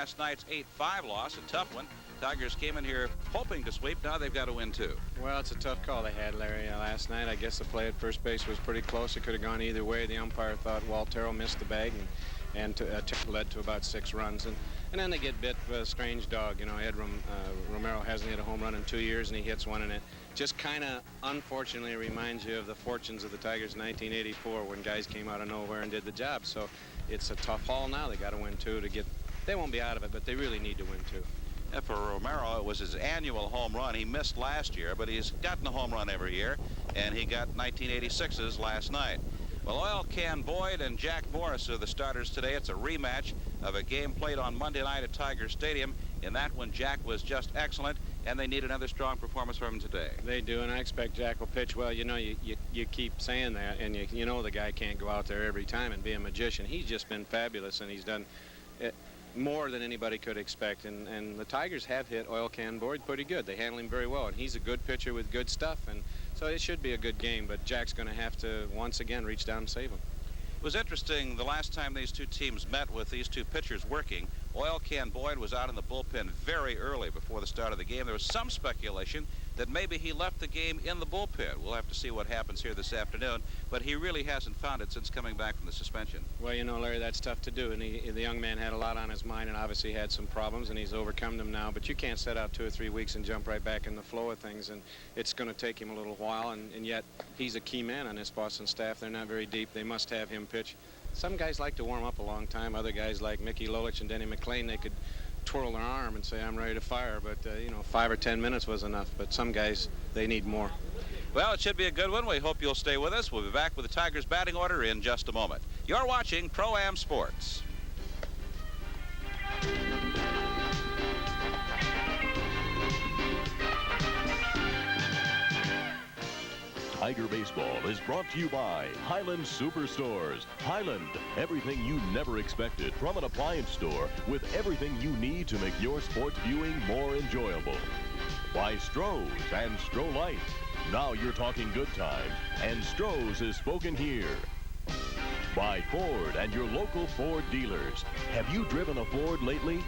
last night's 8-5 loss, a tough one. Tigers came in here hoping to sweep. Now they've got to win, too. Well, it's a tough call they had, Larry, last night. I guess the play at first base was pretty close. It could have gone either way. The umpire thought Waltero missed the bag and led to about 6 runs. And then they get bit with a strange dog. You know, Romero hasn't hit a home run in 2 years, and he hits one, and it just kind of unfortunately reminds you of the fortunes of the Tigers in 1984 when guys came out of nowhere and did the job. So it's a tough haul now. They got to win 2 to get. They won't be out of it, but they really need to win 2. Yeah, for Romero, it was his annual home run. He missed last year, but he's gotten a home run every year, and he got 1986's last night. Well, Oil Can Boyd and Jack Morris are the starters today. It's a rematch of a game played on Monday night at Tiger Stadium. In that one, Jack was just excellent, and they need another strong performance from him today. They do, and I expect Jack will pitch well. You know, you keep saying that, and you know the guy can't go out there every time and be a magician. He's just been fabulous, and he's done it more than anybody could expect. And the Tigers have hit Oil Can Boyd pretty good. They handle him very well, and he's a good pitcher with good stuff, and so it should be a good game, but Jack's going to have to once again reach down and save him. It was interesting the last time these two teams met with these two pitchers working. Oil Can Boyd was out in the bullpen very early before the start of the game. There was some speculation that maybe he left the game in the bullpen. We'll have to see what happens here this afternoon, but he really hasn't found it since coming back from the suspension. Well, you know, Larry, that's tough to do, and the young man had a lot on his mind and obviously had some problems, and he's overcome them now, but you can't set out 2 or 3 weeks and jump right back in the flow of things, and it's going to take him a little while, and yet he's a key man on this Boston staff. They're not very deep. They must have him pitch. Some guys like to warm up a long time. Other guys like Mickey Lolich and Denny McLean, they could twirl their arm and say, I'm ready to fire, but you know, 5 or 10 minutes was enough, but some guys, they need more. Well, it should be a good one. We hope you'll stay with us. We'll be back with the Tigers batting order in just a moment. You're watching Pro-Am Sports. Tiger Baseball is brought to you by Highland Superstores. Highland, everything you never expected from an appliance store with everything you need to make your sports viewing more enjoyable. By Stroh's and Stroh Light. Now you're talking good times, and Stroh's is spoken here. By Ford and your local Ford dealers. Have you driven a Ford lately?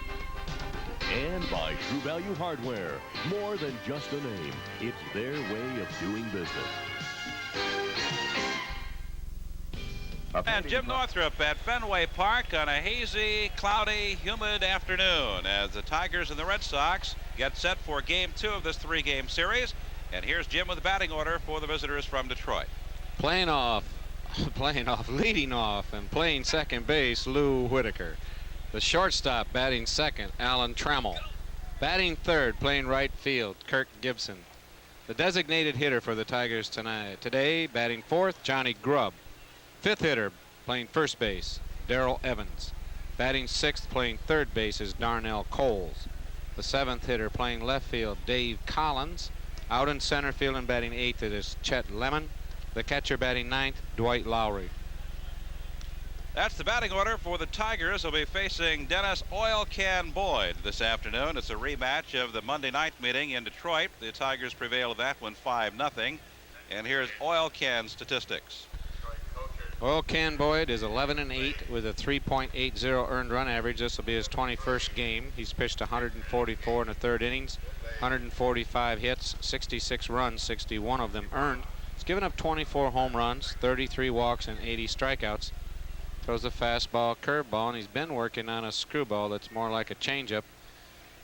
And by True Value Hardware. More than just a name, it's their way of doing business. And Jim Northrup at Fenway Park on a hazy, cloudy, humid afternoon as the Tigers and the Red Sox get set for Game 2 of this 3-game series. And here's Jim with the batting order for the visitors from Detroit. Leading off, and playing second base, Lou Whitaker. The shortstop batting second, Alan Trammell. Batting third, playing right field, Kirk Gibson. The designated hitter for the Tigers today, batting fourth, Johnny Grubb. Fifth hitter, playing first base, Darrell Evans. Batting sixth, playing third base, is Darnell Coles. The seventh hitter, playing left field, Dave Collins. Out in center field and batting eighth, it is Chet Lemon. The catcher batting ninth, Dwight Lowry. That's the batting order for the Tigers. They'll be facing Dennis Oil Can Boyd this afternoon. It's a rematch of the Monday night meeting in Detroit. The Tigers prevailed that one 5-0. And here's Oil Can statistics. Oil Can Boyd is 11-8 with a 3.80 earned run average. This will be his 21st game. He's pitched 144 in the third innings, 145 hits, 66 runs, 61 of them earned. He's given up 24 home runs, 33 walks, and 80 strikeouts. Throws a fastball, curveball, and he's been working on a screwball that's more like a changeup.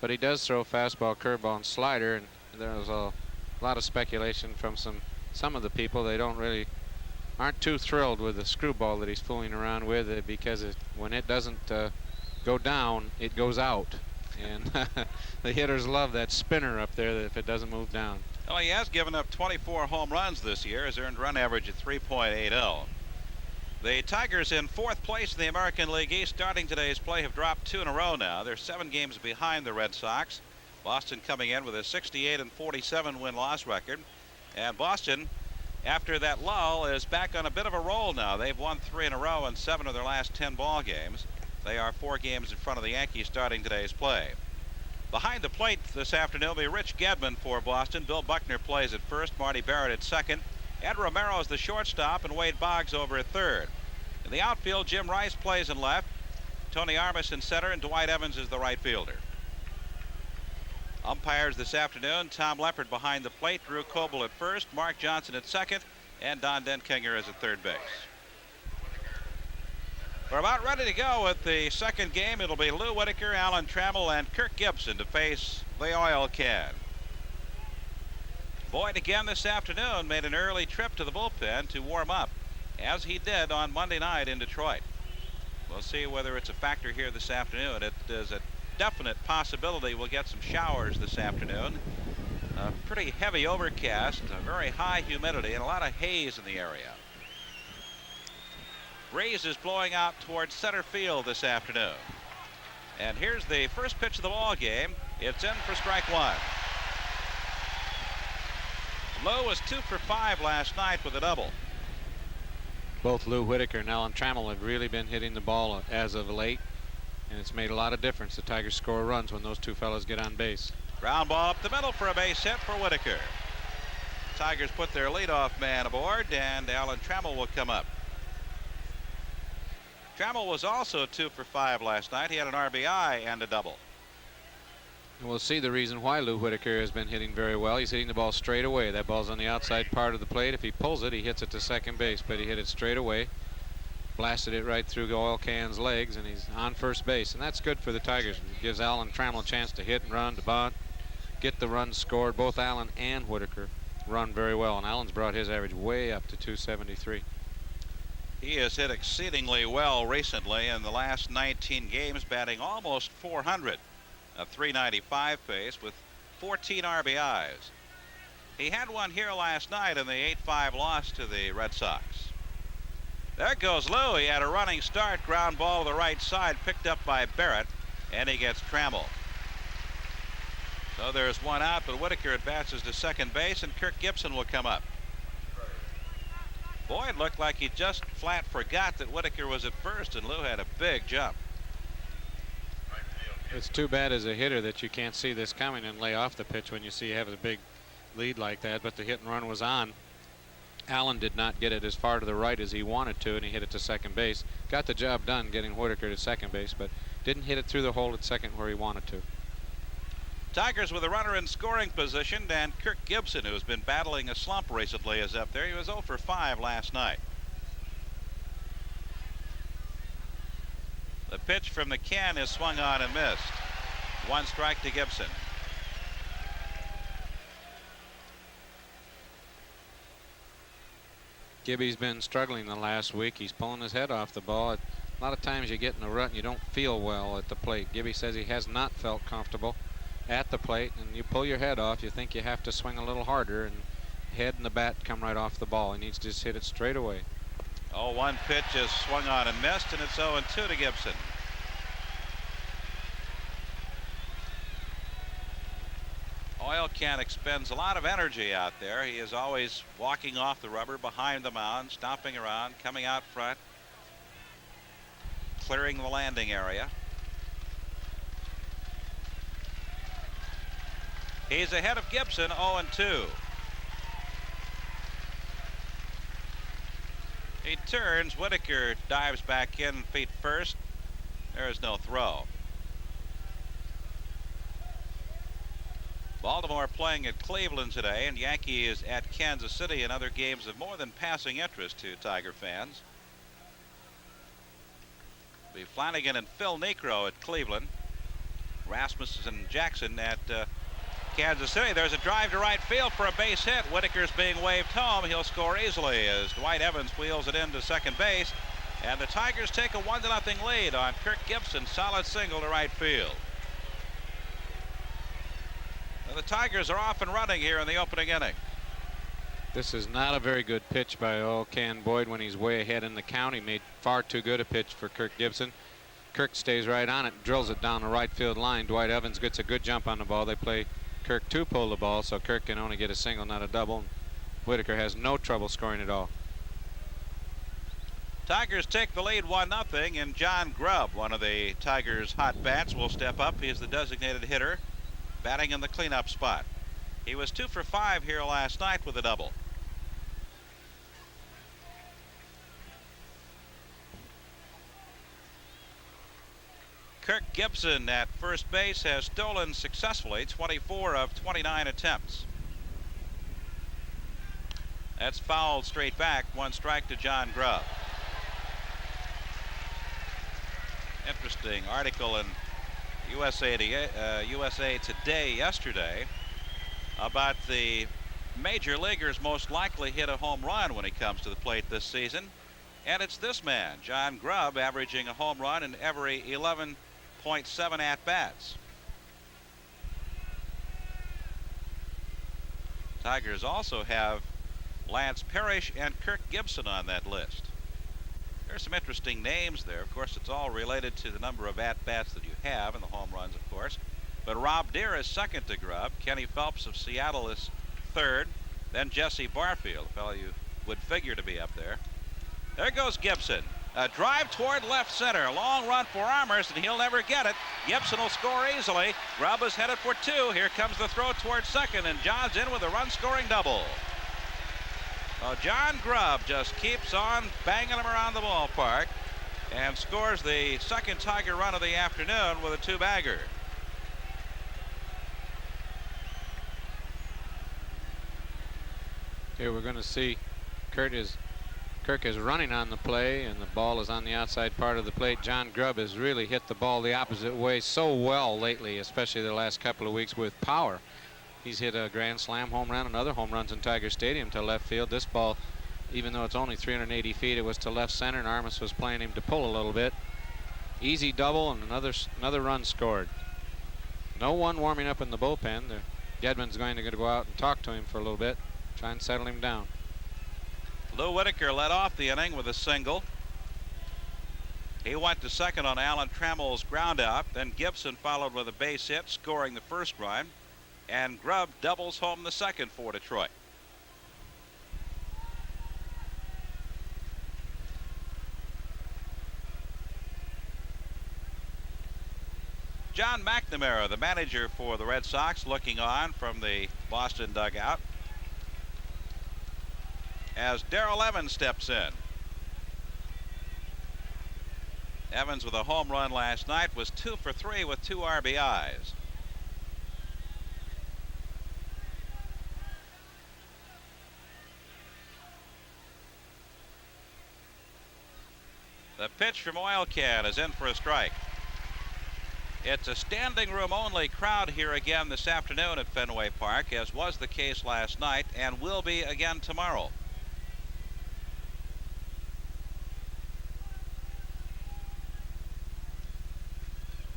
But he does throw fastball, curveball, and slider, and there's a lot of speculation from some of the people. They aren't too thrilled with the screwball that he's fooling around with because when it doesn't go down, it goes out. And the hitters love that spinner up there if it doesn't move down. Well, he has given up 24 home runs this year. His earned run average at 3.80. The Tigers in fourth place in the American League East starting today's play have dropped 2 in a row now. They're 7 games behind the Red Sox. Boston coming in with a 68-47 win-loss record. And Boston, after that lull, is back on a bit of a roll now. They've won 3 in a row in 7 of their last 10 ball games. They are 4 games in front of the Yankees starting today's play. Behind the plate this afternoon will be Rich Gedman for Boston. Bill Buckner plays at first, Marty Barrett at second. Ed Romero is the shortstop, and Wade Boggs over at third. In the outfield, Jim Rice plays in left. Tony Armas in center, and Dwight Evans is the right fielder. Umpires this afternoon: Tom Leppard behind the plate, Drew Coble at first, Mark Johnson at second, and Don Denkinger is at third base. We're about ready to go with the second game. It'll be Lou Whitaker, Alan Trammell, and Kirk Gibson to face the oil can. Boyd again this afternoon made an early trip to the bullpen to warm up, as he did on Monday night in Detroit. We'll see whether it's a factor here this afternoon. It is a definite possibility we'll get some showers this afternoon. A pretty heavy overcast, a very high humidity, and a lot of haze in the area. Breeze is blowing out towards center field this afternoon. And here's the first pitch of the ball game. It's in for strike one. Lowe was 2 for 5 last night with a double. Both Lou Whitaker and Alan Trammell have really been hitting the ball as of late, and it's made a lot of difference. The Tigers score runs when those two fellows get on base. Ground ball up the middle for a base hit for Whitaker. Tigers put their leadoff man aboard, and Alan Trammell will come up. Trammell was also 2 for 5 last night. He had an RBI and a double. And we'll see the reason why Lou Whitaker has been hitting very well. He's hitting the ball straight away. That ball's on the outside part of the plate. If he pulls it, he hits it to second base, but he hit it straight away, blasted it right through the oil can's legs, and he's on first base. And that's good for the Tigers. It gives Alan Trammell a chance to hit and run, to bunt, get the runs scored. Both Alan and Whitaker run very well, and Alan's brought his average way up to 273. He has hit exceedingly well recently in the last 19 games, batting almost 400, a 395 pace with 14 RBIs. He had one here last night in the 8-5 loss to the Red Sox. There goes Lou. He had a running start, ground ball to the right side, picked up by Barrett, and he gets Trammell. So there's one out, but Whitaker advances to second base, and Kirk Gibson will come up. Boyd looked like he just flat forgot that Whitaker was at first, and Lou had a big jump. It's too bad as a hitter that you can't see this coming and lay off the pitch when you see you have a big lead like that, but the hit and run was on. Allen did not get it as far to the right as he wanted to, and he hit it to second base. Got the job done getting Whitaker to second base, but didn't hit it through the hole at second where he wanted to. Tigers with a runner in scoring position, and Kirk Gibson, who's been battling a slump recently, is up there. He was 0 for 5 last night. The pitch from the can is swung on and missed. One strike to Gibson. Gibby's been struggling the last week. He's pulling his head off the ball. A lot of times you get in a rut and you don't feel well at the plate. Gibby says he has not felt comfortable at the plate, and you pull your head off, you think you have to swing a little harder, and head and the bat come right off the ball. He needs to just hit it straight away. 0-1 pitch is swung on and missed, and it's 0-2 to Gibson. Oil can expends a lot of energy out there. He is always walking off the rubber, behind the mound, stomping around, coming out front, clearing the landing area. He's ahead of Gibson, 0-2. He turns. Whitaker dives back in, feet first. There is no throw. Baltimore playing at Cleveland today, and Yankees at Kansas City, and other games of more than passing interest to Tiger fans. Be Flanagan and Phil Niekro at Cleveland. Rasmussen and Jackson at Kansas City. There's a drive to right field for a base hit. Whitaker's being waved home. He'll score easily as Dwight Evans wheels it into second base. And the Tigers take a 1-0 lead on Kirk Gibson's solid single to right field. Now, the Tigers are off and running here in the opening inning. This is not a very good pitch by Ken Boyd when he's way ahead in the count. He made far too good a pitch for Kirk Gibson. Kirk stays right on it, drills it down the right field line. Dwight Evans gets a good jump on the ball. They play Kirk to pull the ball, so Kirk can only get a single, not a double. Whitaker has no trouble scoring at all. Tigers take the lead 1-0, and John Grubb, one of the Tigers' hot bats, will step up. He is the designated hitter, batting in the cleanup spot. He was 2 for 5 here last night with a double. Kirk Gibson at first base has stolen successfully 24 of 29 attempts. That's fouled straight back. 1 strike to John Grubb. Interesting article in USA Today yesterday about the major leaguers most likely hit a home run when he comes to the plate this season. And it's this man, John Grubb, averaging a home run in every 11.7 at-bats. Tigers also have Lance Parrish and Kirk Gibson on that list. There's some interesting names there. Of course, it's all related to the number of at-bats that you have, and the home runs, of course. But Rob Deere is second to Grubb. Kenny Phelps of Seattle is third. Then Jesse Barfield, a fellow you would figure to be up there. There goes Gibson. A drive toward left center. Long run for Armours, and he'll never get it. Gibson will score easily. Grubb is headed for 2. Here comes the throw toward second, and John's in with a run-scoring double. Well, John Grubb just keeps on banging them around the ballpark and scores the second Tiger run of the afternoon with a 2-bagger. Here we're going to see Kirk is running on the play, and the ball is on the outside part of the plate. John Grubb has really hit the ball the opposite way so well lately, especially the last couple of weeks with power. He's hit a grand slam home run and other home runs in Tiger Stadium to left field. This ball, even though it's only 380 feet, it was to left center, and Armas was playing him to pull a little bit. Easy double, and another run scored. No one warming up in the bullpen. Gedman's going to go out and talk to him for a little bit, try and settle him down. Lou Whitaker led off the inning with a single. He went to second on Alan Trammell's ground out. Then Gibson followed with a base hit, scoring the first run. And Grubb doubles home the second for Detroit. John McNamara, the manager for the Red Sox, looking on from the Boston dugout as Darrell Evans steps in. Evans, with a home run last night, was 2 for 3 with 2 RBIs. The pitch from Oil Can is in for a strike. It's a standing room only crowd here again this afternoon at Fenway Park, as was the case last night and will be again tomorrow.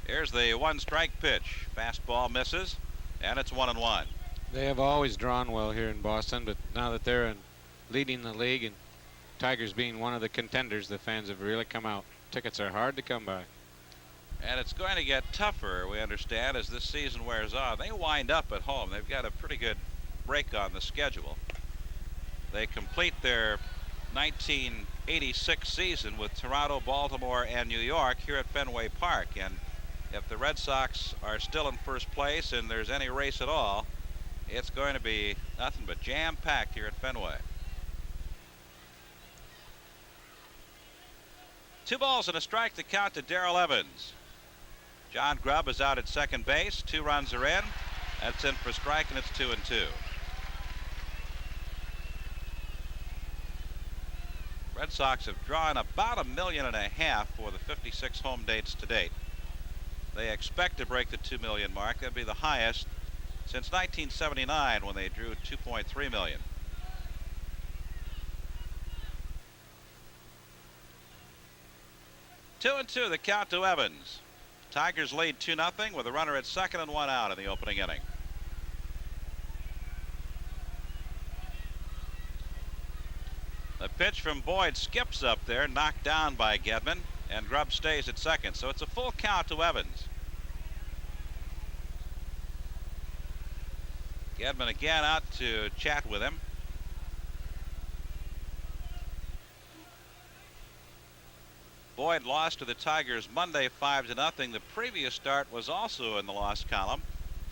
Here's the 1-strike pitch. Fastball misses, and it's 1-1. They have always drawn well here in Boston, but now that they're leading the league and Tigers being one of the contenders, the fans have really come out. Tickets are hard to come by. And it's going to get tougher, we understand, as this season wears on. They wind up at home. They've got a pretty good break on the schedule. They complete their 1986 season with Toronto, Baltimore, and New York here at Fenway Park. And if the Red Sox are still in first place and there's any race at all, it's going to be nothing but jam-packed here at Fenway. 2 balls and a strike to count to Darrell Evans. John Grubb is out at second base. 2 runs are in. That's in for a strike, and it's 2-2. Red Sox have drawn about 1.5 million for the 56 home dates to date. They expect to break the 2 million mark. That'd be the highest since 1979, when they drew 2.3 million. Two and two, the count to Evans. Tigers lead 2-0 with a runner at second and 1 out in the opening inning. The pitch from Boyd skips up there, knocked down by Gedman, and Grubb stays at second. So it's a full count to Evans. Gedman again out to chat with him. Boyd lost to the Tigers Monday 5-0. The previous start was also in the loss column,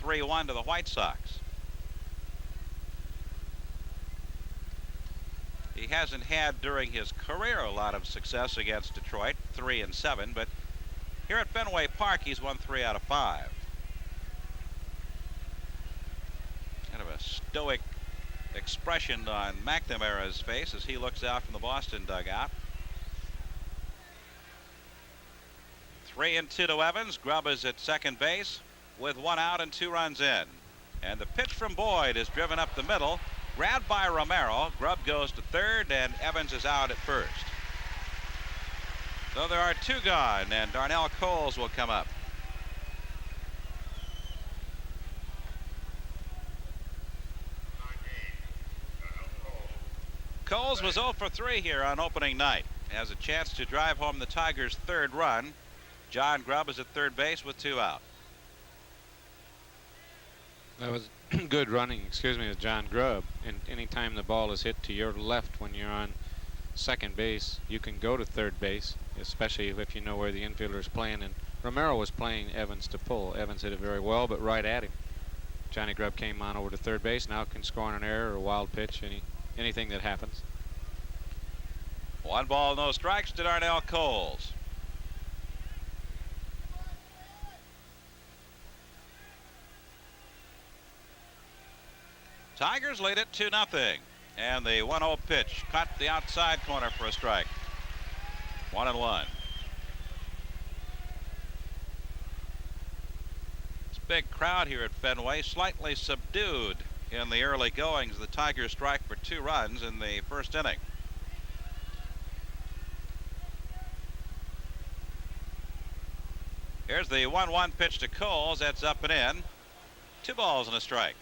3-1 to the White Sox. He hasn't had during his career a lot of success against Detroit, 3-7, but Here at Fenway Park, he's won 3 out of 5. Kind of a stoic expression on McNamara's face as he looks out from the Boston dugout. 3-2 to Evans. Grubb is at second base with 1 out and 2 runs in. And the pitch from Boyd is driven up the middle, grabbed by Romero. Grubb goes to third, and Evans is out at first. So there are 2 gone, and Darnell Coles will come up. Coles was 0 for 3 here on opening night. Has a chance to drive home the Tigers' 3rd run. John Grubb is at third base with 2 out. That was good running, with John Grubb. And anytime the ball is hit to your left when you're on second base, you can go to third base, especially if you know where the infielder is playing. And Romero was playing Evans to pull. Evans hit it very well, but right at him. Johnny Grubb came on over to third base. Now can score on an error or a wild pitch, anything that happens. 1 ball, no strikes to Darnell Coles. Tigers lead it 2-0. And the 1-0 pitch cut the outside corner for a strike. 1-1. It's a big crowd here at Fenway, slightly subdued in the early goings. The Tigers strike for 2 runs in the first inning. Here's the 1-1 pitch to Coles. That's up and in. 2 balls and a strike.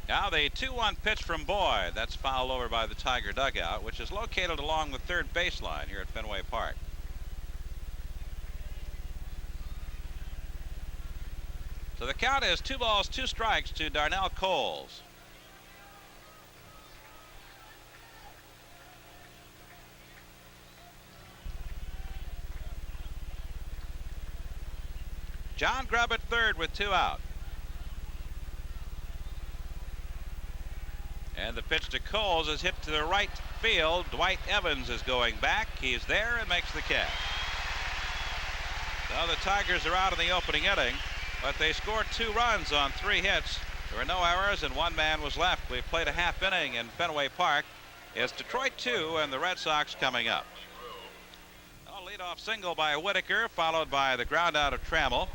Now the 2-1 pitch from Boyd. That's fouled over by the Tiger dugout, which is located along the third baseline here at Fenway Park. So the count is 2 balls, 2 strikes to Darnell Coles. John Grubb at third with 2 out. And the pitch to Coles is hit to the right field. Dwight Evans is going back. He's there and makes the catch. Now the Tigers are out in the opening inning, but they scored 2 runs on 3 hits. There were no errors and 1 man was left. We've played a half inning in Fenway Park. It's Detroit 2 and the Red Sox coming up. A leadoff single by Whitaker, followed by the ground out of Trammell.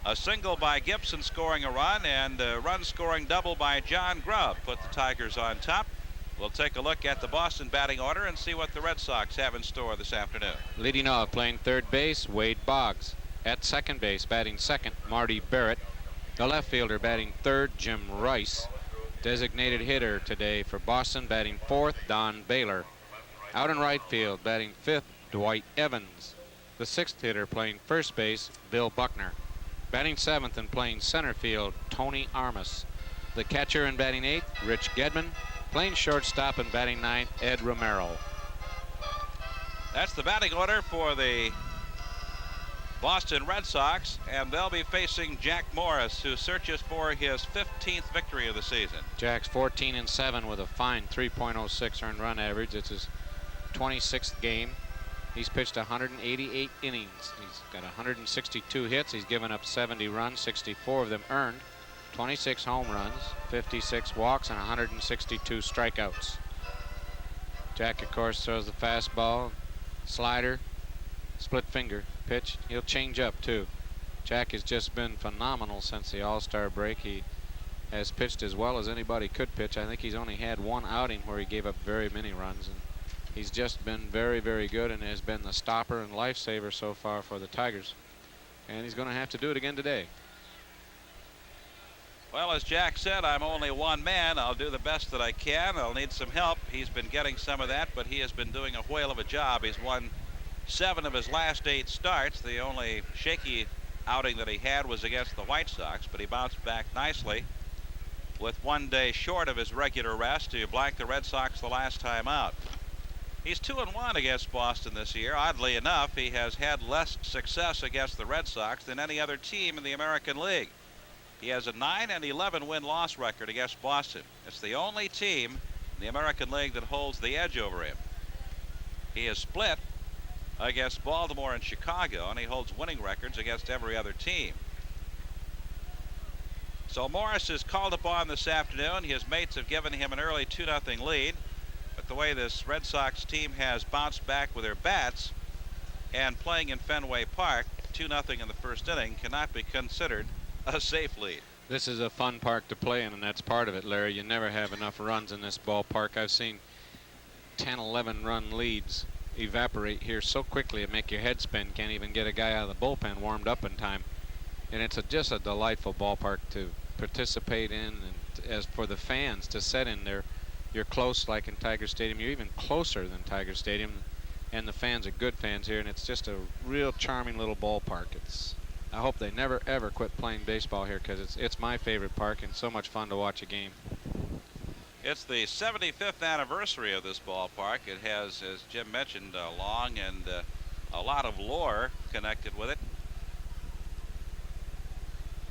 A single by Gibson scoring a run, and a run scoring double by John Grubb put the Tigers on top. We'll take a look at the Boston batting order and see what the Red Sox have in store this afternoon. Leading off, playing third base, Wade Boggs. At second base, batting second, Marty Barrett. The left fielder batting third, Jim Rice. Designated hitter today for Boston, batting fourth, Don Baylor. Out in right field, batting fifth, Dwight Evans. The sixth hitter playing first base, Bill Buckner. Batting seventh and playing center field, Tony Armas. The catcher and batting eighth, Rich Gedman. Playing shortstop and batting ninth, Ed Romero. That's the batting order for the Boston Red Sox, and they'll be facing Jack Morris, who searches for his 15th victory of the season. Jack's 14-7 with a fine 3.06 earned run average. It's his 26th game. He's pitched 188 innings. He's got 162 hits. He's given up 70 runs, 64 of them earned, 26 home runs, 56 walks, and 162 strikeouts. Jack, of course, throws the fastball, slider, split finger pitch. He'll change up, too. Jack has just been phenomenal since the All-Star break. He has pitched as well as anybody could pitch. I think he's only had 1 outing where he gave up very many runs. And he's just been very, very good and has been the stopper and lifesaver so far for the Tigers. And he's going to have to do it again today. Well, as Jack said, I'm only one man. I'll do the best that I can. I'll need some help. He's been getting some of that, but he has been doing a whale of a job. He's won 7 of his last 8 starts. The only shaky outing that he had was against the White Sox, but he bounced back nicely with 1 day short of his regular rest to blank the Red Sox the last time out. He's 2-1 against Boston this year. Oddly enough, he has had less success against the Red Sox than any other team in the American League. He has a 9-11 win-loss record against Boston. It's the only team in the American League that holds the edge over him. He is split against Baltimore and Chicago, and he holds winning records against every other team. So Morris is called upon this afternoon. His mates have given him an early 2-0 lead. But the way this Red Sox team has bounced back with their bats and playing in Fenway Park, 2-0 in the first inning cannot be considered a safe lead. This is a fun park to play in, and that's part of it, Larry. You never have enough runs in this ballpark. I've seen 10, 11 run leads evaporate here so quickly it make your head spin. Can't even get a guy out of the bullpen warmed up in time. And it's just a delightful ballpark to participate in, and as for the fans to set in there. You're close, like in Tiger Stadium. You're even closer than Tiger Stadium, and the fans are good fans here, and it's just a real charming little ballpark. I hope they never ever quit playing baseball here, because it's my favorite park and so much fun to watch a game. It's the 75th anniversary of this ballpark. It has, as Jim mentioned, a long and a lot of lore connected with it.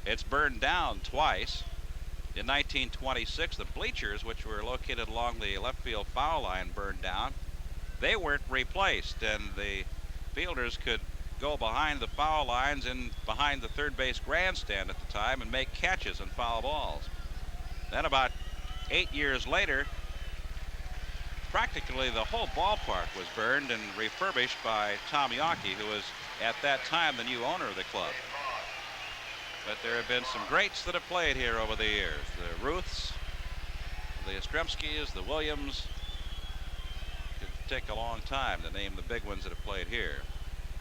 It's burned down twice. In 1926, the bleachers, which were located along the left field foul line, burned down. They weren't replaced, and the fielders could go behind the foul lines and behind the third base grandstand at the time and make catches and foul balls. Then about 8 years later, practically the whole ballpark was burned and refurbished by Tom Yawkey, who was at that time the new owner of the club. But there have been some greats that have played here over the years. The Ruths, the Yastrzemskis, the Williams. It could take a long time to name the big ones that have played here.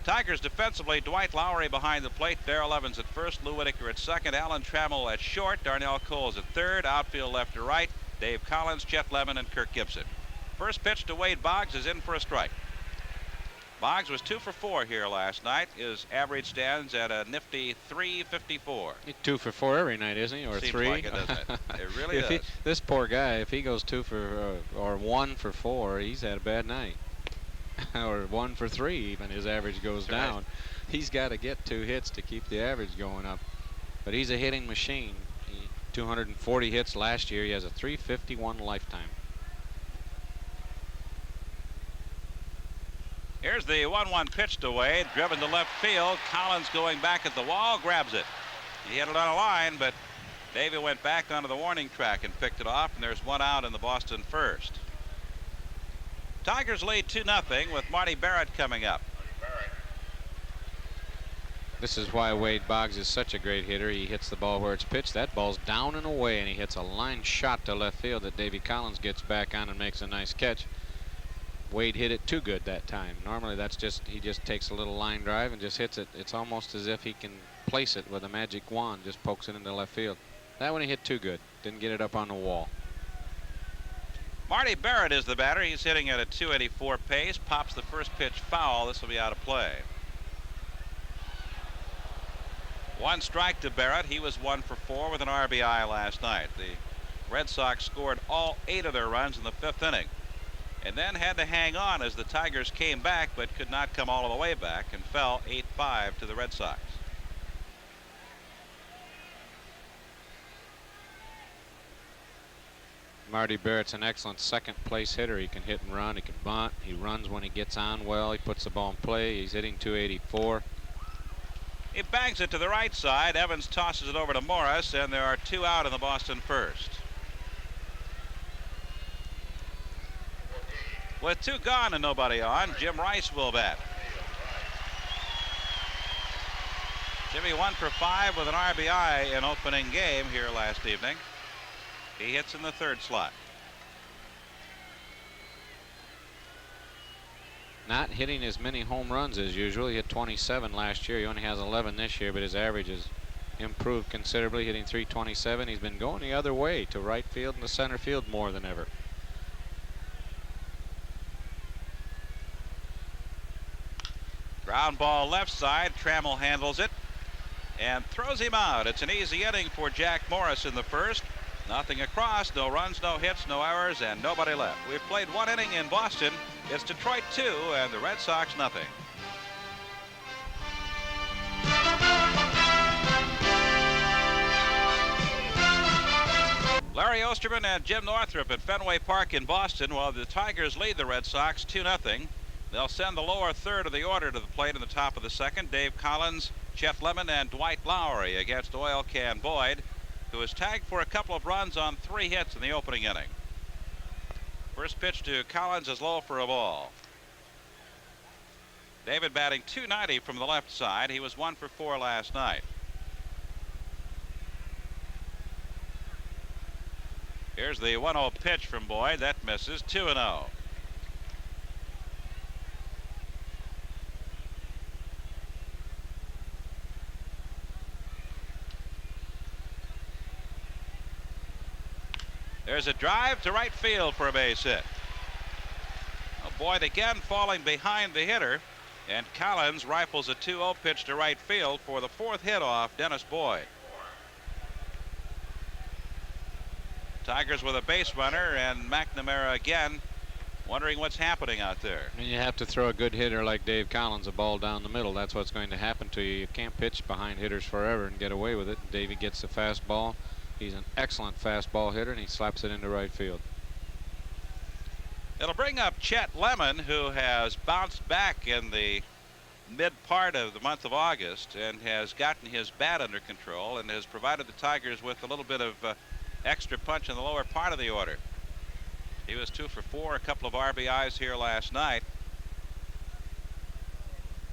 Tigers defensively, Dwight Lowry behind the plate, Darrell Evans at first, Lou Whitaker at second, Alan Trammell at short, Darnell Coles at third, outfield left to right, Dave Collins, Chet Lemon, and Kirk Gibson. First pitch to Wade Boggs is in for a strike. Boggs was 2 for 4 here last night. His average stands at a nifty 354. He's 2 for 4 every night, isn't he? Or Seems 3? like it, doesn't it? It really does. This poor guy, if he goes 2 for or 1 for 4, he's had a bad night. Or 1 for 3, even his average goes down. Right. He's got to get 2 hits to keep the average going up. But he's a hitting machine. 240 hits last year. He has a 351 lifetime. Here's the 1-1 pitch to Wade, driven to left field. Collins going back at the wall, grabs it. He hit it on a line, but Davey went back onto the warning track and picked it off, and there's 1 out in the Boston first. Tigers lead 2-0 with Marty Barrett coming up. This is why Wade Boggs is such a great hitter. He hits the ball where it's pitched. That ball's down and away, and he hits a line shot to left field that Davey Collins gets back on and makes a nice catch. Wade hit it too good that time. Normally that's he just takes a little line drive and just hits it. It's almost as if he can place it with a magic wand, just pokes it into left field. That one he hit too good. Didn't get it up on the wall. Marty Barrett is the batter. He's hitting at a 284 pace. Pops the first pitch foul. This will be out of play. 1 strike to Barrett. He was 1 for 4 with an RBI last night. The Red Sox scored all 8 of their runs in the 5th inning, and then had to hang on as the Tigers came back, but could not come all the way back and fell 8-5 to the Red Sox. Marty Barrett's an excellent second place hitter. He can hit and run. He can bunt. He runs when he gets on well. He puts the ball in play. He's hitting 284. He bangs it to the right side. Evans tosses it over to Morris, and there are 2 out in the Boston first. With 2 gone and nobody on, Jim Rice will bat. Jimmy 1 for 5 with an RBI in opening game here last evening. He hits in the 3rd slot. Not hitting as many home runs as usual. He hit 27 last year. He only has 11 this year, but his average has improved considerably, hitting 327. He's been going the other way to right field and the center field more than ever. Ground ball left side. Trammell handles it and throws him out. It's an easy inning for Jack Morris in the first. Nothing across, no runs, no hits, no errors, and nobody left. We've played one inning in Boston. It's Detroit 2 and the Red Sox nothing. Larry Osterman and Jim Northrup at Fenway Park in Boston while the Tigers lead the Red Sox 2-0. They'll send the lower third of the order to the plate in the top of the second. Dave Collins, Chet Lemon, and Dwight Lowry against Oil Can Boyd, who was tagged for a couple of runs on 3 hits in the opening inning. First pitch to Collins is low for a ball. David batting .290 from the left side. He was 1 for 4 last night. Here's the 1-0 pitch from Boyd. That misses. 2-0. There's a drive to right field for a base hit. Oh, Boyd again falling behind the hitter, and Collins rifles a 2-0 pitch to right field for the 4th hit off Dennis Boyd. Tigers with a base runner, and McNamara again wondering what's happening out there. And you have to throw a good hitter like Dave Collins a ball down the middle. That's what's going to happen to you. You can't pitch behind hitters forever and get away with it. Davey gets the fastball. He's an excellent fastball hitter, and he slaps it into right field. It'll bring up Chet Lemon, who has bounced back in the mid part of the month of August and has gotten his bat under control and has provided the Tigers with a little bit of extra punch in the lower part of the order. He was 2 for 4, a couple of RBIs here last night.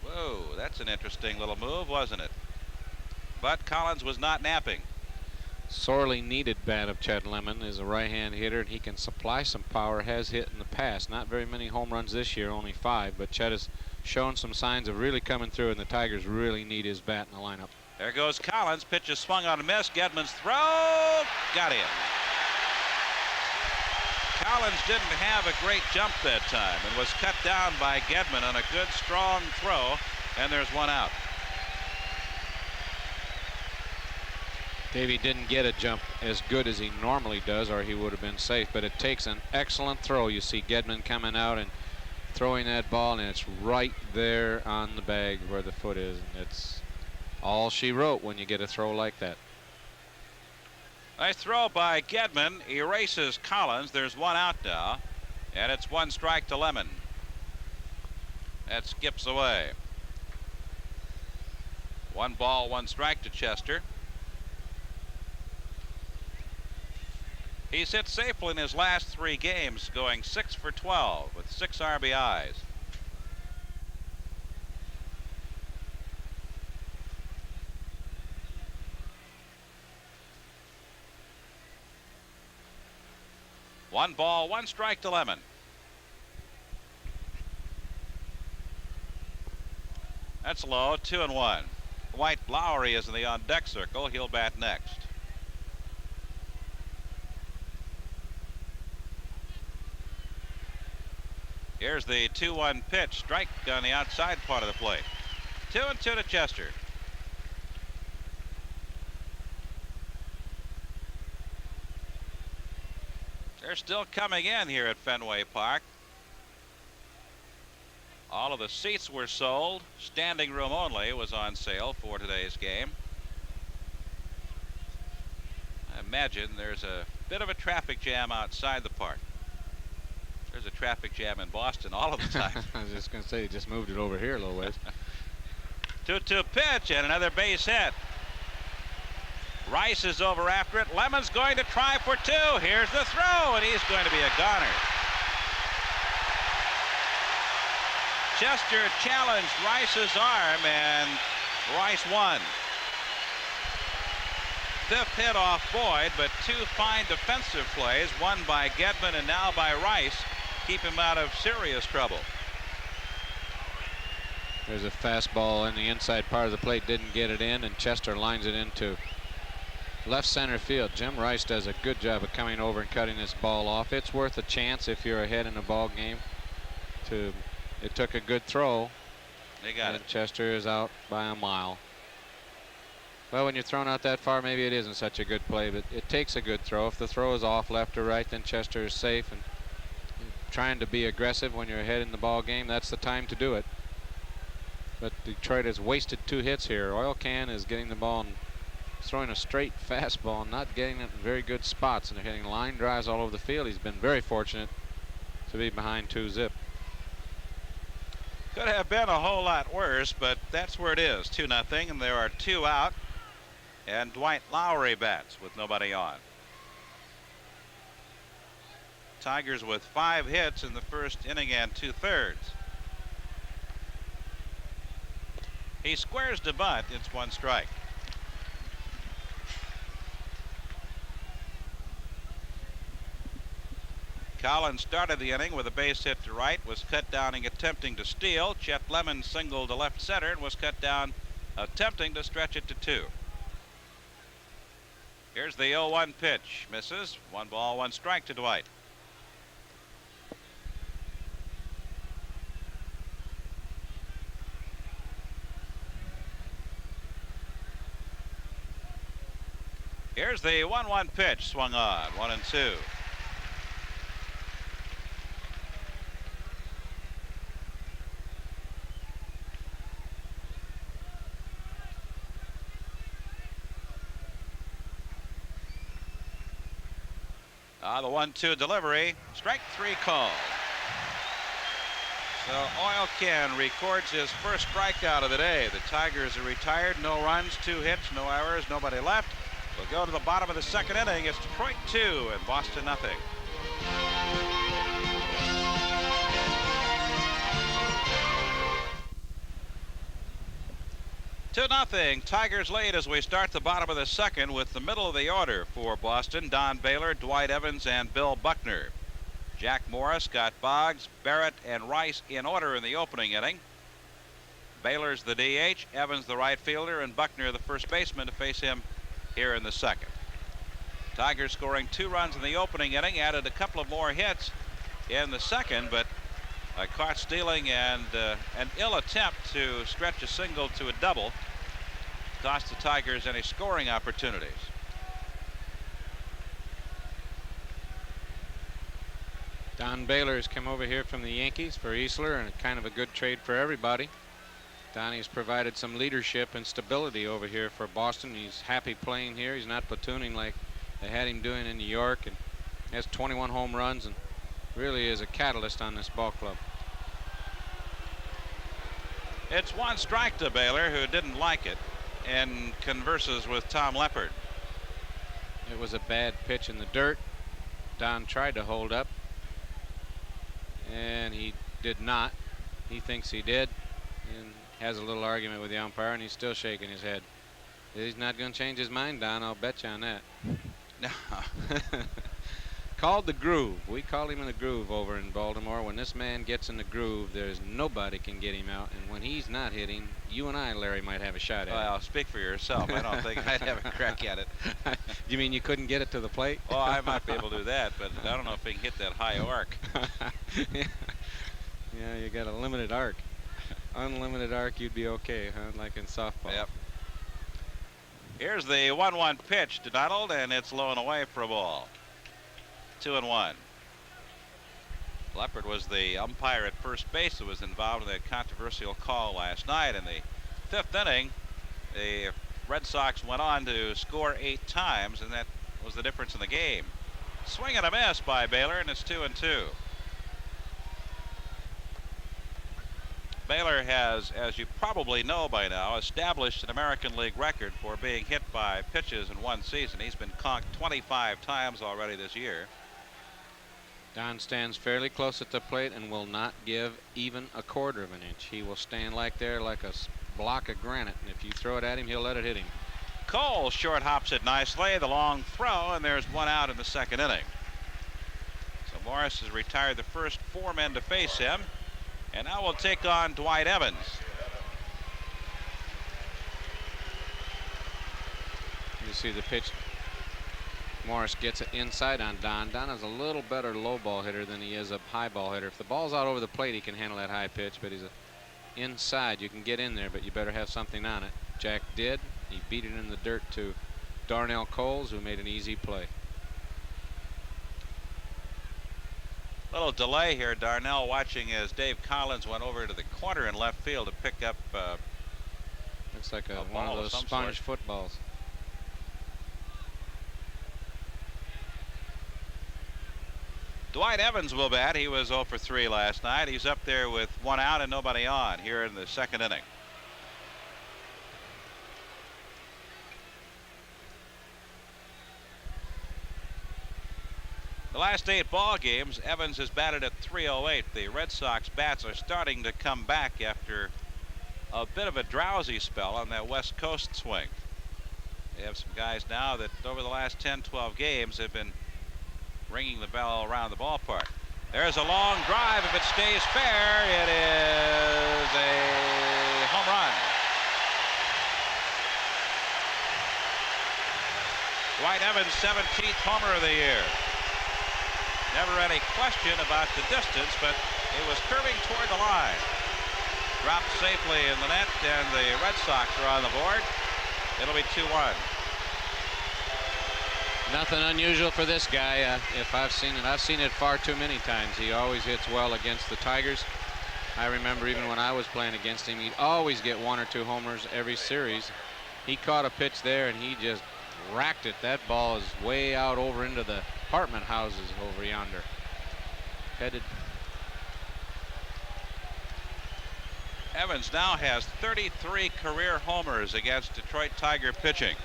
Whoa, that's an interesting little move, wasn't it? But Collins was not napping. Sorely needed bat of Chet Lemon is a right-hand hitter, and he can supply some power. Has hit in the past. Not very many home runs this year, only 5, but Chet has shown some signs of really coming through, and the Tigers really need his bat in the lineup. There goes Collins. Pitch is swung on a miss. Gedman's throw got in. Collins didn't have a great jump that time and was cut down by Gedman on a good strong throw, and there's 1 out. Davey didn't get a jump as good as he normally does, or he would have been safe, but it takes an excellent throw. You see Gedman coming out and throwing that ball, and it's right there on the bag where the foot is, and it's all she wrote when you get a throw like that. Nice throw by Gedman. Erases Collins. There's 1 out now, and it's 1 strike to Lemon. That skips away. 1 ball, 1 strike to Chester. He's hit safely in his last 3 games, going 6 for 12 with 6 RBIs. One ball, 1 strike to Lemon. That's low. 2-1. Dwight Lowry is in the on-deck circle. He'll bat next. Here's the 2-1 pitch. Strike on the outside part of the plate. 2-2 to Chester. They're still coming in here at Fenway Park. All of the seats were sold. Standing room only was on sale for today's game. I imagine there's a bit of a traffic jam outside the park. There's a traffic jam in Boston all of the time. I was just going to say, he just moved it over here a little ways. 2-2 pitch and another base hit. Rice is over after it. Lemon's going to try for 2. Here's the throw, and he's going to be a goner. Chester challenged Rice's arm, and Rice won. 5th hit off Boyd, but 2 fine defensive plays, one by Gedman and now by Rice, keep him out of serious trouble. There's a fastball in the inside part of the plate, didn't get it in, and Chester lines it into left center field. Jim Rice does a good job of coming over and cutting this ball off. It's worth a chance if you're ahead in a ball game. It took a good throw. They got it. Chester is out by a mile. Well, when you're thrown out that far, maybe it isn't such a good play, but it takes a good throw. If the throw is off left or right, then Chester is safe. And trying to be aggressive when you're ahead in the ball game, that's the time to do it. But Detroit has wasted 2 hits here. Oil Can is getting the ball and throwing a straight fastball and not getting it in very good spots, and they're hitting line drives all over the field. He's been very fortunate to be behind 2-zip. Could have been a whole lot worse, but that's where it is. 2-0, and there are 2 out. And Dwight Lowry bats with nobody on. Tigers with 5 hits in the first inning and 2/3. He squares to bunt. It's 1 strike. Collins started the inning with a base hit to right, was cut down in attempting to steal. Chet Lemon singled to left center and was cut down attempting to stretch it to 2. Here's the 0-1 pitch. Misses. 1 ball, 1 strike to Dwight. Here's the 1-1 pitch. Swung on. 1-2. The 1-2 delivery. Strike 3 call. So Oil Can records his first strikeout of the day. The Tigers are retired. No runs, 2 hits, no errors, nobody left. We'll go to the bottom of the 2nd inning. It's Detroit 2 and Boston nothing. 2-0. Tigers lead as we start the bottom of the 2nd with the middle of the order for Boston. Don Baylor, Dwight Evans, and Bill Buckner. Jack Morris, Scott Boggs, Barrett, and Rice in order in the opening inning. Baylor's the DH, Evans the right fielder, and Buckner the first baseman to face him here in the 2nd. Tigers scoring 2 runs in the opening inning, added a couple of more hits in the 2nd, but caught stealing and an ill attempt to stretch a single to a double cost the Tigers any scoring opportunities. Don Baylor has come over here from the Yankees for Easler, and kind of a good trade for everybody. Donnie's provided some leadership and stability over here for Boston. He's happy playing here. He's not platooning like they had him doing in New York, and has 21 home runs and really is a catalyst on this ball club. It's 1 strike to Baylor, who didn't like it and converses with Tom Leppard. It was a bad pitch in the dirt. Don tried to hold up, and he did not. He thinks he did, and has a little argument with the umpire, and he's still shaking his head. He's not going to change his mind, Don. I'll bet you on that. No. Called the groove. We call him in the groove over in Baltimore. When this man gets in the groove, there's nobody can get him out. And when he's not hitting, you and I, Larry, might have a shot at it. Well, speak for yourself. I don't think I'd have a crack at it. You mean you couldn't get it to the plate? Well, I might be able to do that, but I don't know if he can hit that high arc. Yeah, you got a limited arc. Unlimited arc, you'd be okay, huh? Like in softball. Yep. Here's the 1-1 pitch to Donald, and it's low and away for a ball. 2-1. Leppard was the umpire at first base who was involved in that controversial call last night. In the 5th inning, the Red Sox went on to score 8 times, and that was the difference in the game. Swing and a miss by Baylor, and it's 2-2. Baylor has, as you probably know by now, established an American League record for being hit by pitches in one season. He's been conked 25 times already this year. Don stands fairly close at the plate and will not give even a quarter of an inch. He will stand like there like a block of granite, and if you throw it at him, he'll let it hit him. Cole short hops it nicely, the long throw, and there's 1 out in the 2nd inning. So Morris has retired the first 4 men to face him, and now we'll take on Dwight Evans. You see the pitch. Morris gets it inside on Don. Don is a little better low ball hitter than he is a high ball hitter. If the ball's out over the plate, he can handle that high pitch, but he's inside. You can get in there, but you better have something on it. Jack did. He beat it in the dirt to Darnell Coles, who made an easy play. Little delay here. Darnell watching as Dave Collins went over to the corner in left field to pick up looks like one ball of those some Spanish sort. footballs. Dwight Evans will bat. He was 0 for 3 last night. He's up there with 1 out and nobody on here in the second inning. The last 8 ball games, Evans has batted at .308. The Red Sox bats are starting to come back after a bit of a drowsy spell on that West Coast swing. They have some guys now that over the last 10-12 games have been ringing the bell around the ballpark. There's a long drive. If it stays fair, it is a home run. Dwight Evans, 17th homer of the year. Never any question about the distance, but it was curving toward the line. Dropped safely in the net, and the Red Sox are on the board. It'll be 2-1. Nothing unusual for this guy. If I've seen it far too many times. He always hits well against the Tigers. I remember even when I was playing against him, he'd always get 1 or 2 homers every series. He caught a pitch there and he just racked it. That ball is way out over into the apartment houses over yonder. Headed. Evans now has 33 career homers against Detroit Tiger pitching.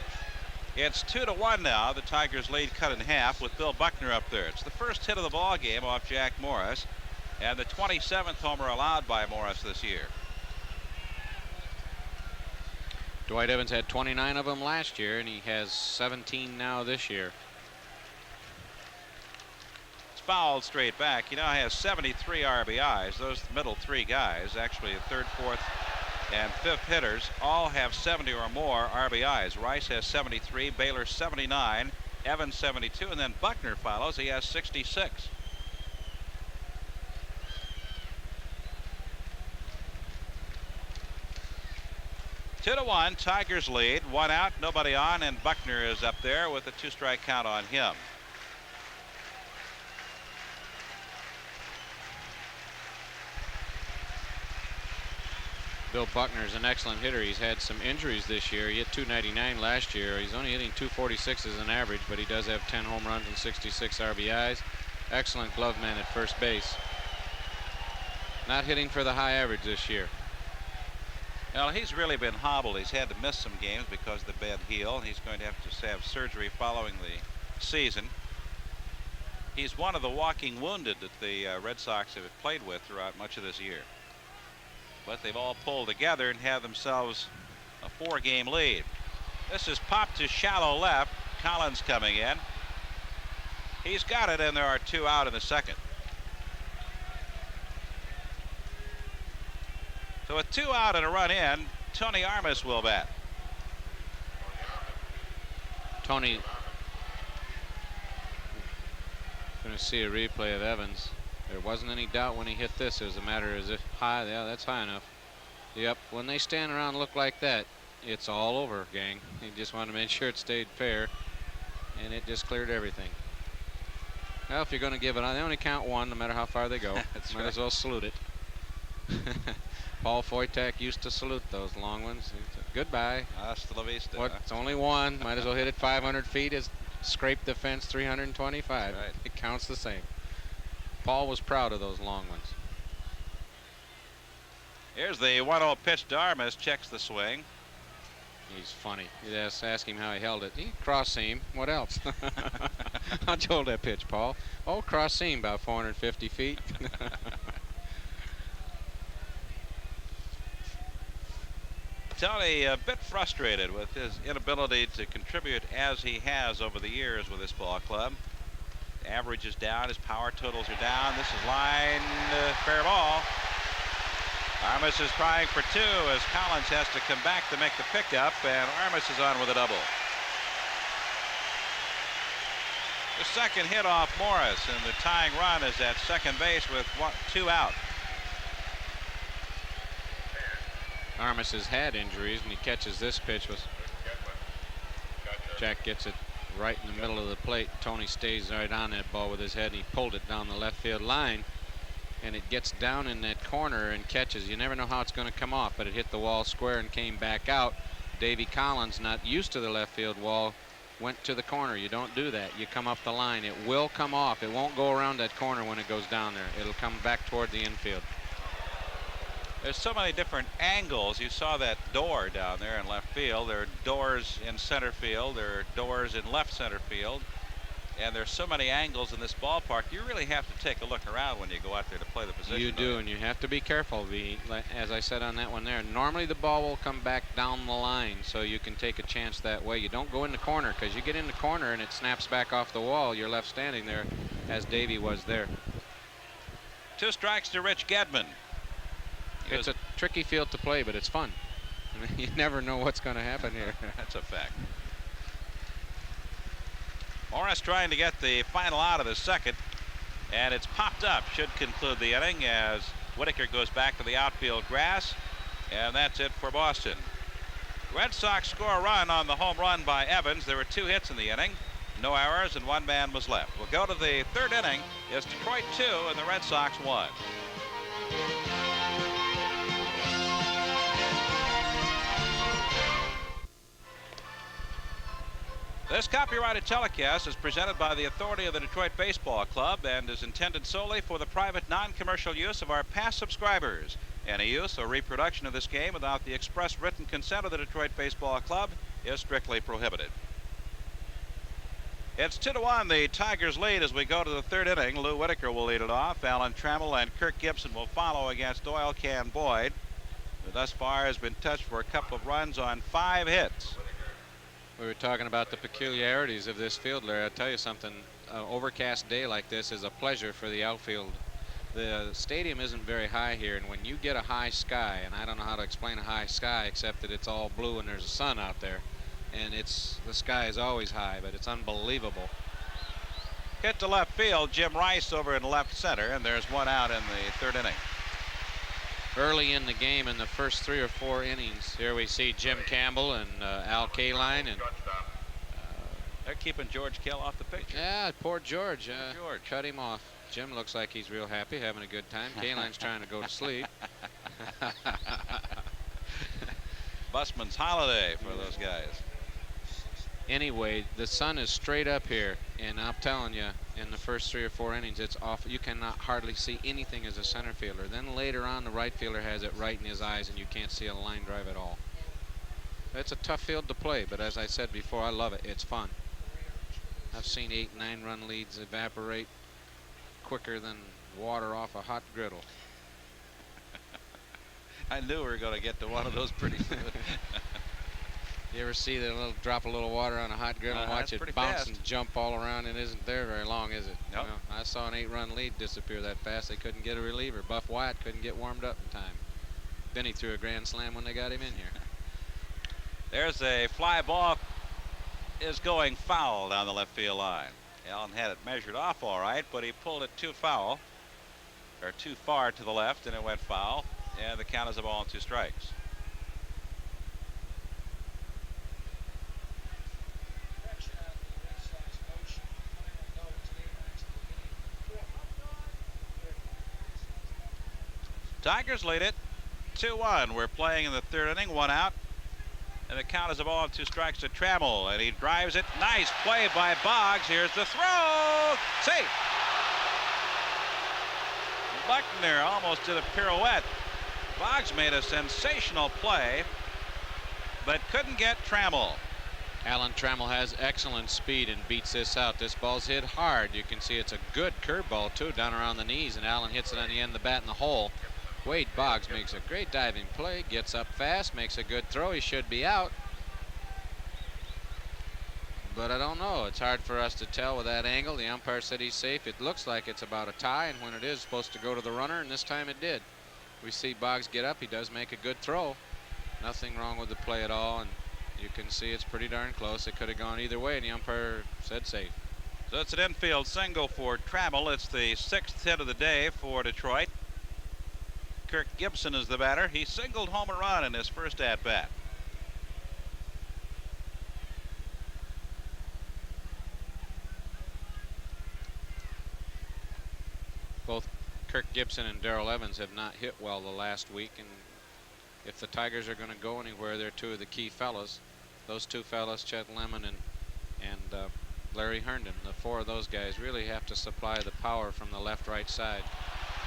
It's 2-1 now. The Tigers' lead cut in half with Bill Buckner up there. It's the first hit of the ball game off Jack Morris, and the 27th homer allowed by Morris this year. Dwight Evans had 29 of them last year, and he has 17 now this year. It's fouled straight back. He now has 73 RBIs. Those middle 3 guys, actually the 3rd, 4th, and 5th hitters, all have 70 or more RBIs. Rice has 73, Baylor 79, Evans 72, and then Buckner follows. He has 66. Two to 1, Tigers lead. 1 out, nobody on, and Buckner is up there with a 2-strike count on him. Bill Buckner is an excellent hitter. He's had some injuries this year. He hit .299 last year. He's only hitting .246 as an average, but he does have 10 home runs and 66 RBIs. Excellent glove man at first base. Not hitting for the high average this year. Well, he's really been hobbled. He's had to miss some games because of the bad heel. He's going to have surgery following the season. He's one of the walking wounded that the Red Sox have played with throughout much of this year. But they've all pulled together and have themselves a 4-game lead. This is popped to shallow left. Collins coming in. He's got it, and there are 2 out in the second. So with 2 out and a run in, Tony Armas will bat. Tony, going to see a replay of Evans. There wasn't any doubt when he hit this. It was a matter as if high. Yeah, that's high enough. Yep, when they stand around and look like that, it's all over, gang. He just wanted to make sure it stayed fair, and it just cleared everything. Well, if you're going to give it on, they only count 1 no matter how far they go. That's Might right. as well salute it. Paul Foytak used to salute those long ones. He said, goodbye. Hasta la vista. What? It's only 1. Might as well hit it 500 feet as scrape the fence 325. Right. It counts the same. Paul was proud of those long ones. Here's the 1-0 pitch to Armas. Checks the swing. He's funny. You ask him how he held it. He cross seam. What else? How'd you hold that pitch, Paul? Oh, cross seam, about 450 feet. Tony a bit frustrated with his inability to contribute as he has over the years with this ball club. Average is down. His power totals are down. This is line fair ball. Armas is trying for 2 as Collins has to come back to make the pickup, and Armas is on with a double. The second hit off Morris, and the tying run is at second base with 2 out. Armas has had injuries, and he catches this pitch with Jack gets it right in the middle of the plate. Tony stays right on that ball with his head, and he pulled it down the left field line, and it gets down in that corner and catches. You never know how it's going to come off, but it hit the wall square and came back out. Davy Collins, not used to the left field wall, went to the corner. You don't do that. You come up the line. It will come off. It won't go around that corner when it goes down there. It'll come back toward the infield. There's so many different angles. You saw that door down there in left field. There are doors in center field. There are doors in left center field. And there's so many angles in this ballpark. You really have to take a look around when you go out there to play the position. You do, and you have to be careful. As I said on that one there, normally the ball will come back down the line, so you can take a chance that way. You don't go in the corner, because you get in the corner and it snaps back off the wall. You're left standing there, as Davy was there. 2 strikes to Rich Gedman. It's a tricky field to play, but it's fun. You never know what's going to happen here. That's a fact. Morris trying to get the final out of the second, and it's popped up. Should conclude the inning as Whitaker goes back to the outfield grass, and that's it for Boston. Red Sox score a run on the home run by Evans. There were 2 hits in the inning, no errors, and 1 man was left. We'll go to the 3rd inning. It's Detroit 2 and the Red Sox 1. This copyrighted telecast is presented by the authority of the Detroit Baseball Club and is intended solely for the private non-commercial use of our past subscribers. Any use or reproduction of this game without the express written consent of the Detroit Baseball Club is strictly prohibited. It's 2-1, the Tigers lead as we go to the 3rd inning. Lou Whitaker will lead it off. Alan Trammell and Kirk Gibson will follow against Doyle Can Boyd, who thus far has been touched for a couple of runs on 5 hits. We were talking about the peculiarities of this field, Larry. I'll tell you something. An overcast day like this is a pleasure for the outfield. The stadium isn't very high here, and when you get a high sky, and I don't know how to explain a high sky except that it's all blue and there's a sun out there, and the sky is always high, but it's unbelievable. Hit to left field, Jim Rice over in left center, and there's 1 out in the 3rd inning. Early in the game, in the first 3 or 4 innings, here we see Jim Campbell and Al Kaline, and they're keeping George Kell off the picture. yeah, poor George. George Cut him off. Jim looks like he's real happy, having a good time. Kaline's trying to go to sleep. Busman's holiday for those guys. Anyway, the sun is straight up here, and I'm telling you, in the first 3 or 4 innings, it's awful. You cannot hardly see anything as a center fielder. Then later on, the right fielder has it right in his eyes, and you can't see a line drive at all. It's a tough field to play, but as I said before, I love it. It's fun. I've seen 8, 9-run leads evaporate quicker than water off a hot griddle. I knew we were going to get to one of those pretty soon. You ever see the little drop a little water on a hot griddle and watch it bounce fast. and jump all around? It isn't there very long, is it? Nope. You know, I saw an 8-run lead disappear that fast. They couldn't get a reliever. Buff Wyatt couldn't get warmed up in time. Then he threw a grand slam when they got him in here. There's a fly ball, is going foul down the left field line. Allen had it measured off all right, but he pulled it too far to the left, and it went foul, and the count is a ball and 2 strikes. Tigers lead it 2-1. We're playing in the 3rd inning, 1 out. And the count is a ball and 2 strikes to Trammell, and he drives it. Nice play by Boggs. Here's the throw. Safe. Buckner almost did a pirouette. Boggs made a sensational play, but couldn't get Trammell. Alan Trammell has excellent speed and beats this out. This ball's hit hard. You can see it's a good curveball, too, down around the knees, and Alan hits it on the end of the bat in the hole. Wade Boggs makes a great diving play, gets up fast, makes a good throw. He should be out. But I don't know. It's hard for us to tell with that angle. The umpire said he's safe. It looks like it's about a tie, and when it is, it's supposed to go to the runner, and this time it did. We see Boggs get up. He does make a good throw. Nothing wrong with the play at all, and you can see it's pretty darn close. It could have gone either way, and the umpire said safe. So it's an infield single for Trammell. It's the 6th hit of the day for Detroit. Kirk Gibson is the batter. He singled home a run in his first at-bat. Both Kirk Gibson and Darrell Evans have not hit well the last week, and if the Tigers are going to go anywhere, they're two of the key fellas. Those two fellas, Chet Lemon and Larry Herndon, the four of those guys really have to supply the power from the left-right side.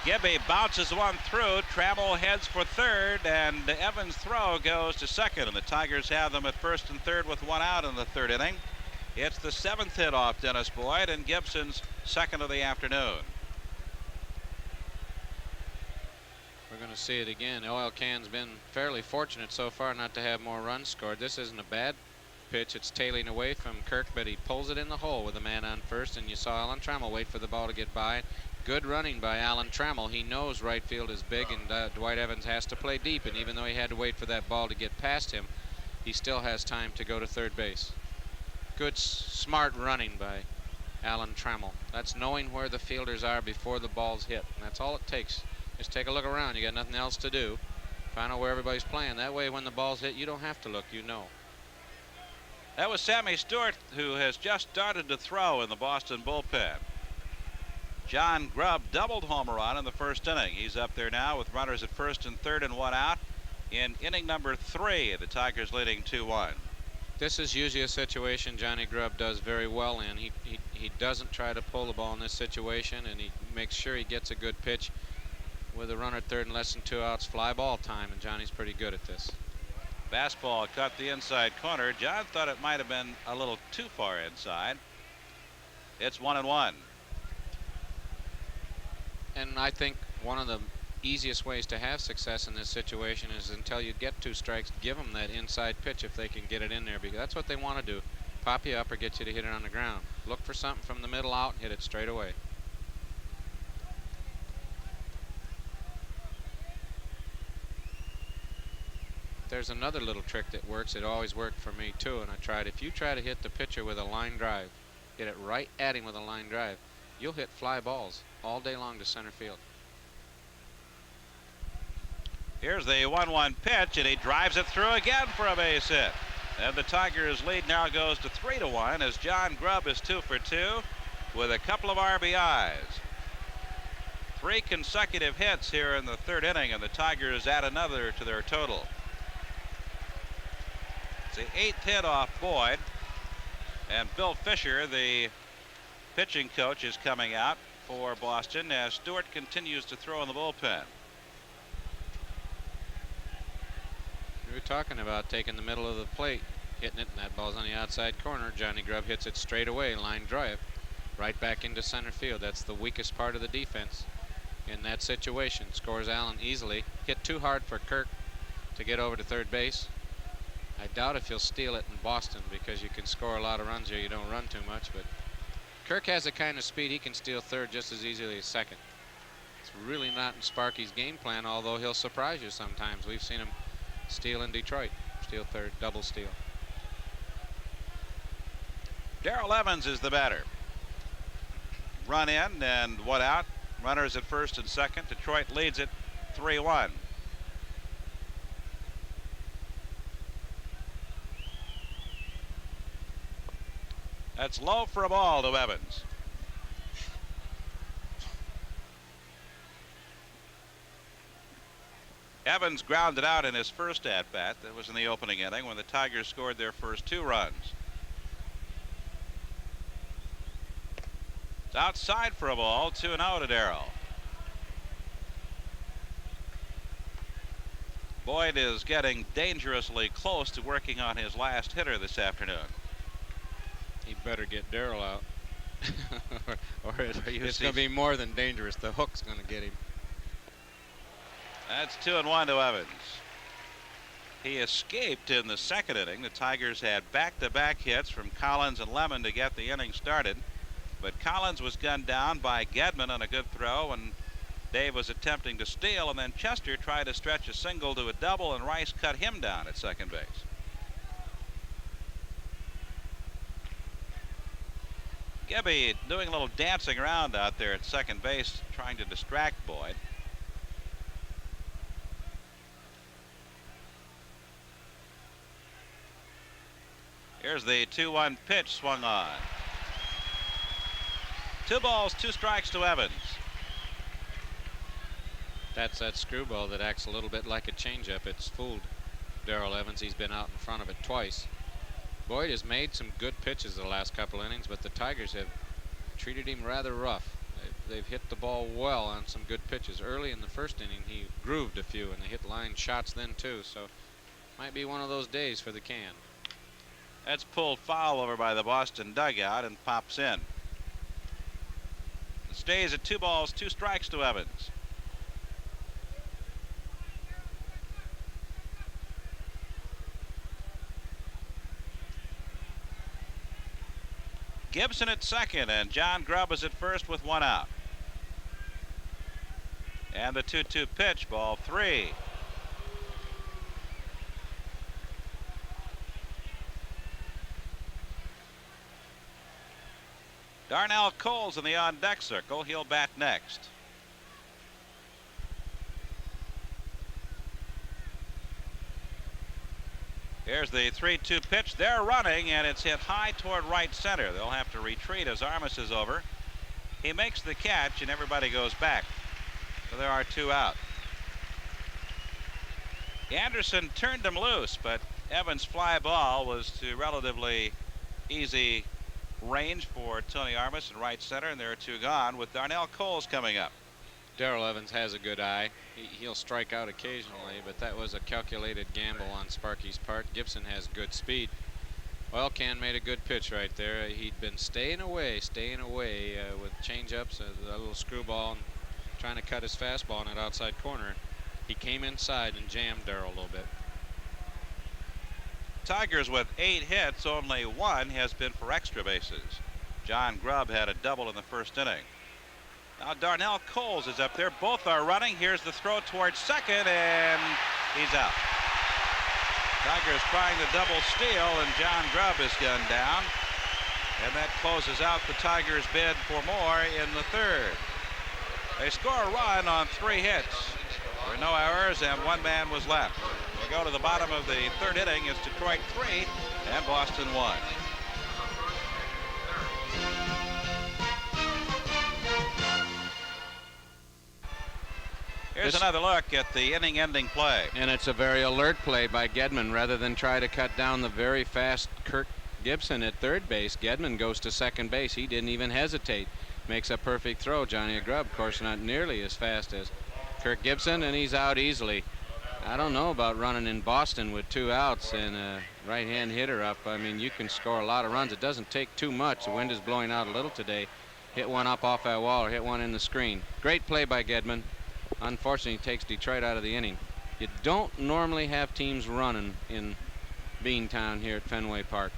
Gibby bounces one through. Trammell heads for third, and Evans' throw goes to second, and the Tigers have them at first and third with one out in the third inning. It's the 7th hit off Dennis Boyd and Gibson's second of the afternoon. We're going to see it again. Oil Can's been fairly fortunate so far not to have more runs scored. This isn't a bad pitch. It's tailing away from Kirk, but he pulls it in the hole with a man on first, and you saw Alan Trammell wait for the ball to get by. Good running by Alan Trammell. He knows right field is big, and Dwight Evans has to play deep, and even though he had to wait for that ball to get past him, he still has time to go to third base. Good, smart running by Alan Trammell. That's knowing where the fielders are before the ball's hit, and that's all it takes. Just take a look around. You got nothing else to do. Find out where everybody's playing. That way when the ball's hit, you don't have to look, you know. That was Sammy Stewart, who has just started to throw in the Boston bullpen. John Grubb doubled home run in the first inning. He's up there now with runners at first and third and one out in inning number 3. The Tigers leading 2-1. This is usually a situation Johnny Grubb does very well in. He doesn't try to pull the ball in this situation, and he makes sure he gets a good pitch with a runner at third and less than 2 outs. Fly ball time, and Johnny's pretty good at this. Fastball cut the inside corner. John thought it might have been a little too far inside. It's 1-1. And I think one of the easiest ways to have success in this situation is until you get 2 strikes, give them that inside pitch if they can get it in there, because that's what they want to do. Pop you up or get you to hit it on the ground. Look for something from the middle out and hit it straight away. There's another little trick that works. It always worked for me too, and I tried. If you try to hit the pitcher with a line drive, hit it right at him with a line drive, you'll hit fly balls all day long to center field. Here's the 1-1 pitch, and he drives it through again for a base hit. And the Tigers' lead now goes to 3-1 as John Grubb is 2 for 2 with a couple of RBIs. 3 consecutive hits here in the third inning, and the Tigers add another to their total. It's the 8th hit off Boyd, and Bill Fisher, the pitching coach, is coming out for Boston as Stewart continues to throw in the bullpen. We were talking about taking the middle of the plate, hitting it, and that ball's on the outside corner. Johnny Grubb hits it straight away, line drive, right back into center field. That's the weakest part of the defense in that situation. Scores Allen easily. Hit too hard for Kirk to get over to third base. I doubt if he'll steal it in Boston because you can score a lot of runs here. You don't run too much, but Kirk has the kind of speed he can steal third just as easily as second. It's really not in Sparky's game plan, although he'll surprise you sometimes. We've seen him steal in Detroit, steal third, double steal. Darrell Evans is the batter. Run in and one out. Runners at first and second. Detroit leads it 3-1. That's low for a ball to Evans. Evans grounded out in his first at-bat. That was in the opening inning when the Tigers scored their first 2 runs. It's outside for a ball, 2-0 to Darrell. Boyd is getting dangerously close to working on his last hitter this afternoon. He better get Darrell out. or it's see- going to be more than dangerous. The hook's going to get him. That's 2-1 to Evans. He escaped in the second inning. The Tigers had back-to-back hits from Collins and Lemon to get the inning started, but Collins was gunned down by Gedman on a good throw, and Dave was attempting to steal, and then Chester tried to stretch a single to a double, and Rice cut him down at second base. Gibby doing a little dancing around out there at second base, trying to distract Boyd. Here's the 2-1 pitch swung on. 2 balls, 2 strikes to Evans. That's that screwball that acts a little bit like a changeup. It's fooled Darrell Evans. He's been out in front of it twice. Boyd has made some good pitches the last couple innings, but the Tigers have treated him rather rough. They've hit the ball well on some good pitches. Early in the first inning, he grooved a few, and they hit line shots then too. So might be one of those days for the Can. That's pulled foul over by the Boston dugout and pops in. It stays at 2 balls, 2 strikes to Evans. Gibson at second, and John Grubb is at first with 1 out. And the 2-2 pitch, ball 3. Darnell Coles in the on-deck circle. He'll bat next. Here's the 3-2 pitch. They're running, and it's hit high toward right center. They'll have to retreat as Armas is over. He makes the catch, and everybody goes back. So there are 2 out. Anderson turned him loose, but Evans' fly ball was to relatively easy range for Tony Armas in right center, and there are 2 gone with Darnell Coles coming up. Darrell Evans has a good eye. He'll strike out occasionally, but that was a calculated gamble on Sparky's part. Gibson has good speed. Well, Can made a good pitch right there. He'd been staying away with change-ups, a little screwball, and trying to cut his fastball in that outside corner. He came inside and jammed Darrell a little bit. Tigers with 8 hits, only 1 has been for extra bases. John Grubb had a double in the first inning. Now Darnell Coles is up there. Both are running. Here's the throw towards second, and he's out. Tigers trying the double steal, and John Grubb is gunned down. And that closes out the Tigers' bid for more in the third. They score a run on 3 hits. There were no errors, and 1 man was left. We go to the bottom of the third inning. It's Detroit 3 and Boston 1. Here's another look at the inning-ending play. And it's a very alert play by Gedman. Rather than try to cut down the very fast Kirk Gibson at third base, Gedman goes to second base. He didn't even hesitate. Makes a perfect throw. Johnny Grubb, of course, not nearly as fast as Kirk Gibson, and he's out easily. I don't know about running in Boston with 2 outs and a right-hand hitter up. I mean, you can score a lot of runs. It doesn't take too much. The wind is blowing out a little today. Hit one up off that wall or hit one in the screen. Great play by Gedman. Unfortunately, takes Detroit out of the inning. You don't normally have teams running in Beantown here at Fenway Park.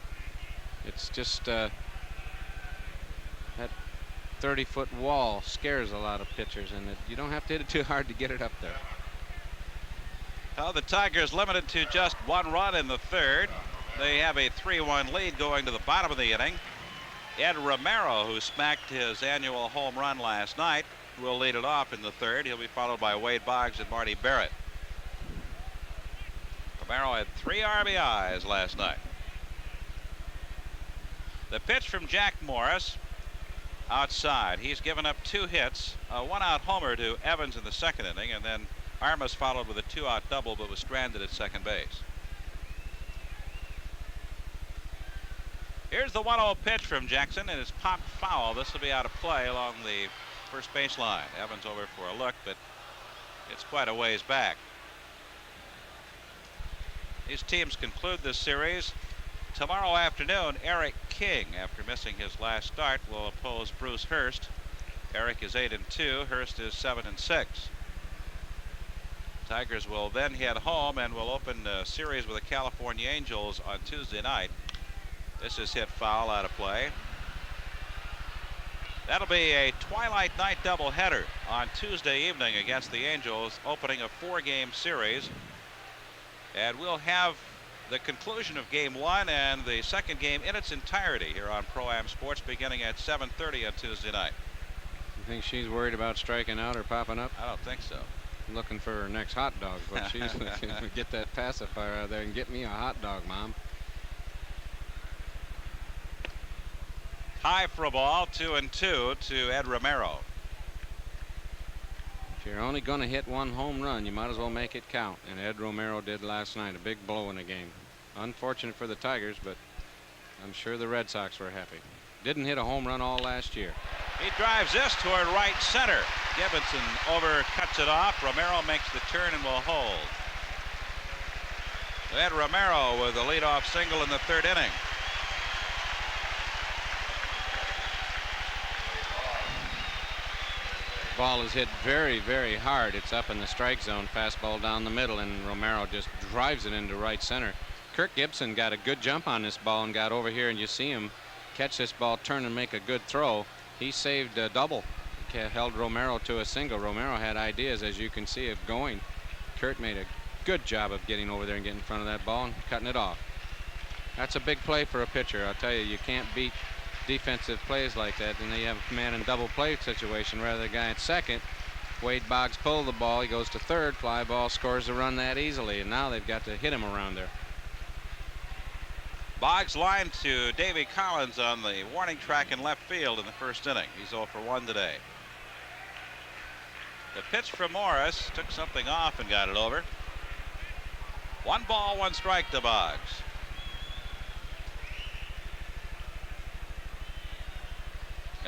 It's just that 30-foot wall scares a lot of pitchers, and you don't have to hit it too hard to get it up there. Well, the Tigers limited to just 1 run in the third. They have a 3-1 lead going to the bottom of the inning. Ed Romero, who smacked his annual home run last night, will lead it off in the third. He'll be followed by Wade Boggs and Marty Barrett. Romero had 3 RBIs last night. The pitch from Jack Morris outside. He's given up 2 hits, a 1-out homer to Evans in the second inning, and then Armas followed with a 2-out double but was stranded at second base. Here's the 1-0 pitch from Jackson, and it's popped foul. This will be out of play along the first base line. Evans over for a look, but it's quite a ways back. These teams conclude this series tomorrow afternoon. Eric King, after missing his last start, will oppose Bruce Hurst. Eric is 8-2. Hurst is 7-6. Tigers will then head home and will open a series with the California Angels on Tuesday night. This is hit foul, out of play. That'll be a twilight night doubleheader on Tuesday evening against the Angels, opening a 4-game series. And we'll have the conclusion of Game 1 and the second game in its entirety here on Pro-Am Sports beginning at 7:30 on Tuesday night. You think she's worried about striking out or popping up? I don't think so. Looking for her next hot dog, but she's looking to get that pacifier out there and get me a hot dog, Mom. High for a ball, 2-2 to Ed Romero. you're only going to hit one home run, you might as well make it count. And Ed Romero did last night. A big blow in the game. Unfortunate for the Tigers, but I'm sure the Red Sox were happy. Didn't hit a home run all last year. He drives this toward right center. Gibson cuts it off. Romero makes the turn and will hold. Ed Romero with a leadoff single in the third inning. Ball is hit very, very hard. It's up in the strike zone. Fastball down the middle, and Romero just drives it into right center. Kirk Gibson got a good jump on this ball and got over here, and you see him catch this ball, turn and make a good throw. He saved a double. He held Romero to a single. Romero had ideas, as you can see, of going. Kurt made a good job of getting over there and getting in front of that ball and cutting it off. That's a big play for a pitcher. I'll tell you, you can't beat defensive plays like that. And they have a man in double play situation rather than a guy at second. Wade Boggs pulled the ball. He goes to third. Fly ball, scores the run that easily. And now they've got to hit him around there. Boggs lined to Davy Collins on the warning track in left field in the first inning. He's 0 for 1 today. The pitch from Morris took something off and got it over. 1 ball, 1 strike to Boggs.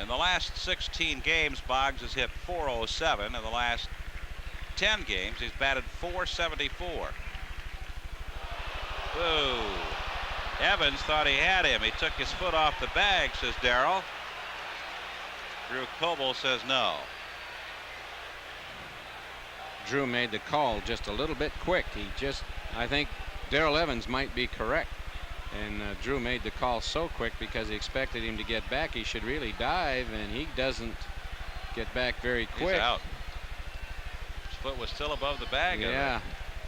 In the last 16 games, Boggs has hit .407. In the last 10 games, he's batted .474. Ooh. Evans thought he had him. He took his foot off the bag, says Darrell. Drew Coble says no. Drew made the call just a little bit quick. I think Darrell Evans might be correct. And Drew made the call so quick because he expected him to get back. He should really dive, and he doesn't get back very quick. He's out. His foot was still above the bag. Yeah,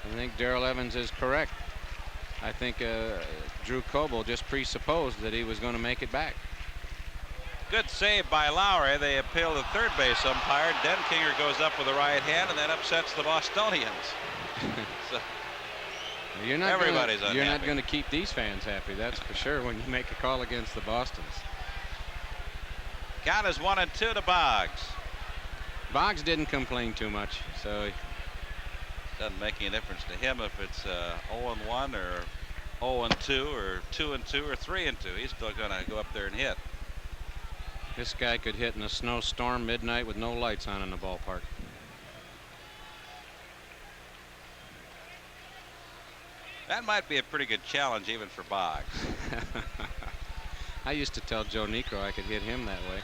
I think Darrell Evans is correct. I think Drew Coble just presupposed that he was going to make it back. Good save by Lowry. They appeal to third base umpire. Denkinger goes up with the right hand, and that upsets the Bostonians. So you're not everybody's unhappy. You're not going to keep these fans happy, that's for sure, when you make a call against the Bostons. Count is 1-2 to Boggs. Boggs didn't complain too much, so doesn't make any difference to him if it's 0-1 or 0-2 or 2-2 or 3-2. He's still going to go up there and hit. This guy could hit in a snowstorm midnight with no lights on in the ballpark. That might be a pretty good challenge even for Boggs. I used to tell Joe Niekro I could hit him that way.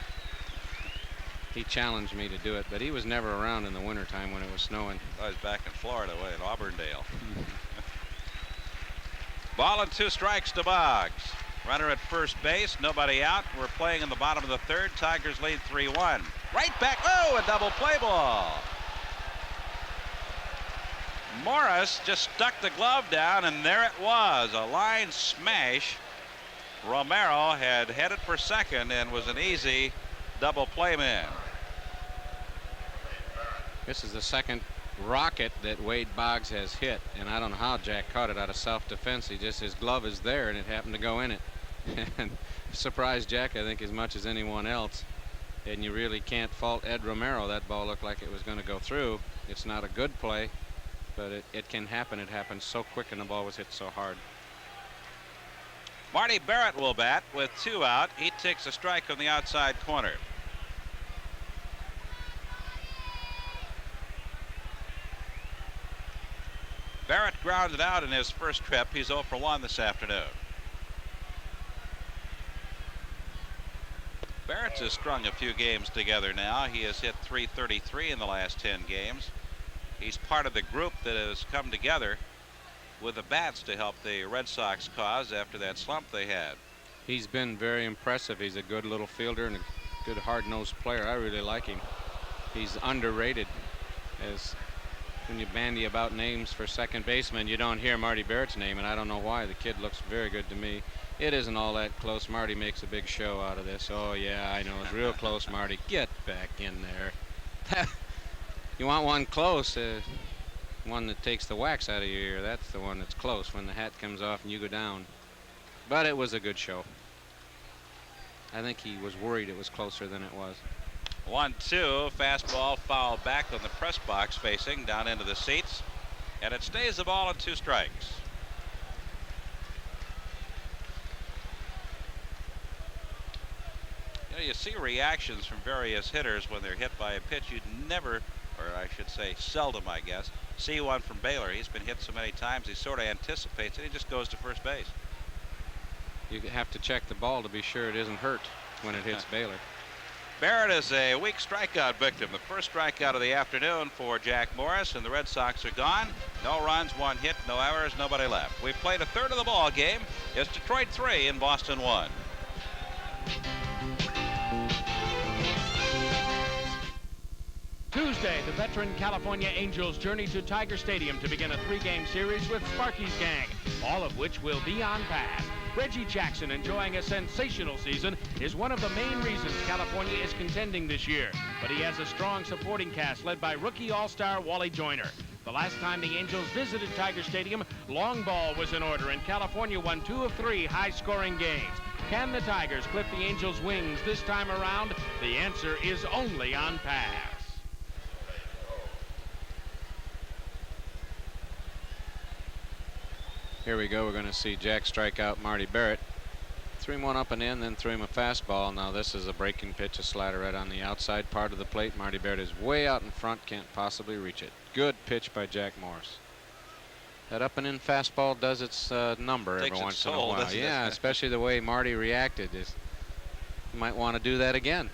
He challenged me to do it, but he was never around in the wintertime when it was snowing. I was back in Florida, way in Auburndale. Ball and 2 strikes to Boggs. Runner at first base, nobody out. We're playing in the bottom of the third. Tigers lead 3-1. Right back. Oh, a double play ball. Morris just stuck the glove down, and there it was, a line smash. Romero had headed for second and was an easy double play man. This is the second rocket that Wade Boggs has hit, and I don't know how Jack caught it out of self-defense. His glove is there, and it happened to go in it. And surprised Jack, I think, as much as anyone else. And you really can't fault Ed Romero. That ball looked like it was going to go through. It's not a good play, but it can happen. It happened so quick, and the ball was hit so hard. Marty Barrett will bat with 2 out. He takes a strike on the outside corner. Barrett grounded out in his first trip. He's 0 for 1 this afternoon. Barrett's has strung a few games together now. He has hit .333 in the last 10 games. He's part of the group that has come together with the bats to help the Red Sox cause after that slump they had. He's been very impressive. He's a good little fielder and a good hard-nosed player. I really like him. He's underrated. As when you bandy about names for second baseman, you don't hear Marty Barrett's name, and I don't know why. The kid looks very good to me. It isn't all that close. Marty makes a big show out of this. Oh yeah, I know, it's real close, Marty. Get back in there. You want one close, one that takes the wax out of your ear. That's the one that's close when the hat comes off and you go down. But it was a good show. I think he was worried it was closer than it was. 1-2. Fastball foul back on the press box facing down into the seats. And it stays the ball at 2 strikes. You see reactions from various hitters when they're hit by a pitch. You'd never, or I should say seldom, I guess, see one from Baylor. He's been hit so many times he sort of anticipates it. He just goes to first base. You have to check the ball to be sure it isn't hurt when it hits Baylor. Barrett is a weak strikeout victim. The first strikeout of the afternoon for Jack Morris, and the Red Sox are gone. No runs, 1 hit, no errors, nobody left. We've played a third of the ball game. It's Detroit 3 and Boston 1. Tuesday, the veteran California Angels journey to Tiger Stadium to begin a 3-game series with Sparky's gang, all of which will be on pass. Reggie Jackson, enjoying a sensational season, is one of the main reasons California is contending this year. But he has a strong supporting cast led by rookie all-star Wally Joyner. The last time the Angels visited Tiger Stadium, long ball was in order, and California won 2 of 3 high-scoring games. Can the Tigers clip the Angels' wings this time around? The answer is only on pass. Here we go. We're going to see Jack strike out Marty Barrett. Threw him one up and in, then threw him a fastball. Now this is a breaking pitch, a slider right on the outside part of the plate. Marty Barrett is way out in front, can't possibly reach it. Good pitch by Jack Morris. That up and in fastball does its number every once in a while. Yeah, especially the way Marty reacted. You might want to do that again.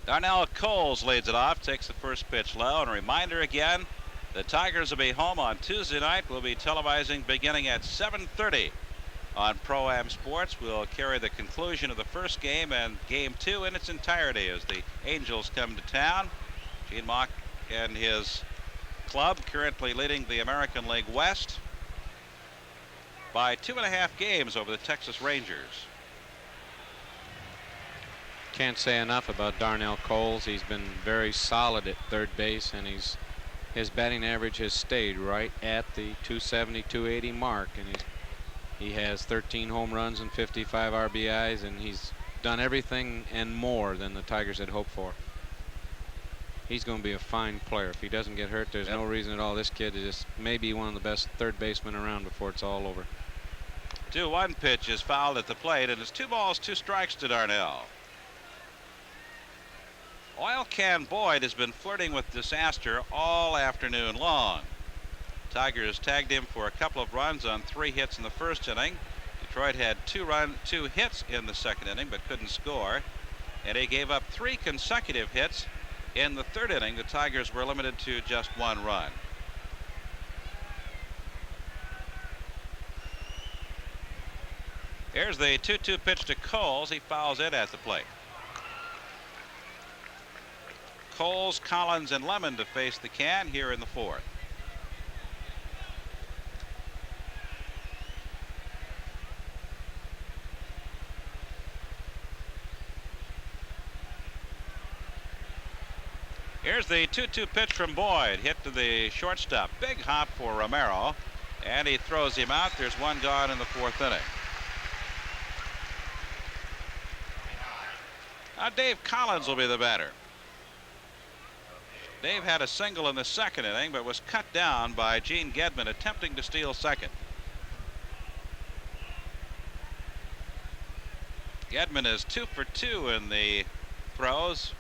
Darnell Coles leads it off, takes the first pitch low, and a reminder again, the Tigers will be home on Tuesday night. We'll be televising beginning at 7:30 on Pro-Am Sports. We'll carry the conclusion of the first game and game 2 in its entirety as the Angels come to town. Gene Mauch and his club currently leading the American League West by 2.5 games over the Texas Rangers. Can't say enough about Darnell Coles. He's been very solid at third base, and his batting average has stayed right at the 270, 280 mark, and he has 13 home runs and 55 RBIs, and he's done everything and more than the Tigers had hoped for. He's going to be a fine player. If he doesn't get hurt, there's no reason at all. This kid is just maybe one of the best third basemen around before it's all over. 2-1 pitch is fouled at the plate, and it's 2 balls, 2 strikes to Darnell. Oil Can Boyd has been flirting with disaster all afternoon long. Tigers tagged him for a couple of runs on 3 hits in the first inning. Detroit had 2 hits in the second inning but couldn't score, and he gave up 3 consecutive hits in the third inning. The Tigers were limited to just 1 run. Here's the 2-2 pitch to Coles. He fouls it at the plate. Coles, Collins, and Lemon to face the Can here in the 4th. Here's the 2-2 pitch from Boyd, hit to the shortstop. Big hop for Romero, and he throws him out. There's 1 gone in the 4th inning. Now Dave Collins will be the batter. Dave had a single in the second inning, but was cut down by Gene Gedman attempting to steal second. Gedman is 2 for 2 in the throws,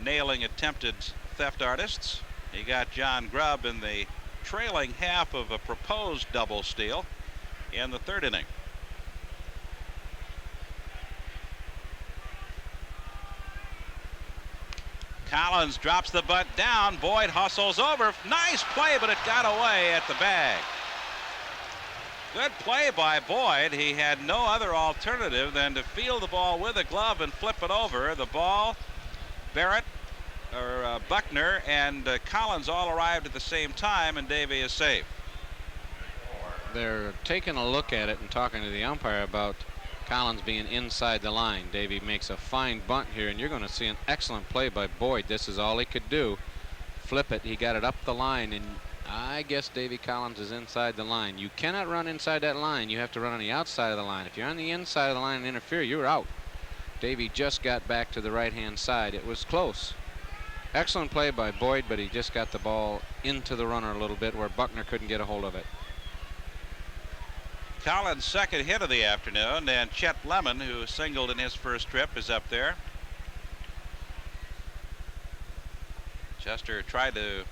nailing attempted theft artists. He got John Grubb in the trailing half of a proposed double steal in the third inning. Collins drops the butt down. Boyd hustles over. Nice play, but it got away at the bag. Good play by Boyd. He had no other alternative than to field the ball with a glove and flip it over. The ball, Barrett, or Buckner, and Collins all arrived at the same time, and Davey is safe. They're taking a look at it and talking to the umpire about Collins being inside the line. Davey makes a fine bunt here, and you're going to see an excellent play by Boyd. This is all he could do. Flip it. He got it up the line, and I guess Davey Collins is inside the line. You cannot run inside that line. You have to run on the outside of the line. If you're on the inside of the line and interfere, you're out. Davey just got back to the right-hand side. It was close. Excellent play by Boyd, but he just got the ball into the runner a little bit where Buckner couldn't get a hold of it. Collins' second hit of the afternoon, and Chet Lemon, who singled in his first trip, is up there. Chester tried to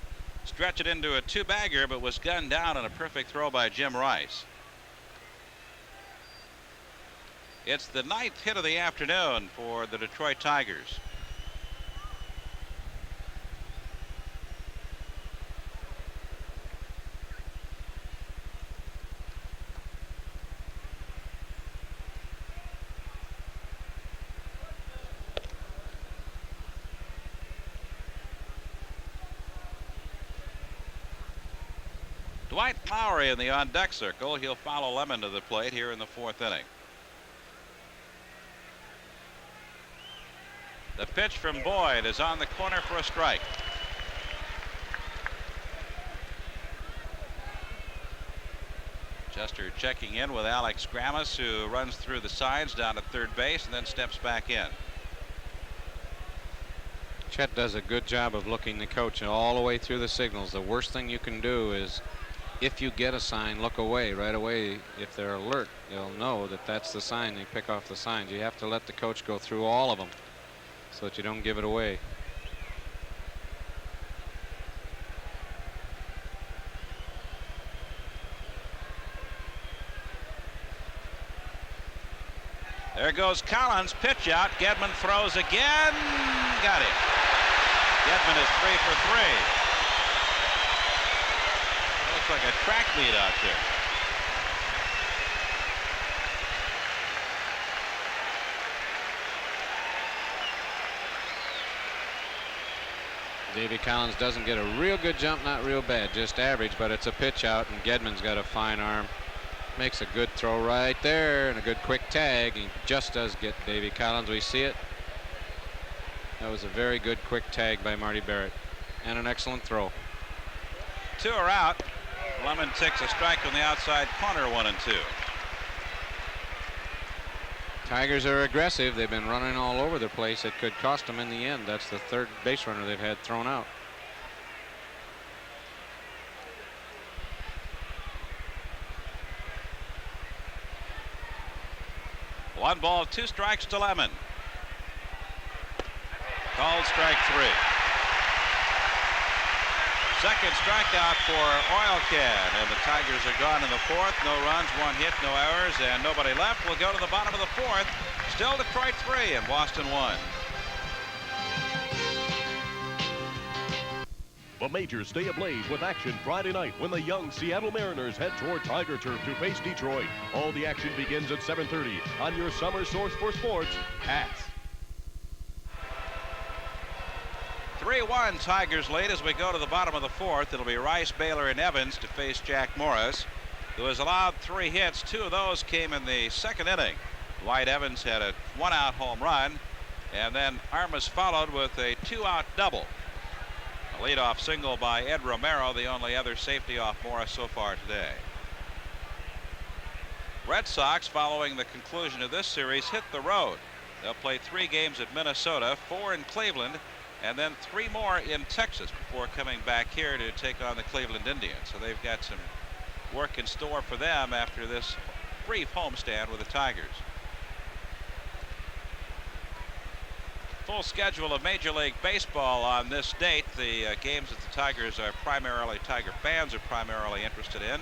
stretch it into a two-bagger, but was gunned down on a perfect throw by Jim Rice. It's the 9th hit of the afternoon for the Detroit Tigers. Dwight Lowry in the on-deck circle. He'll follow Lemon to the plate here in the 4th inning. The pitch from Boyd is on the corner for a strike. Chester checking in with Alex Grammas, who runs through the sides down to third base and then steps back in. Chet does a good job of looking the coach all the way through the signals. The worst thing you can do is, if you get a sign, look away right away. If they're alert, you'll know that that's the sign. They pick off the signs. You have to let the coach go through all of them so that you don't give it away. There goes Collins. Pitch out. Gedman throws again. Got it. Gedman is 3 for 3. Looks like a track meet out there. Davy Collins doesn't get a real good jump, not real bad, just average, but it's a pitch out, and Gedman's got a fine arm. Makes a good throw right there and a good quick tag. He just does get Davy Collins. We see it. That was a very good quick tag by Marty Barrett and an excellent throw. 2 are out. Lemon takes a strike on the outside corner, 1-2. Tigers are aggressive. They've been running all over the place. It could cost them in the end. That's the third base runner they've had thrown out. One ball, 2 strikes to Lemon. Called strike 3. Second strikeout for Oil Can, and the Tigers are gone in the 4th. No runs, 1 hit, no errors, and nobody left. We'll go to the bottom of the 4th. Still Detroit 3 and Boston 1. The majors stay ablaze with action Friday night when the young Seattle Mariners head toward Tiger Turf to face Detroit. All the action begins at 7:30 on your summer source for sports, Pats. 3-1 Tigers lead as we go to the bottom of the 4th. It'll be Rice, Baylor, and Evans to face Jack Morris, who has allowed 3 hits. 2 of those came in the 2nd inning. Dwight Evans had a 1-out home run, and then Armas followed with a 2-out double. A leadoff single by Ed Romero, the only other safety off Morris so far today. Red Sox, following the conclusion of this series, hit the road. They'll play 3 games at Minnesota, 4 in Cleveland, and then 3 more in Texas before coming back here to take on the Cleveland Indians. So they've got some work in store for them after this brief homestand with the Tigers. Full schedule of Major League Baseball on this date. The games that the Tigers are primarily, Tiger fans are primarily interested in,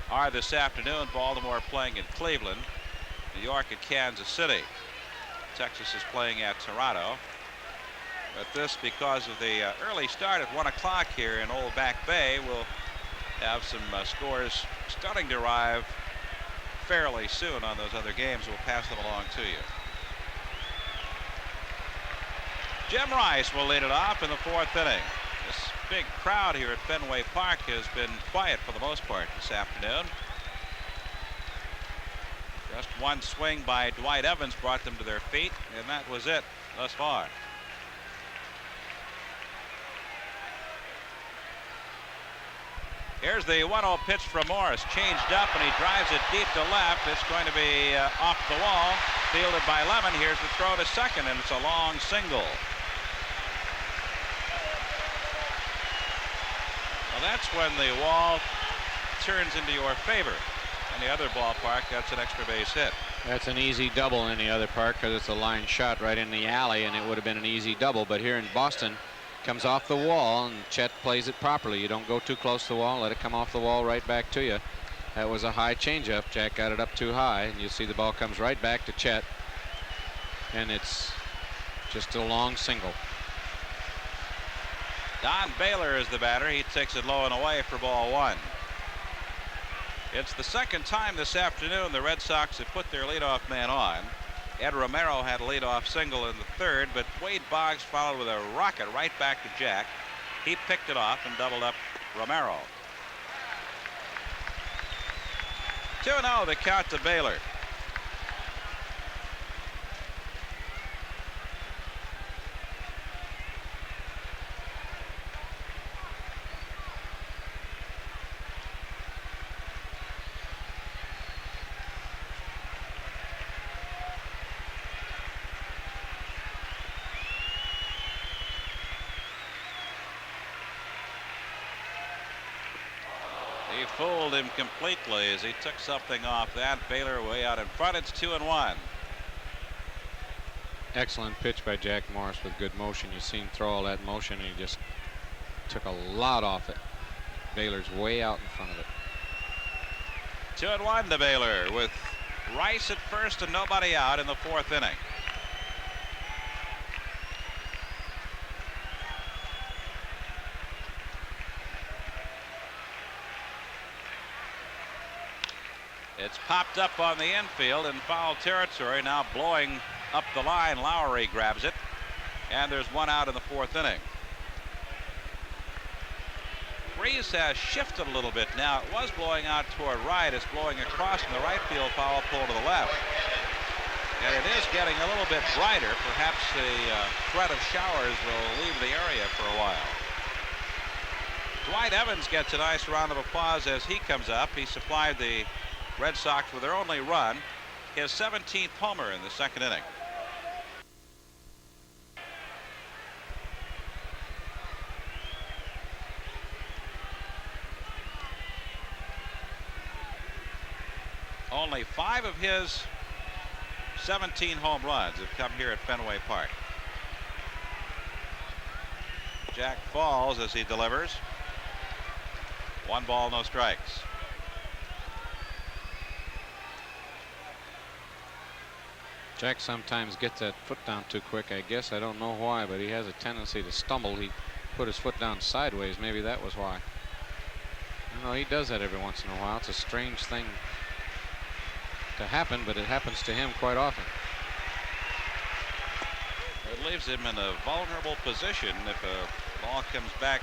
are this afternoon. Baltimore playing in Cleveland, New York at Kansas City. Texas is playing at Toronto. But this, because of the early start at 1 o'clock here in Old Back Bay, we'll have some scores starting to arrive fairly soon on those other games. We'll pass them along to you. Jim Rice will lead it off in the 4th inning. This big crowd here at Fenway Park has been quiet for the most part this afternoon. Just one swing by Dwight Evans brought them to their feet, and that was it thus far. Here's the 1-0 pitch from Morris, changed up, and he drives it deep to left. It's going to be off the wall, fielded by Lemon. Here's the throw to second, and it's a long single. Well, that's when the wall turns into your favor. In the other ballpark, that's an extra base hit. That's an easy double in the other park because it's a line shot right in the alley, and it would have been an easy double. But here in Boston, comes off the wall, and Chet plays it properly. You don't go too close to the wall. Let it come off the wall right back to you. That was a high changeup. Jack got it up too high, and you'll see the ball comes right back to Chet. And it's just a long single. Don Baylor is the batter. He takes it low and away for ball one. It's the second time this afternoon the Red Sox have put their leadoff man on. Ed Romero had a leadoff single in the third, but Wade Boggs followed with a rocket right back to Jack. He picked it off and doubled up Romero. 2-0 the count to Baylor. He fooled him completely as he took something off that. Baylor way out in front. It's 2-1. Excellent pitch by Jack Morris with good motion. You seen him throw all that motion, and he just took a lot off it. Baylor's way out in front of it. 2-1 to Baylor with Rice at first and nobody out in the fourth inning. It's popped up on the infield in foul territory, now blowing up the line. Lowry grabs it, and there's one out in the fourth inning. Breeze has shifted a little bit now. It was blowing out toward right. It's blowing across in the right field foul pole to the left. And it is getting a little bit brighter. Perhaps the threat of showers will leave the area for a while. Dwight Evans gets a nice round of applause as he comes up. He supplied the Red Sox with their only run, his 17th homer in the second inning. Only 5 of his 17 home runs have come here at Fenway Park. Jack falls as he delivers. 1 ball, no strikes. Jack sometimes gets that foot down too quick, I guess. I don't know why, but he has a tendency to stumble. He put his foot down sideways. Maybe that was why. I don't know, he does that every once in a while. It's a strange thing to happen, but it happens to him quite often. It leaves him in a vulnerable position if a ball comes back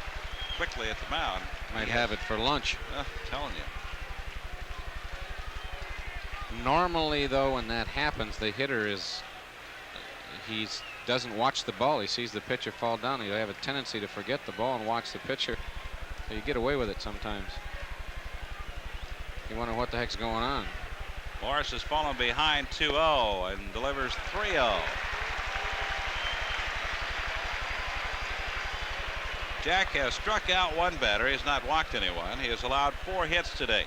quickly at the mound. Might have it for lunch. I'm telling you. Normally, though, when that happens, the hitter doesn't watch the ball. He sees the pitcher fall down. He'll have a tendency to forget the ball and watch the pitcher. So you get away with it sometimes. You wonder what the heck's going on. Morris has fallen behind 2-0 and delivers 3-0. Jack has struck out 1 batter. He has not walked anyone. He has allowed 4 hits today.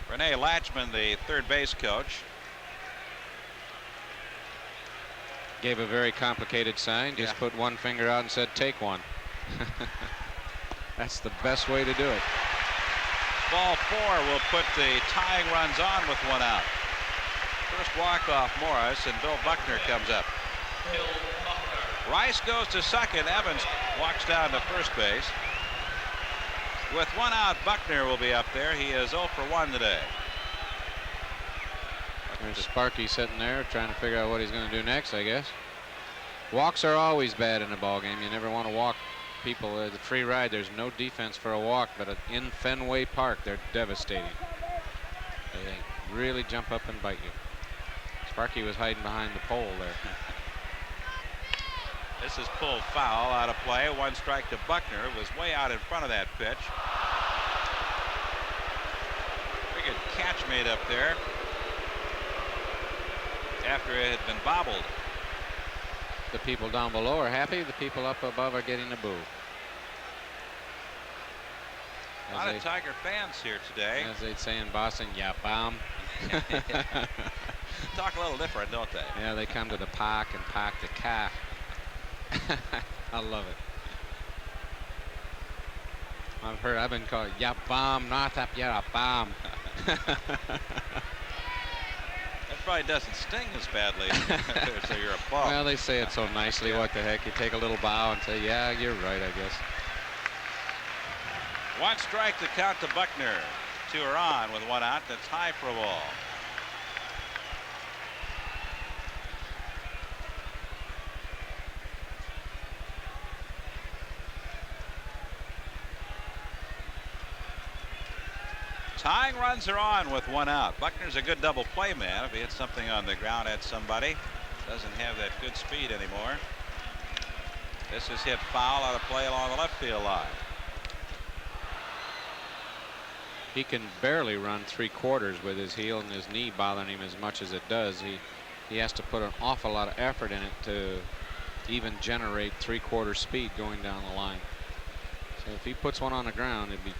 Rene Latchman, the third base coach, gave a very complicated sign. Just put one finger out and said, "Take one." That's the best way to do it. Ball 4 will put the tying runs on with 1 out. First walk-off Morris, and Bill Buckner comes up. Rice goes to second. Evans walks down to first base. With 1 out, Buckner will be up there. He is 0 for 1 today. There's Sparky sitting there trying to figure out what he's going to do next, I guess. Walks are always bad in a ball game. You never want to walk people. The free ride, there's no defense for a walk, but in Fenway Park, they're devastating. They really jump up and bite you. Sparky was hiding behind the pole there. This is pulled foul, out of play. 1 strike to Buckner. It was way out in front of that pitch. Pretty good catch made up there after it had been bobbled. The people down below are happy. The people up above are getting a boo. A lot of Tiger fans here today. As they'd say in Boston, yeah, bomb. Talk a little different, don't they? Yeah, they come to the park and park the car. I love it. I've been called yeah bomb, not up, yeah bomb. That probably doesn't sting as badly. So you're a bum. Well, they say it so nicely. Yeah. What the heck? You take a little bow and say, yeah, you're right, I guess. One strike to count to Buckner. 2 are on with 1 out. That's high for a ball. Tying runs are on with 1 out. Buckner's a good double play man. If he hits something on the ground at somebody, doesn't have that good speed anymore. This is hit foul out of play along the left field line. He can barely run 3/4 with his heel and his knee bothering him as much as it does. He has to put an awful lot of effort in it to even generate 3/4 speed going down the line. So if he puts one on the ground, it'd be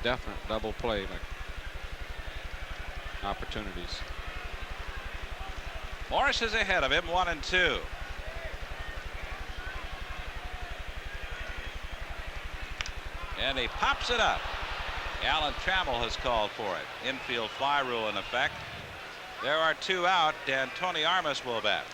definite double play like opportunities. Morris is ahead of him, 1 and 2. And he pops it up. Alan Trammell has called for it. Infield fly rule in effect. There are 2 out, and Tony Armas will bat.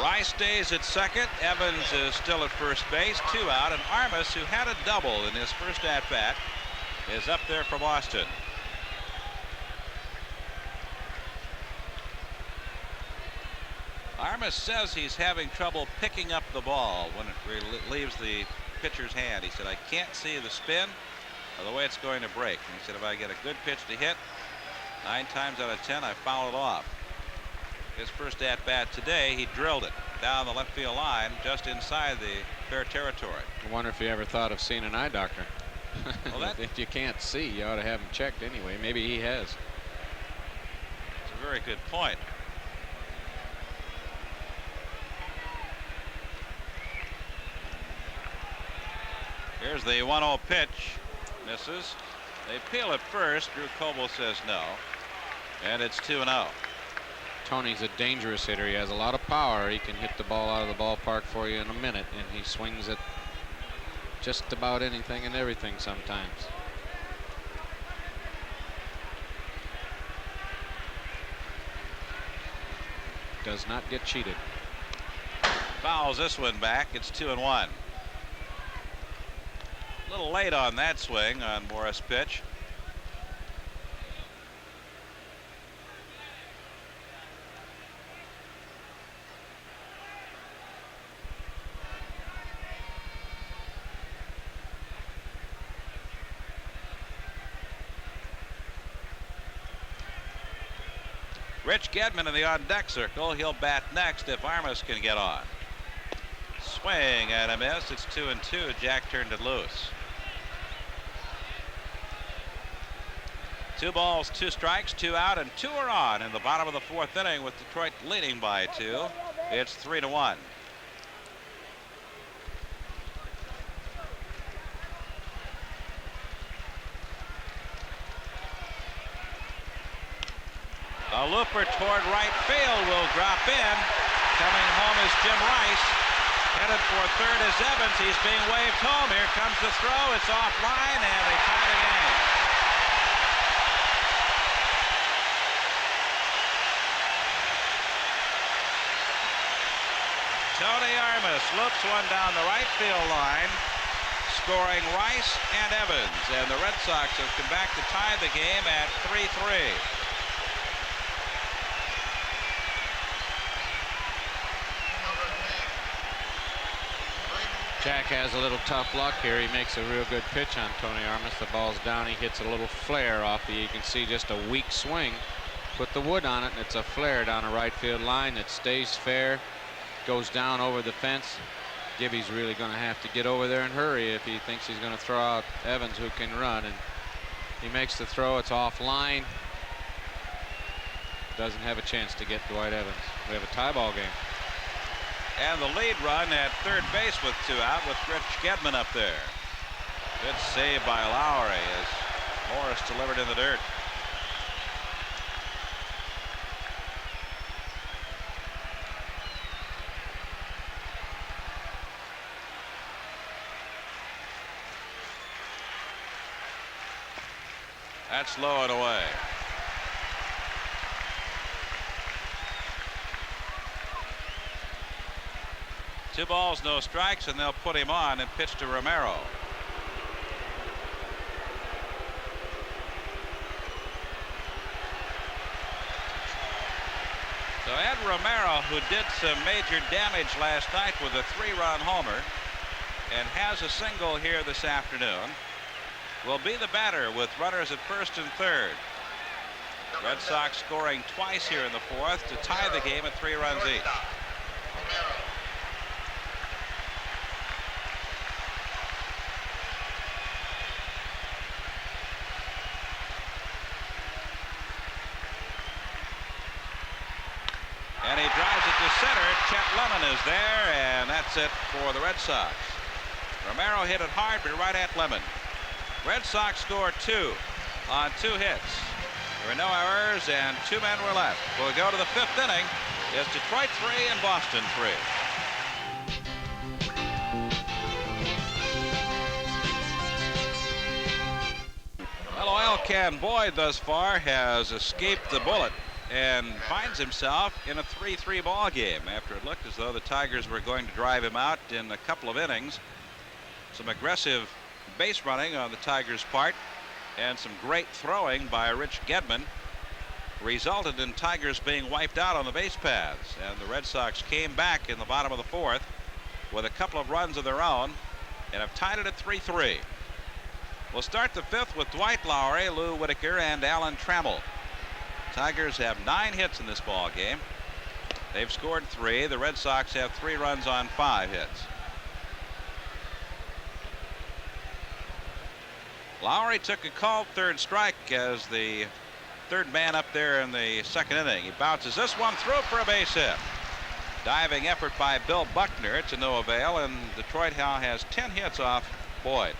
Rice stays at second. Evans is still at first base. 2 out, and Armas, who had a double in his first at-bat, is up there for Boston. Armas says he's having trouble picking up the ball when it leaves the pitcher's hand. He said, I can't see the spin or the way it's going to break. And he said, if I get a good pitch to hit, 9 times out of 10, I foul it off. His first at-bat today, he drilled it down the left field line just inside the fair territory. I wonder if you ever thought of seeing an eye doctor. Well, if you can't see, you ought to have him checked anyway. Maybe he has. It's a very good point. Here's the 1-0 pitch. Misses. They peel it first. Drew Coble says no. And it's 2-0. Tony's a dangerous hitter. He has a lot of power. He can hit the ball out of the ballpark for you in a minute, and he swings at just about anything and everything sometimes. Does not get cheated. Fouls this one back. It's 2-1. A little late on that swing on Morris' pitch. Rich Gedman in the on-deck circle. He'll bat next if Armas can get on. Swing and a miss. It's 2-2. Jack turned it loose. 2 balls, 2 strikes, 2 out, and 2 are on in the bottom of the 4th inning with Detroit leading by 2. It's 3-1. A looper toward right field will drop in. Coming home is Jim Rice. Headed for third is Evans. He's being waved home. Here comes the throw. It's offline, and they tie the game. Tony Armas loops one down the right field line, scoring Rice and Evans. And the Red Sox have come back to tie the game at 3-3. Jack has a little tough luck here. He makes a real good pitch on Tony Armas. The ball's down. He hits a little flare off the, you can see just a weak swing. Put the wood on it, and it's a flare down a right field line that stays fair, goes down over the fence. Gibby's really going to have to get over there and hurry if he thinks he's going to throw out Evans, who can run. And he makes the throw. It's offline. doesn't have a chance to get Dwight Evans. We have a tie ball game. And the lead run at third base with 2 out with Rich Gedman up there. Good save by Lowry as Morris delivered in the dirt. That's low and away. Two balls, no strikes, and they'll put him on and pitch to Romero. So Ed Romero, who did some major damage last night with a 3-run homer and has a single here this afternoon, will be the batter with runners at first and third. Red Sox scoring twice here in the 4th to tie the game at 3 runs each. And he drives it to center. Chet Lemon is there, and that's it for the Red Sox. Romero hit it hard, but right at Lemon. Red Sox score 2 on 2 hits. There were no errors, and 2 men were left. We'll go to the 5th inning. It's Detroit 3 and Boston 3. Well, Oil Can Boyd thus far has escaped the bullet and finds himself in a 3-3 ball game after it looked as though the Tigers were going to drive him out in a couple of innings. Some aggressive base running on the Tigers' part and some great throwing by Rich Gedman resulted in Tigers being wiped out on the base paths, and the Red Sox came back in the bottom of the 4th with a couple of runs of their own and have tied it at 3-3. We'll start the 5th with Dwight Lowry, Lou Whitaker, and Alan Trammell. Tigers have 9 hits in this ball game. They've scored 3. The Red Sox have 3 runs on 5 hits. Lowry took a called third strike as the third man up there in the 2nd inning. He bounces this one through for a base hit. Diving effort by Bill Buckner to no avail, and Detroit now has 10 hits off Boyd.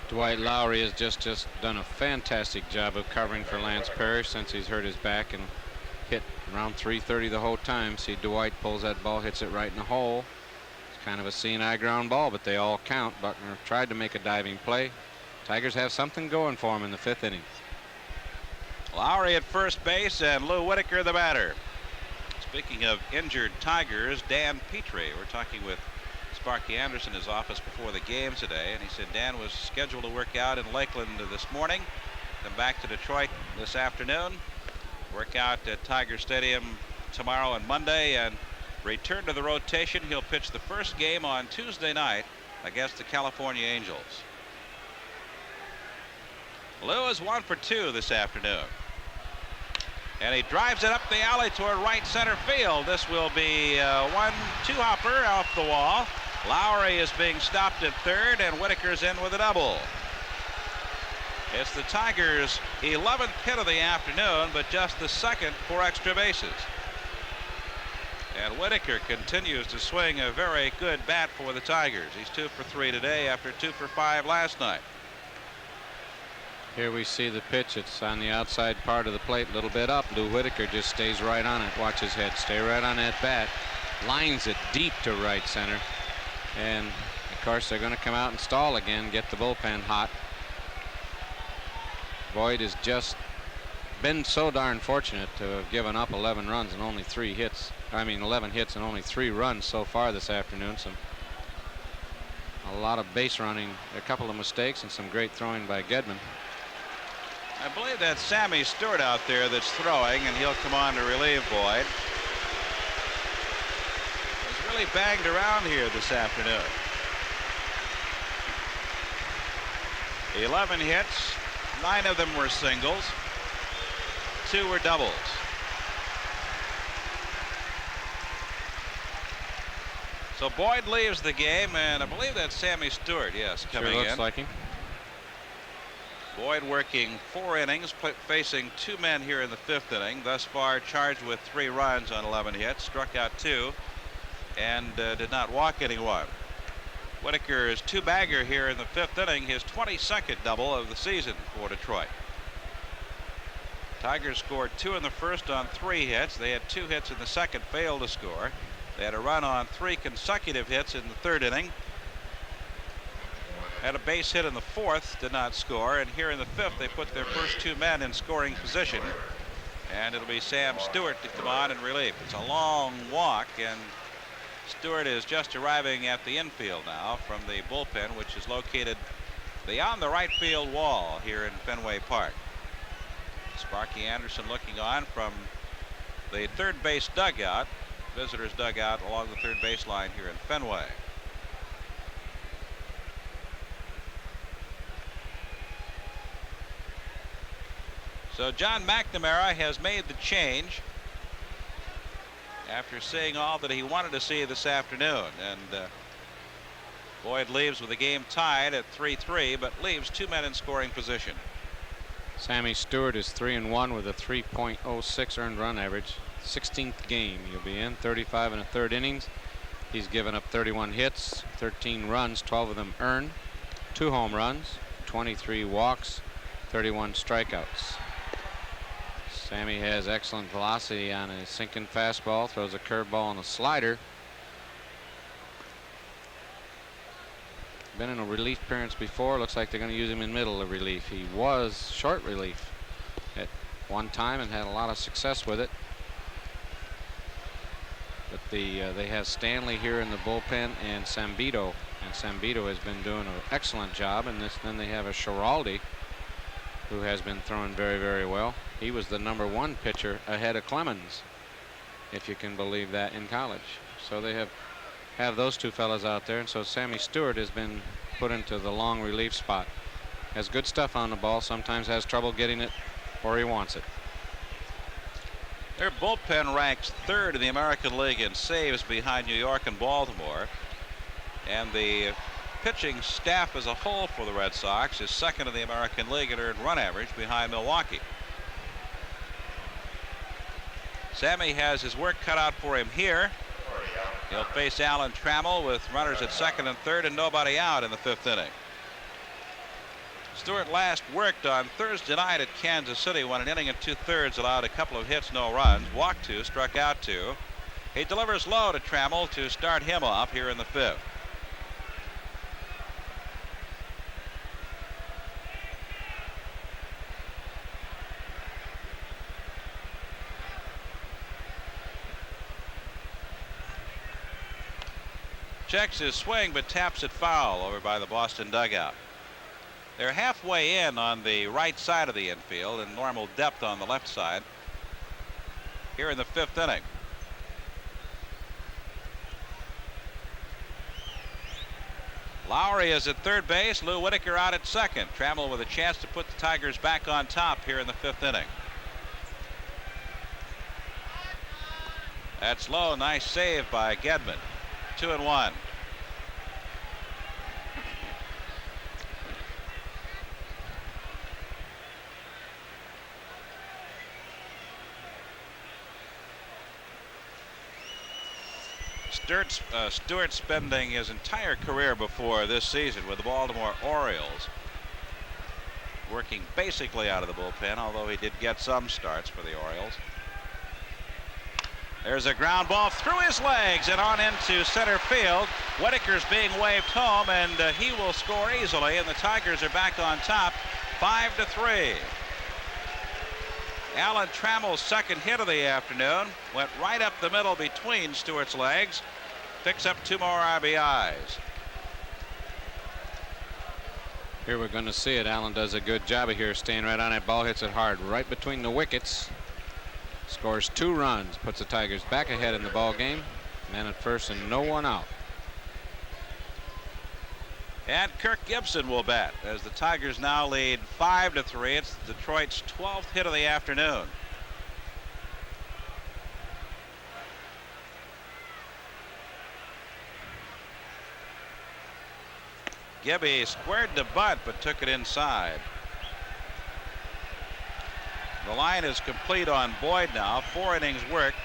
Dwight Lowry has just done a fantastic job of covering for Lance Parrish since he's hurt his back and hit around 330 the whole time. See, Dwight pulls that ball, hits it right in the hole. It's kind of a C&I ground ball, but they all count. Buckner tried to make a diving play. Tigers have something going for him in the 5th inning. Lowry at first base and Lou Whitaker the batter. Speaking of injured Tigers, Dan Petrie. We're talking with Sparky Anderson in his office before the game today, and he said Dan was scheduled to work out in Lakeland this morning, come back to Detroit this afternoon, work out at Tiger Stadium tomorrow and Monday, and return to the rotation. He'll pitch the first game on Tuesday night against the California Angels. Lou is 1 for 2 this afternoon, and he drives it up the alley toward right center field. This will be 1-2 hopper off the wall. Lowry is being stopped at third, and Whitaker's in with a double. It's the Tigers' 11th hit of the afternoon, but just the 2nd for extra bases. And Whitaker continues to swing a very good bat for the Tigers. He's 2 for 3 today after 2 for 5 last night. Here we see the pitch. It's on the outside part of the plate, a little bit up. Lou Whitaker just stays right on it. Watch his head. Stay right on that bat. Lines it deep to right center. And, of course, they're going to come out and stall again, get the bullpen hot. Boyd has just been so darn fortunate to have given up 11 runs and only 3 hits. I mean 11 hits and only 3 runs so far this afternoon. A lot of base running, a couple of mistakes, and some great throwing by Gedman. I believe that's Sammy Stewart out there that's throwing, and he'll come on to relieve Boyd. He's really banged around here this afternoon. 11 hits, 9 of them were singles, 2 were doubles. So Boyd leaves the game, and I believe that's Sammy Stewart, yes, coming in. Sure looks like him. Boyd working 4 innings, facing 2 men here in the 5th inning. Thus far charged with 3 runs on 11 hits, struck out 2, and did not walk anyone. Whitaker's 2-bagger here in the 5th inning, his 22nd double of the season for Detroit. Tigers scored 2 in the first on 3 hits. They had 2 hits in the second, failed to score. They had a run on 3 consecutive hits in the 3rd inning. Had a base hit in the 4th, did not score, and here in the 5th they put their first 2 men in scoring position, and it'll be Sam Stewart to come on in relief. It's a long walk, and Stewart is just arriving at the infield now from the bullpen, which is located beyond the right field wall here in Fenway Park. Sparky Anderson looking on from the 3rd base dugout, visitors dugout along the 3rd base line here in Fenway. So John McNamara has made the change after seeing all that he wanted to see this afternoon, and Boyd leaves with the game tied at 3-3, but leaves 2 men in scoring position. Sammy Stewart is 3-1 with a 3.06 earned run average. 16th game he'll be in, 35 1/3 innings. He's given up 31 hits, 13 runs, 12 of them earned, 2 home runs, 23 walks, 31 strikeouts. Sammy has excellent velocity on a sinking fastball, throws a curveball and a slider. Been in a relief appearance before. Looks like they're going to use him in middle of relief. He was short relief at one time and had a lot of success with it. But they have Stanley here in the bullpen and Sambito has been doing an excellent job. And then they have a Schiraldi who has been throwing very, very well. He was the #1 pitcher ahead of Clemens, if you can believe that, in college. So they have those 2 fellas out there, and so Sammy Stewart has been put into the long relief spot. Has good stuff on the ball, sometimes has trouble getting it where he wants it. Their bullpen ranks 3rd in the American League in saves behind New York and Baltimore, and the pitching staff as a whole for the Red Sox is 2nd in the American League in earned run average behind Milwaukee. Sammy has his work cut out for him here. He'll face Alan Trammell with runners at 2nd and 3rd and nobody out in the 5th inning. Stewart last worked on Thursday night at Kansas City when an inning and 2/3 allowed a couple of hits, no runs, walked 2, struck out 2. He delivers low to Trammell to start him off here in the 5th. Checks his swing but taps it foul over by the Boston dugout. They're halfway in on the right side of the infield and normal depth on the left side here in the 5th inning. Lowry is at 3rd base. Lou Whitaker out at 2nd. Trammell with a chance to put the Tigers back on top here in the 5th inning. That's low. Nice save by Gedman. 2-1. Stewart spending his entire career before this season with the Baltimore Orioles, working basically out of the bullpen, although he did get some starts for the Orioles. There's a ground ball through his legs and on into center field. Whitaker's being waved home, and he will score easily, and the Tigers are back on top 5-3. Alan Trammell's 2nd hit of the afternoon went right up the middle between Stewart's legs, picks up 2 more RBIs. Here we're going to see it. Allen does a good job of here, staying right on it. Ball hits it hard right between the wickets. Scores 2 runs, puts the Tigers back ahead in the ball game. Man at first and no one out. And Kirk Gibson will bat as the Tigers now lead 5-3. It's Detroit's 12th hit of the afternoon. Gibby squared the butt but took it inside. The line is complete on Boyd now. 4 innings worked,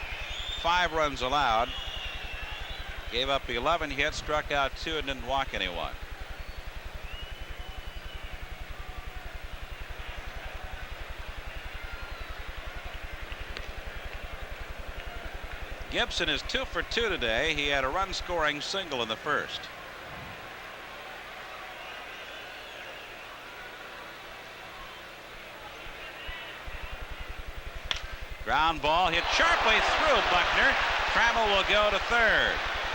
5 runs allowed. Gave up 11 hits, struck out 2, and didn't walk anyone. Gibson is 2 for 2 today. He had a run-scoring single in the first. Ground ball hit sharply through Buckner. Trammell will go to third.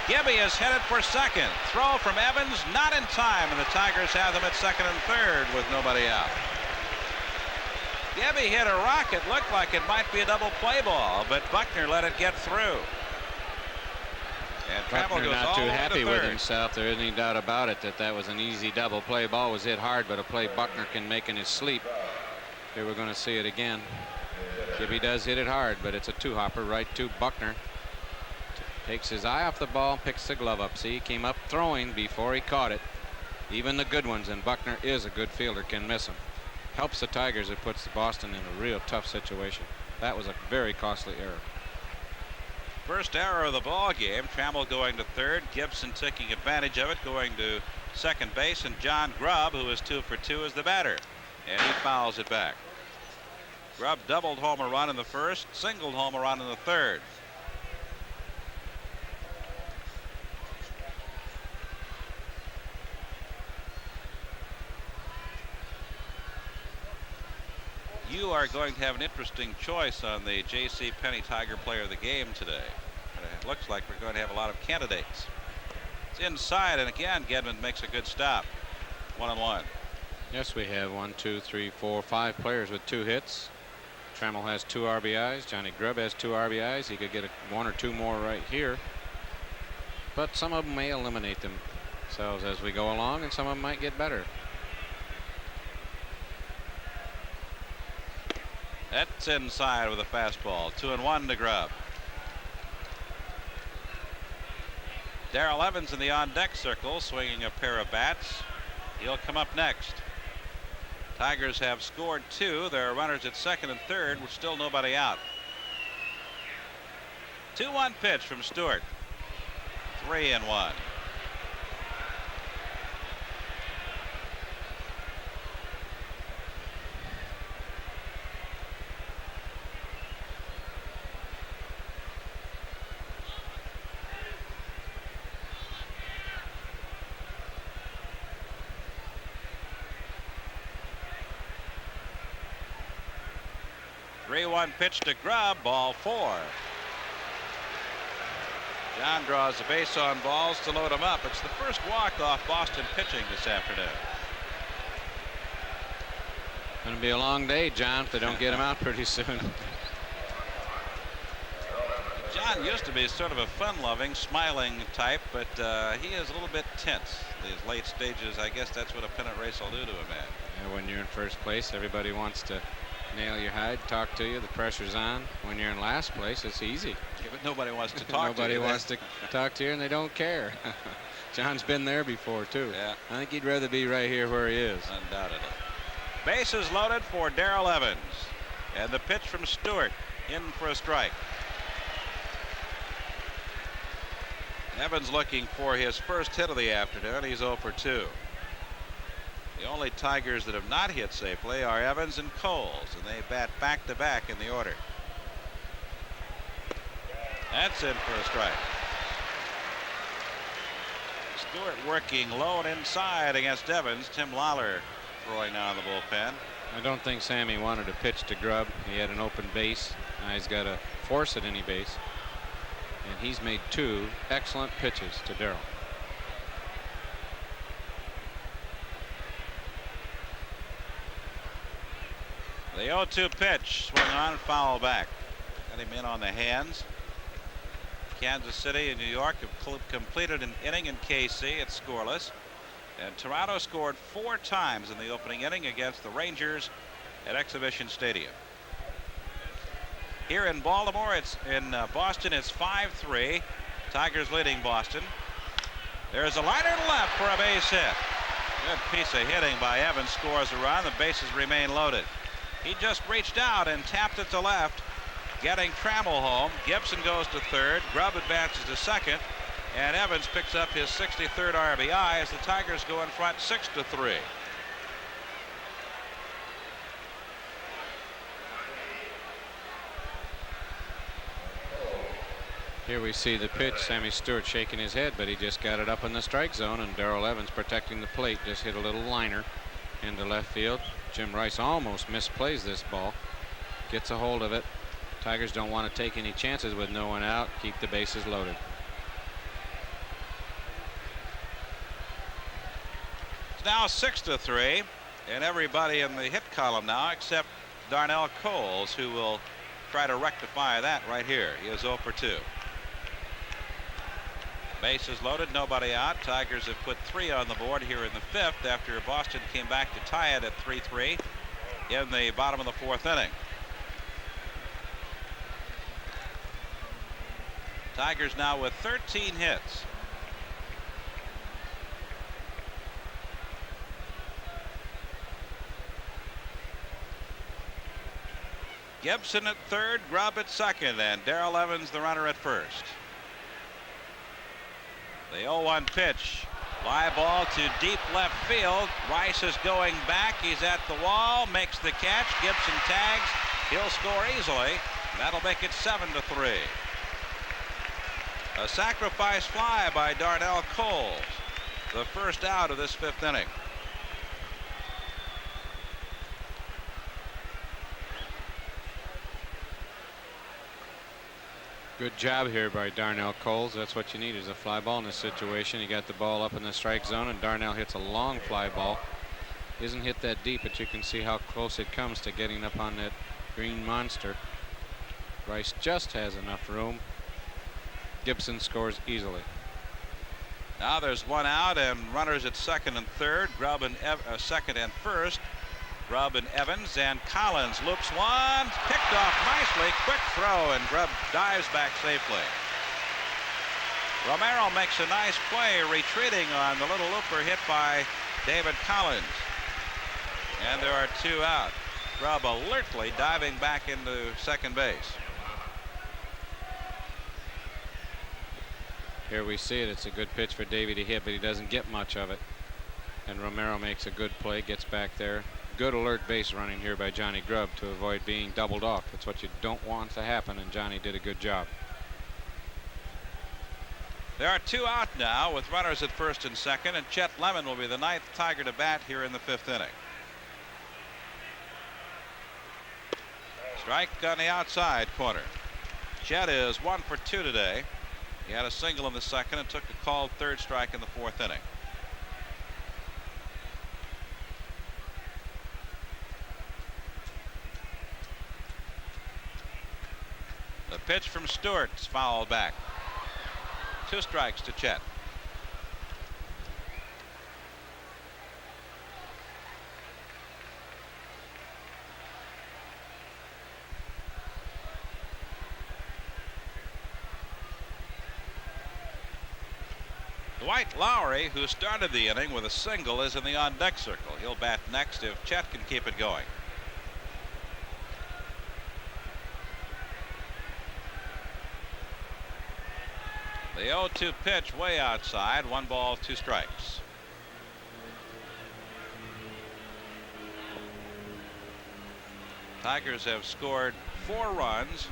Gibby is headed for second. Throw from Evans, not in time, and the Tigers have them at second and third with nobody out. Gibby hit a rocket. Looked like it might be a double play ball, but Buckner let it get through. And Trammell Buckner goes not all too the way to happy with third. himself. There isn't any doubt about it that was an easy double play. Ball was hit hard, but a play Buckner can make in his sleep. Here we're going to see it again. Gibby does hit it hard, but it's a two-hopper right to Buckner. Takes his eye off the ball, picks the glove up. See, he came up throwing before he caught it. Even the good ones, and Buckner is a good fielder, can miss him. Helps the Tigers. It puts Boston in a real tough situation. That was a very costly error. First error of the ball game. Trammell going to third. Gibson taking advantage of it, going to second base, and John Grubb, who is 2 for 2, is the batter, and he fouls it back. Grubb doubled home run in the first, singled home run in the third. You are going to have an interesting choice on the J.C. Penney Tiger Player of the Game today. It looks like we're going to have a lot of candidates. It's inside, and again, Gedman makes a good stop. 1-1. Yes, we have 1, 2, 3, 4, 5 players with 2 hits. Trammell has 2 RBIs. Johnny Grubb has 2 RBIs. He could get 1 or 2 more right here. But some of them may eliminate themselves as we go along, and some of them might get better. That's inside with a fastball. 2-1 to Grubb. Darrell Evans in the on-deck circle, swinging a pair of bats. He'll come up next. Tigers have scored 2. There are runners at second and third with still nobody out. 2-1 pitch from Stewart. 3-1. Pitch to Grubb, ball 4. John draws a base on balls to load him up. It's the first walk off Boston pitching this afternoon. Going to be a long day, John, if they don't get him out pretty soon. John used to be sort of a fun-loving, smiling type, but he is a little bit tense these late stages. I guess that's what a pennant race will do to a man. Yeah, when you're in first place, everybody wants to nail your hide, talk to you. The pressure's on. When you're in last place, it's easy. Yeah, but nobody wants to talk to you. Nobody wants to talk to you, and they don't care. John's been there before, too. Yeah. I think he'd rather be right here where he is. Undoubtedly. Bases loaded for Darrell Evans. And the pitch from Stewart in for a strike. Evans looking for his first hit of the afternoon. He's 0 for 2. The only Tigers that have not hit safely are Evans and Coles, and they bat back-to-back in the order. That's in for a strike. Stewart working low and inside against Evans. Tim Lawler throwing now in the bullpen. I don't think Sammy wanted to pitch to Grubb. He had an open base. Now he's got to force at any base. And he's made 2 excellent pitches to Darrell. The 0-2 pitch, swung on, foul back. Got him in on the hands. Kansas City and New York have completed an inning in KC. It's scoreless. And Toronto scored 4 times in the opening inning against the Rangers at Exhibition Stadium. Here in Baltimore, it's in Boston, it's 5-3. Tigers leading Boston. There's a liner to left for a base hit. Good piece of hitting by Evans, scores a run. The bases remain loaded. He just reached out and tapped it to left, getting Trammell home. Gibson goes to third. Grubb advances to second. And Evans picks up his 63rd RBI as the Tigers go in front 6-3. Here we see the pitch. Sammy Stewart shaking his head, but he just got it up in the strike zone, and Darrell Evans protecting the plate just hit a little liner into left field. Jim Rice almost misplays this ball, gets a hold of it. Tigers don't want to take any chances with no one out, keep the bases loaded. It's now 6-3, and everybody in the hit column now except Darnell Coles, who will try to rectify that right here. He is 0 for 2. Bases loaded, nobody out. Tigers have put 3 on the board here in the 5th after Boston came back to tie it at 3-3 in the bottom of the 4th inning. Tigers now with 13 hits. Gibson at third, Grubb at second, and Darrell Evans the runner at first. The 0-1 pitch. Fly ball to deep left field. Rice is going back. He's at the wall, makes the catch. Gibson tags. He'll score easily. That'll make it 7-3. A sacrifice fly by Darnell Coles, the first out of this 5th inning. Good job here by Darnell Coles. That's what you need, is a fly ball in this situation. He got the ball up in the strike zone, and Darnell hits a long fly ball. Isn't hit that deep, but you can see how close it comes to getting up on that green monster. Rice just has enough room. Gibson scores easily. Now there's 1 out and runners at second and third. Grubb and second and first. Grubb and Evans, and Collins loops one, picked off nicely, quick throw, and Grubb dives back safely. Romero makes a nice play retreating on the little looper hit by David Collins. And there are 2 out. Grubb alertly diving back into second base. Here we see it. It's a good pitch for Davey to hit, but he doesn't get much of it. And Romero makes a good play, gets back there. Good alert base running here by Johnny Grubb to avoid being doubled off. That's what you don't want to happen, and Johnny did a good job. There are 2 out now with runners at first and second, and Chet Lemon will be the 9th Tiger to bat here in the 5th inning. Strike on the outside corner. Chet is 1 for 2 today. He had a single in the second and took a called third strike in the 4th inning. The pitch from Stewart is fouled back. 2 strikes to Chet. Dwight Lowry, who started the inning with a single, is in the on-deck circle. He'll bat next if Chet can keep it going. The 0-2 pitch way outside. 1 ball, 2 strikes. Tigers have scored 4 runs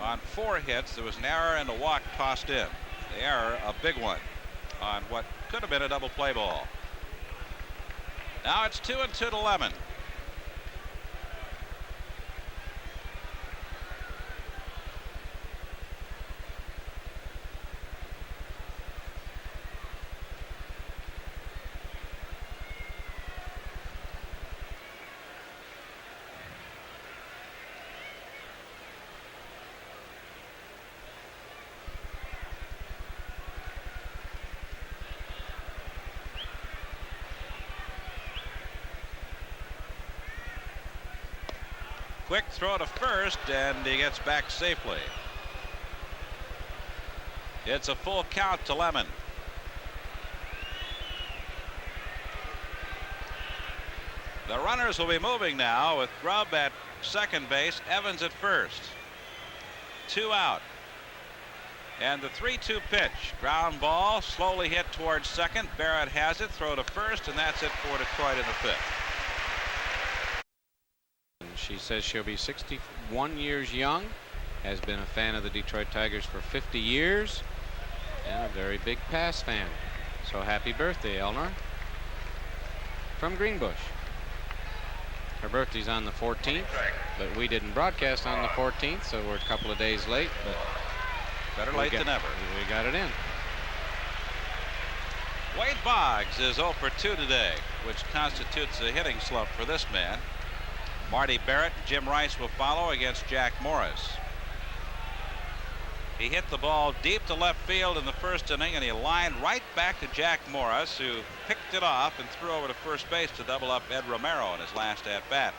on 4 hits. There was an error and a walk tossed in. The error, a big one, on what could have been a double play ball. Now it's 2-2 to Lemon. Quick throw to first, and he gets back safely. It's a full count to Lemon. The Runners will be moving now with Grubb at second base, Evans at first. 2 out. And the 3-2 pitch. Ground ball, slowly hit towards second. Barrett has it, throw to first, and that's it for Detroit in the 5th. She says she'll be 61 years young, has been a fan of the Detroit Tigers for 50 years, and a very big Pass fan. So happy birthday, Eleanor. From Greenbush. Her birthday's on the 14th, but we didn't broadcast on the 14th, so we're a couple of days late, but better late than never. We got it in. Wade Boggs is 0 for 2 today, which constitutes a hitting slump for this man. Marty Barrett and Jim Rice will follow against Jack Morris. He hit the ball deep to left field in the first inning, and he lined right back to Jack Morris, who picked it off and threw over to first base to double up Ed Romero in his last at bat.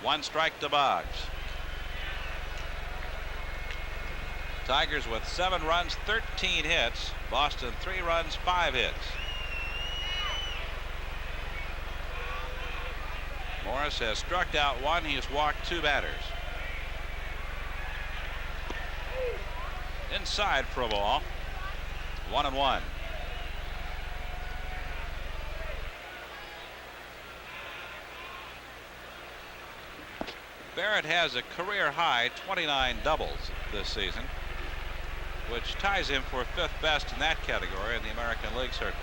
1 strike to Boggs. Tigers with 7 runs, 13 hits. Boston 3 runs, 5 hits. Morris has struck out 1. He has walked 2 batters. Inside for a ball. 1-1. Barrett has a career high 29 doubles this season, which ties him for 5th best in that category in the American League circles.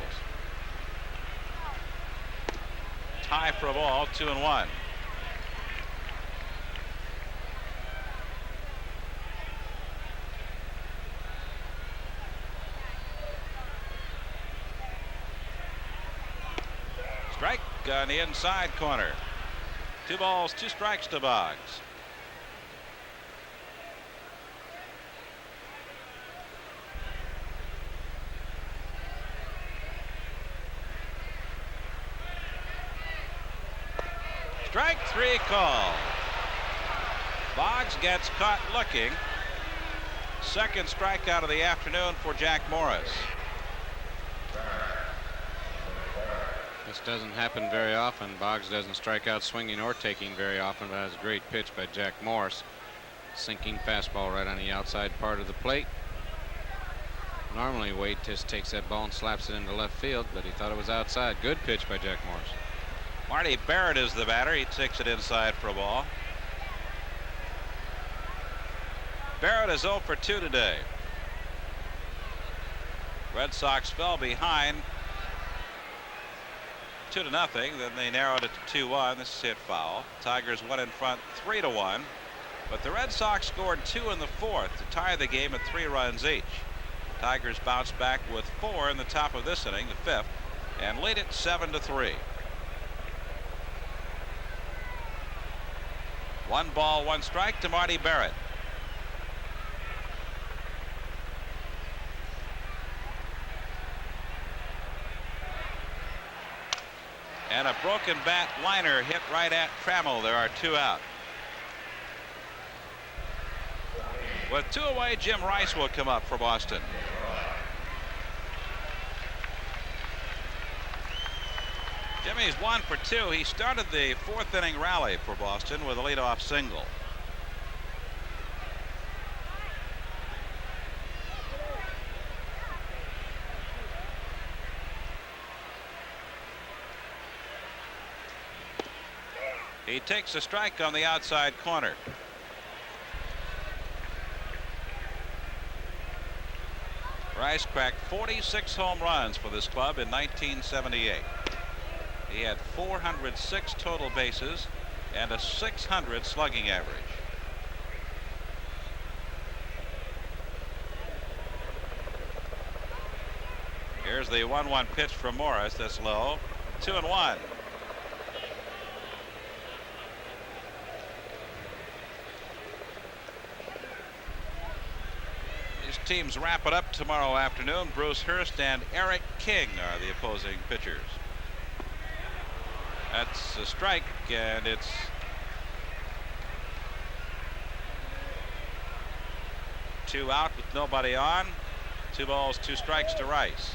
Tie for a ball, 2-1. Strike on the inside corner. 2 balls, 2 strikes to Boggs. Strike 3 call. Boggs gets caught looking. 2nd strikeout of the afternoon for Jack Morris. This doesn't happen very often. Boggs doesn't strike out swinging or taking very often, but that was a great pitch by Jack Morris. Sinking fastball right on the outside part of the plate. Normally Wade just takes that ball and slaps it into left field, but he thought it was outside. Good pitch by Jack Morris. Marty Barrett is the batter. He takes it inside for a ball. Barrett is 0 for 2 today. Red Sox fell behind 2-0. Then they narrowed it to 2-1. This is hit foul. Tigers went in front 3-1. But the Red Sox scored 2 in the 4th to tie the game at 3 runs each. Tigers bounced back with 4 in the top of this inning, the 5th, and lead it 7-3. 1 ball, 1 strike to Marty Barrett. And a broken bat liner hit right at Trammell. There are 2 out. With 2 away, Jim Rice will come up for Boston. Jimmy's 1 for 2. He started the 4th inning rally for Boston with a leadoff single. He takes a strike on the outside corner. Rice cracked 46 home runs for this club in 1978. He had 406 total bases and a .600 slugging average. Here's the 1-1 pitch from Morris. That's low. 2-1. These teams wrap it up tomorrow afternoon. Bruce Hurst and Eric King are the opposing pitchers. That's a strike, and it's two out with nobody on. 2 balls, 2 strikes to Rice.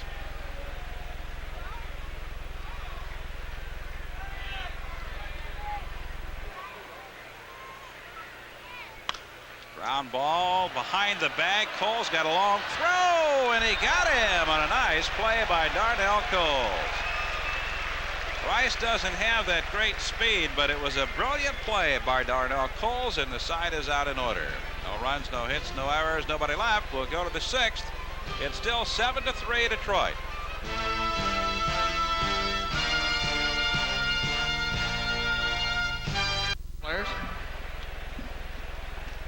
Ground ball behind the bag. Cole's got a long throw, and he got him on a nice play by Darnell Coles. Rice doesn't have that great speed, but it was a brilliant play by Darnell Coles, and the side is out in order. No runs, no hits, no errors, nobody left. We'll go to the 6th. It's still 7-3 Detroit. Players.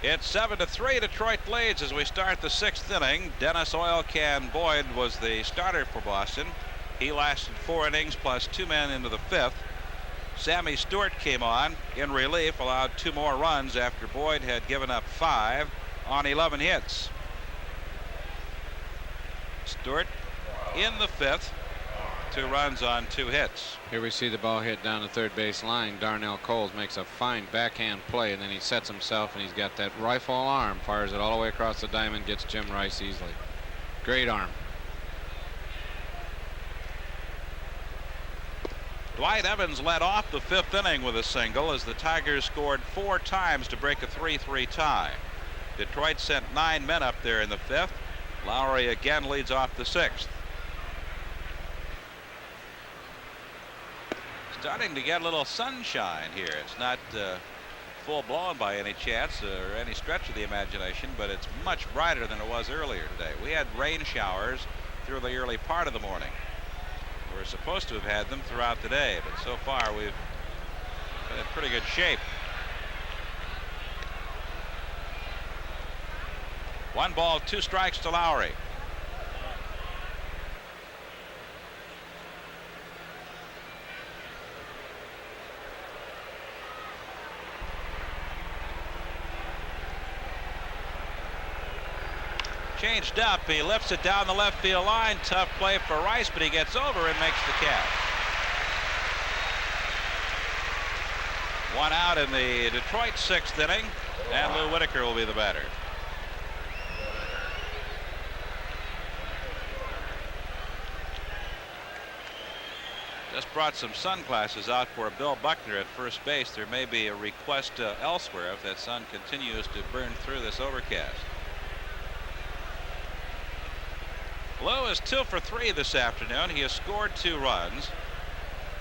It's 7-3 Detroit leads as we start the 6th inning. Dennis Oil Can Boyd was the starter for Boston. He lasted 4 innings plus 2 men into the 5th. Sammy Stewart came on in relief, allowed 2 more runs after Boyd had given up 5 on 11 hits. Stewart in the 5th, 2 runs on 2 hits. Here we see the ball hit down the third base line. Darnell Coles makes a fine backhand play, and then he sets himself, and he's got that rifle arm, fires it all the way across the diamond, gets Jim Rice easily. Great arm. Dwight Evans led off the 5th inning with a single as the Tigers scored 4 times to break a 3-3 tie. Detroit sent 9 men up there in the 5th. Lowry again leads off the 6th. Starting to get a little sunshine here. It's not full blown by any chance or any stretch of the imagination, but it's much brighter than it was earlier today. We had rain showers through the early part of the morning. We're supposed to have had them throughout the day, but so far we've been in pretty good shape. 1 ball, 2 strikes to Lowry. Changed up. He lifts it down the left field line. Tough play for Rice, but he gets over and makes the catch. 1 out in the Detroit 6th inning, and Lou Whitaker will be the batter. Just brought some sunglasses out for Bill Buckner at first base. There may be a request elsewhere if that sun continues to burn through this overcast. Lou is 2 for 3 this afternoon. He has scored 2 runs.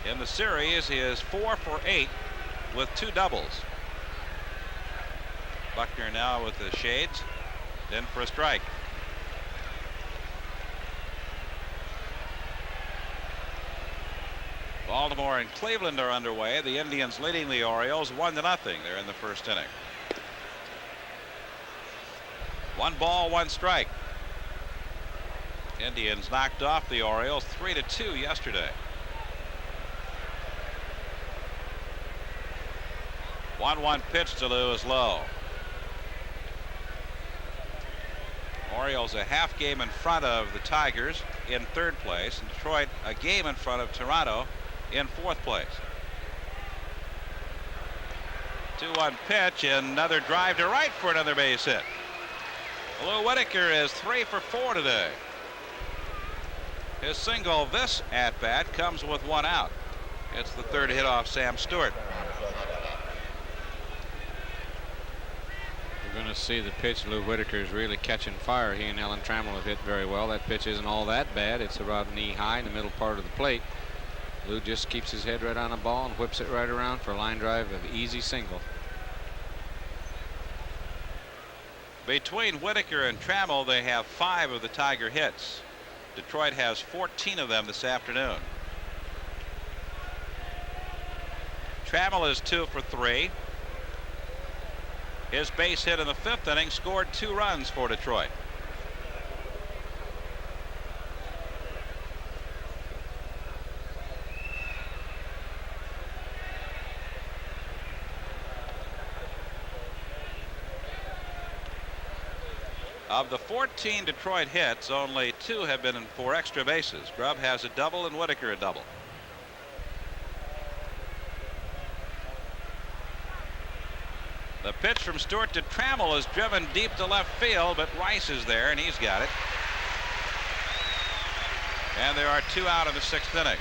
In the series, he is 4 for 8 with 2 doubles. Buckner now with the shades, in for a strike. Baltimore and Cleveland are underway. The Indians leading the Orioles 1-0. They're in the 1st inning. 1 ball, 1 strike. Indians knocked off the Orioles 3-2 yesterday. 1-1 pitch to Lou is low. Orioles a half game in front of the Tigers in 3rd place, and Detroit a game in front of Toronto in 4th place. 2-1 pitch, and another drive to right for another base hit. Lou Whitaker is 3 for 4 today. His single this at-bat comes with 1 out. It's the 3rd hit off Sam Stewart. We're going to see the pitch. Lou Whitaker is really catching fire. He and Alan Trammell have hit very well. That pitch isn't all that bad. It's about knee high in the middle part of the plate. Lou just keeps his head right on the ball and whips it right around for a line drive of easy single. Between Whitaker and Trammell, they have 5 of the Tiger hits. Detroit has 14 of them this afternoon. Trammell is 2 for 3. His base hit in the 5th inning scored 2 runs for Detroit. Of the 14 Detroit hits, only 2 have been for extra bases. Grubb has a double and Whitaker a double. The pitch from Stewart to Trammell is driven deep to left field, but Rice is there, and he's got it. And there are 2 out in the 6th inning.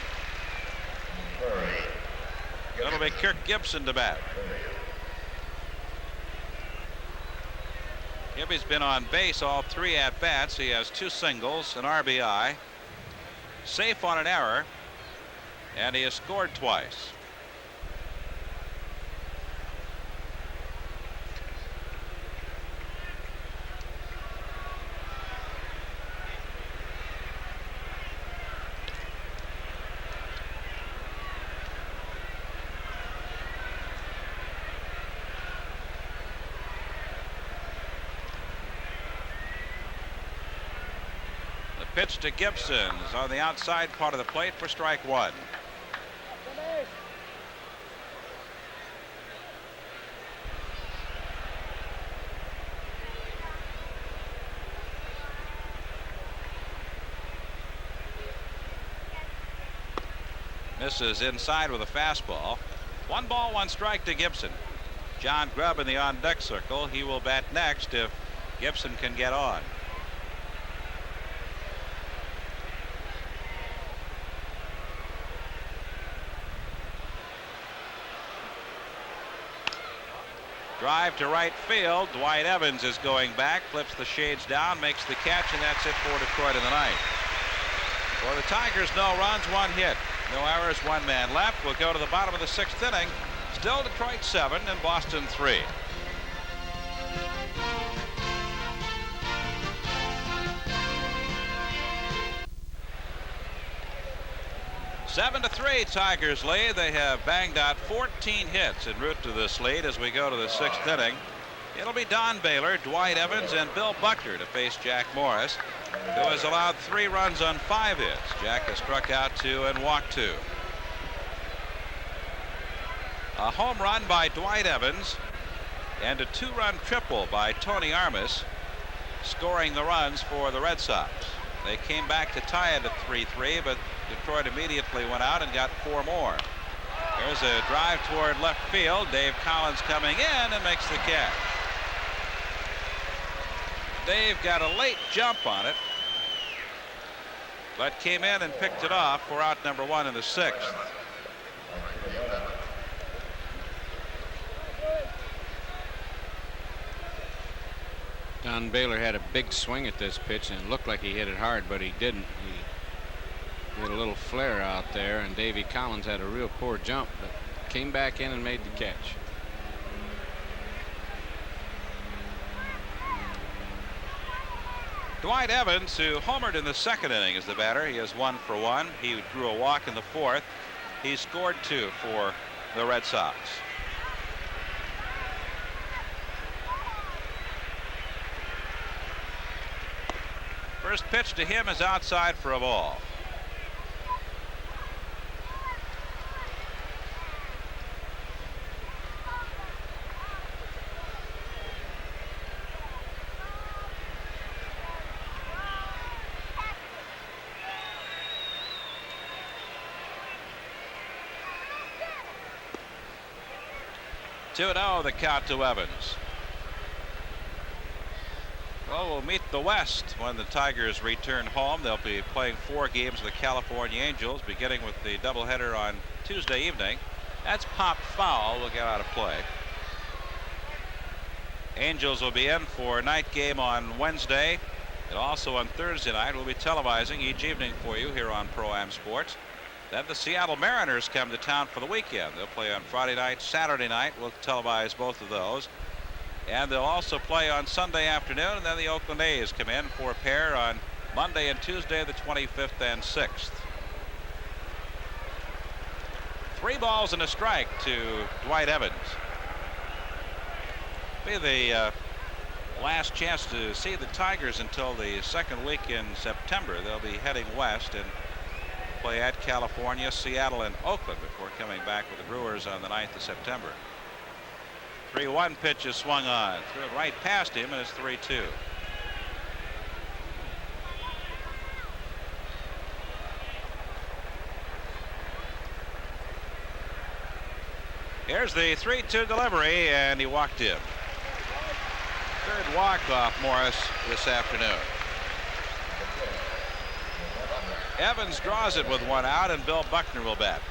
It'll be Kirk Gibson to bat. Gibby's been on base all 3 at bats. He has 2 singles, an RBI, safe on an error, and he has scored twice. Pitch to Gibson is on the outside part of the plate for strike 1. Misses inside with a fastball. 1 ball, 1 strike to Gibson. John Grubb in the on deck circle. He will bat next if Gibson can get on. Drive to right field. Dwight Evans is going back, flips the shades down, makes the catch, and that's it for Detroit in the ninth. For the Tigers, no runs, 1 hit. No errors, 1 man left. We'll go to the bottom of the 6th inning. Still Detroit 7 and Boston 3. 7-3 Tigers lead. They have banged out 14 hits en route to this lead as we go to the 6th inning. It'll be Don Baylor, Dwight Evans, and Bill Buckner to face Jack Morris, who has allowed 3 runs on 5 hits. Jack has struck out 2 and walked 2. A home run by Dwight Evans and a 2-run triple by Tony Armas, scoring the runs for the Red Sox. They came back to tie it at 3-3, but Detroit immediately went out and got 4 more. There's a drive toward left field. Dave Collins coming in and makes the catch. Dave got a late jump on it, but came in and picked it off for out number 1 in the 6th. Don Baylor had a big swing at this pitch and it looked like he hit it hard, but he didn't. He had a little flare out there, and Davey Collins had a real poor jump, but came back in and made the catch. Dwight Evans, who homered in the 2nd inning, is the batter. He is 1 for 1. He drew a walk in the 4th. He scored 2 for the Red Sox. First pitch to him is outside for a ball. Two 2-0 the count to Evans. Well, we'll meet the West when the Tigers return home. They'll be playing 4 games with the California Angels, beginning with the doubleheader on Tuesday evening. That's pop foul. Will get out of play. Angels will be in for a night game on Wednesday, and also on Thursday night. We'll be televising each evening for you here on Pro-Am Sports. Then the Seattle Mariners come to town for the weekend. They'll play on Friday night, Saturday night. We'll televise both of those. And they'll also play on Sunday afternoon, and then the Oakland A's come in for a pair on Monday and Tuesday, the 25th and 6th. 3 balls and a strike to Dwight Evans. Be the last chance to see the Tigers until the 2nd week in September. They'll be heading west and play at California, Seattle, and Oakland before coming back with the Brewers on the 9th of September. 3-1 pitch is swung on. Threw it right past him, and it's 3-2. Here's the 3-2 delivery, and he walked in. 3rd walk-off Morris this afternoon. Evans draws it with 1 out, and Bill Buckner will bat.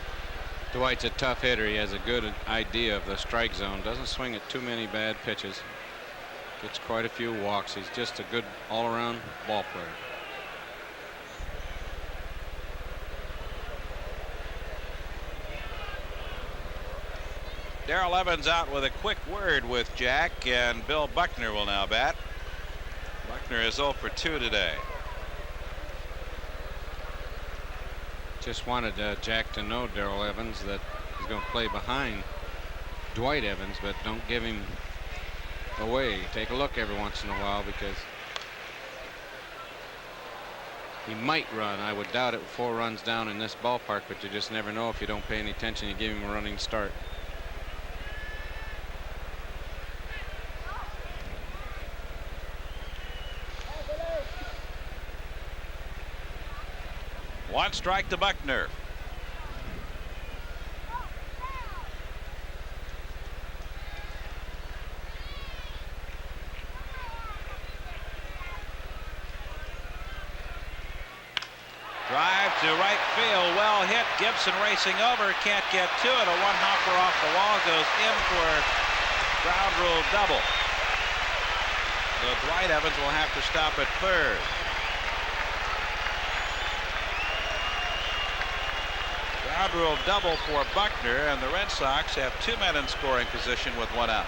Dwight's a tough hitter. He has a good idea of the strike zone. Doesn't swing at too many bad pitches. Gets quite a few walks. He's just a good all-around ball player. Darrell Evans out with a quick word with Jack, and Bill Buckner will now bat. Buckner is 0 for 2 today. Just wanted Jack to know, Darrell Evans, that he's going to play behind Dwight Evans, but don't give him away. Take a look every once in a while, because he might run. I would doubt it with 4 runs down in this ballpark, but you just never know if you don't pay any attention. You give him a running start. One strike to Buckner. Drive to right field, well hit. Gibson racing over, can't get to it. A one-hopper off the wall, goes in for ground rule double. So Dwight Evans will have to stop at third. Ground rule double for Buckner, and the Red Sox have 2 men in scoring position with 1 out.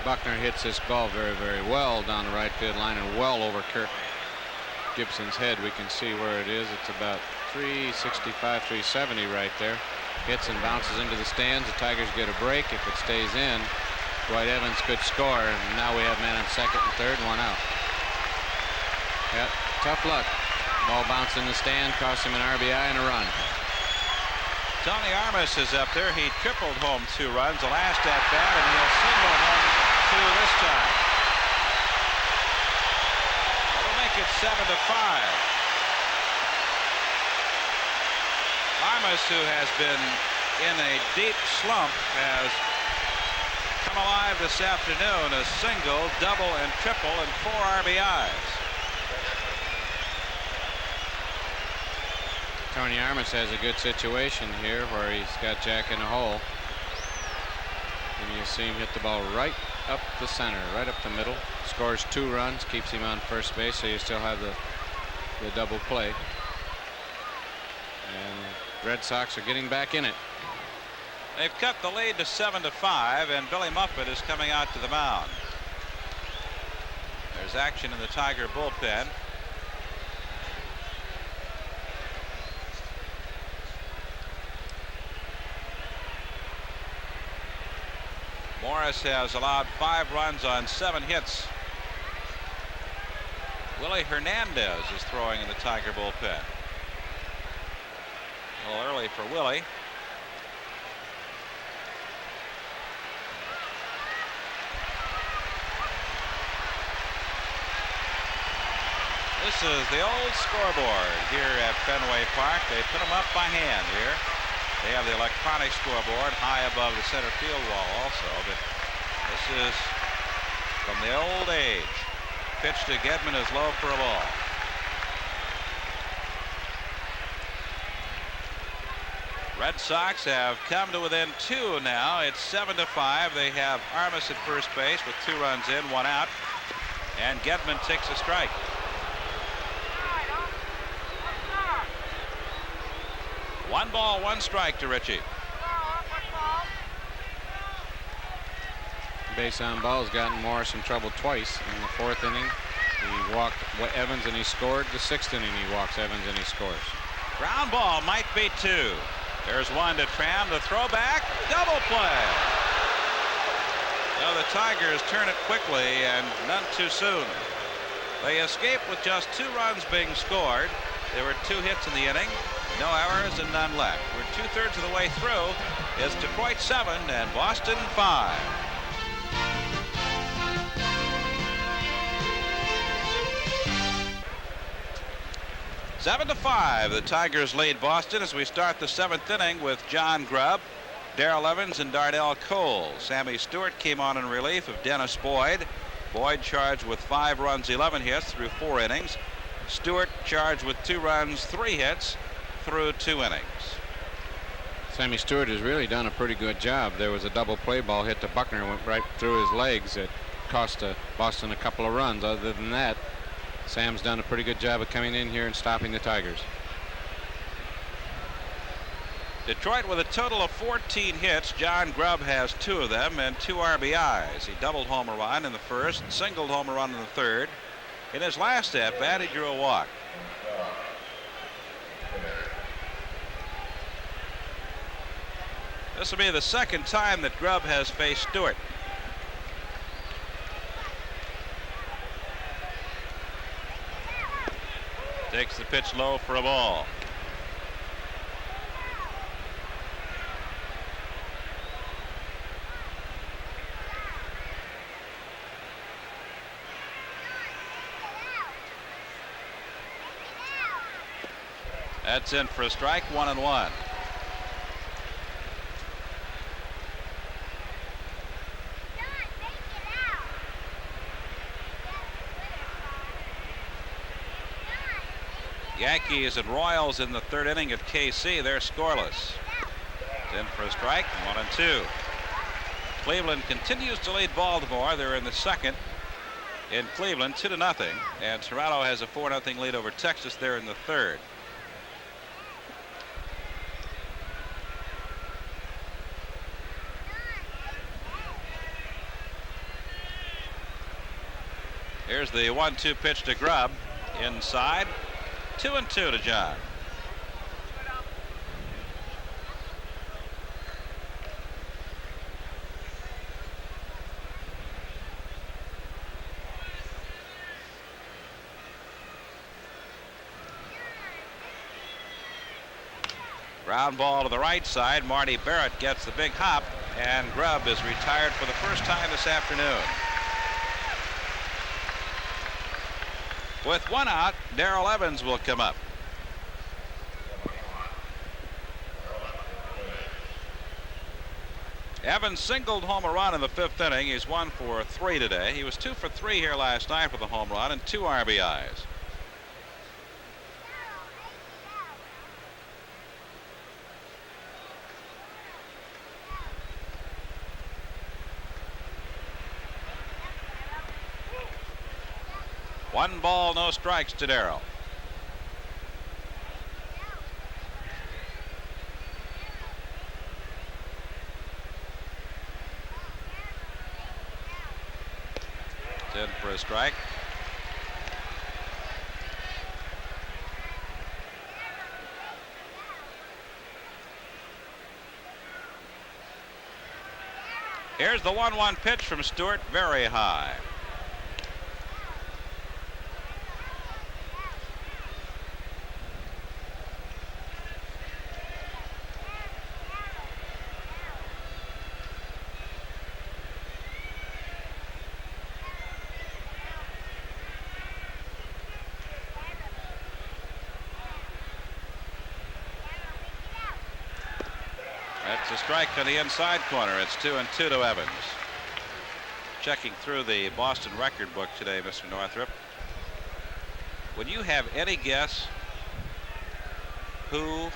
Buckner hits this ball very, very well down the right field line and well over Kirk Gibson's head. We can see where it is. It's about 365, 370 right there. Hits and bounces into the stands. The Tigers get a break. If it stays in, Dwight Evans could score. And now we have men on second and third, 1 out. Yep, tough luck. Ball bounced in the stand, cost him an RBI and a run. Tony Armas is up there. He tripled home 2 runs the last at bat, and he'll single home 2 this time. That'll make it 7-5. Armas, who has been in a deep slump, has come alive this afternoon. A single, double, and triple, and 4 RBIs. Tony Armas has a good situation here where he's got Jack in the hole. And you see him hit the ball right up the center, right up the middle. Scores 2 runs, keeps him on first base, so you still have the double play. And Red Sox are getting back in it. They've cut the lead to 7-5, and Billy Muffet is coming out to the mound. There's action in the Tiger bullpen. Morris has allowed 5 runs on 7 hits. Willie Hernandez is throwing in the Tiger bullpen. A little early for Willie. This is the old scoreboard here at Fenway Park. They put them up by hand here. They have the electronic scoreboard high above the center field wall also, but this is from the old age. Pitch to Gedman is low for a ball. Red Sox have come to within 2 now. It's 7-5. They have Armas at first base with 2 runs in, 1 out, and Gedman takes a strike. One ball, 1 strike to Richie. Base on ball has gotten Morris in trouble twice. In the 4th inning, he walked Evans and he scored. The 6th inning, he walks Evans and he scores. Ground ball might be 2. There's one to Tram. The throwback, double play. Now the Tigers turn it quickly and none too soon. They escape with just 2 runs being scored. There were 2 hits in the inning. No errors and none left. We're 2/3 of the way through. It's Detroit 7 and Boston 5. Seven to 5. The Tigers lead Boston as we start the 7th inning with John Grubb, Darrell Evans, and Darnell Cole. Sammy Stewart came on in relief of Dennis Boyd. Boyd charged with 5 runs, 11 hits through 4 innings. Stewart charged with 2 runs, 3 hits through 2 innings. Sammy Stewart has really done a pretty good job. There was a double play ball hit to Buckner and went right through his legs. It cost Boston a couple of runs. Other than that, Sam's done a pretty good job of coming in here and stopping the Tigers. Detroit with a total of 14 hits. John Grubb has 2 of them and 2 RBIs. He doubled home run in the first, singled home run in the third. In his last at bat, he drew a walk. This will be the second time that Grubb has faced Stewart. Takes the pitch low for a ball. That's in for a strike, 1-1. Yankees and Royals in the third inning at KC. They're scoreless. It's in for a strike, 1-2. Cleveland continues to lead Baltimore. They're in the second in Cleveland, 2-0. And Toronto has a 4-0 lead over Texas. They're in the third. Here's the 1-2 pitch to Grubb. Inside. 2-2 to John. Ground ball to the right side. Marty Barrett gets the big hop, and Grubb is retired for the first time this afternoon. With 1 out, Darrell Evans will come up. Evans singled home run in the 5th inning. He's 1 for 3 today. He was 2 for 3 here last night with a home run and 2 RBIs. One ball, no strikes to Darrell. It's in for a strike. Here's the 1-1 pitch from Stewart, very high. That's a strike to the inside corner. It's 2-2 to Evans. Checking through the Boston record book today, Mr. Northrup. Would you have any guess who,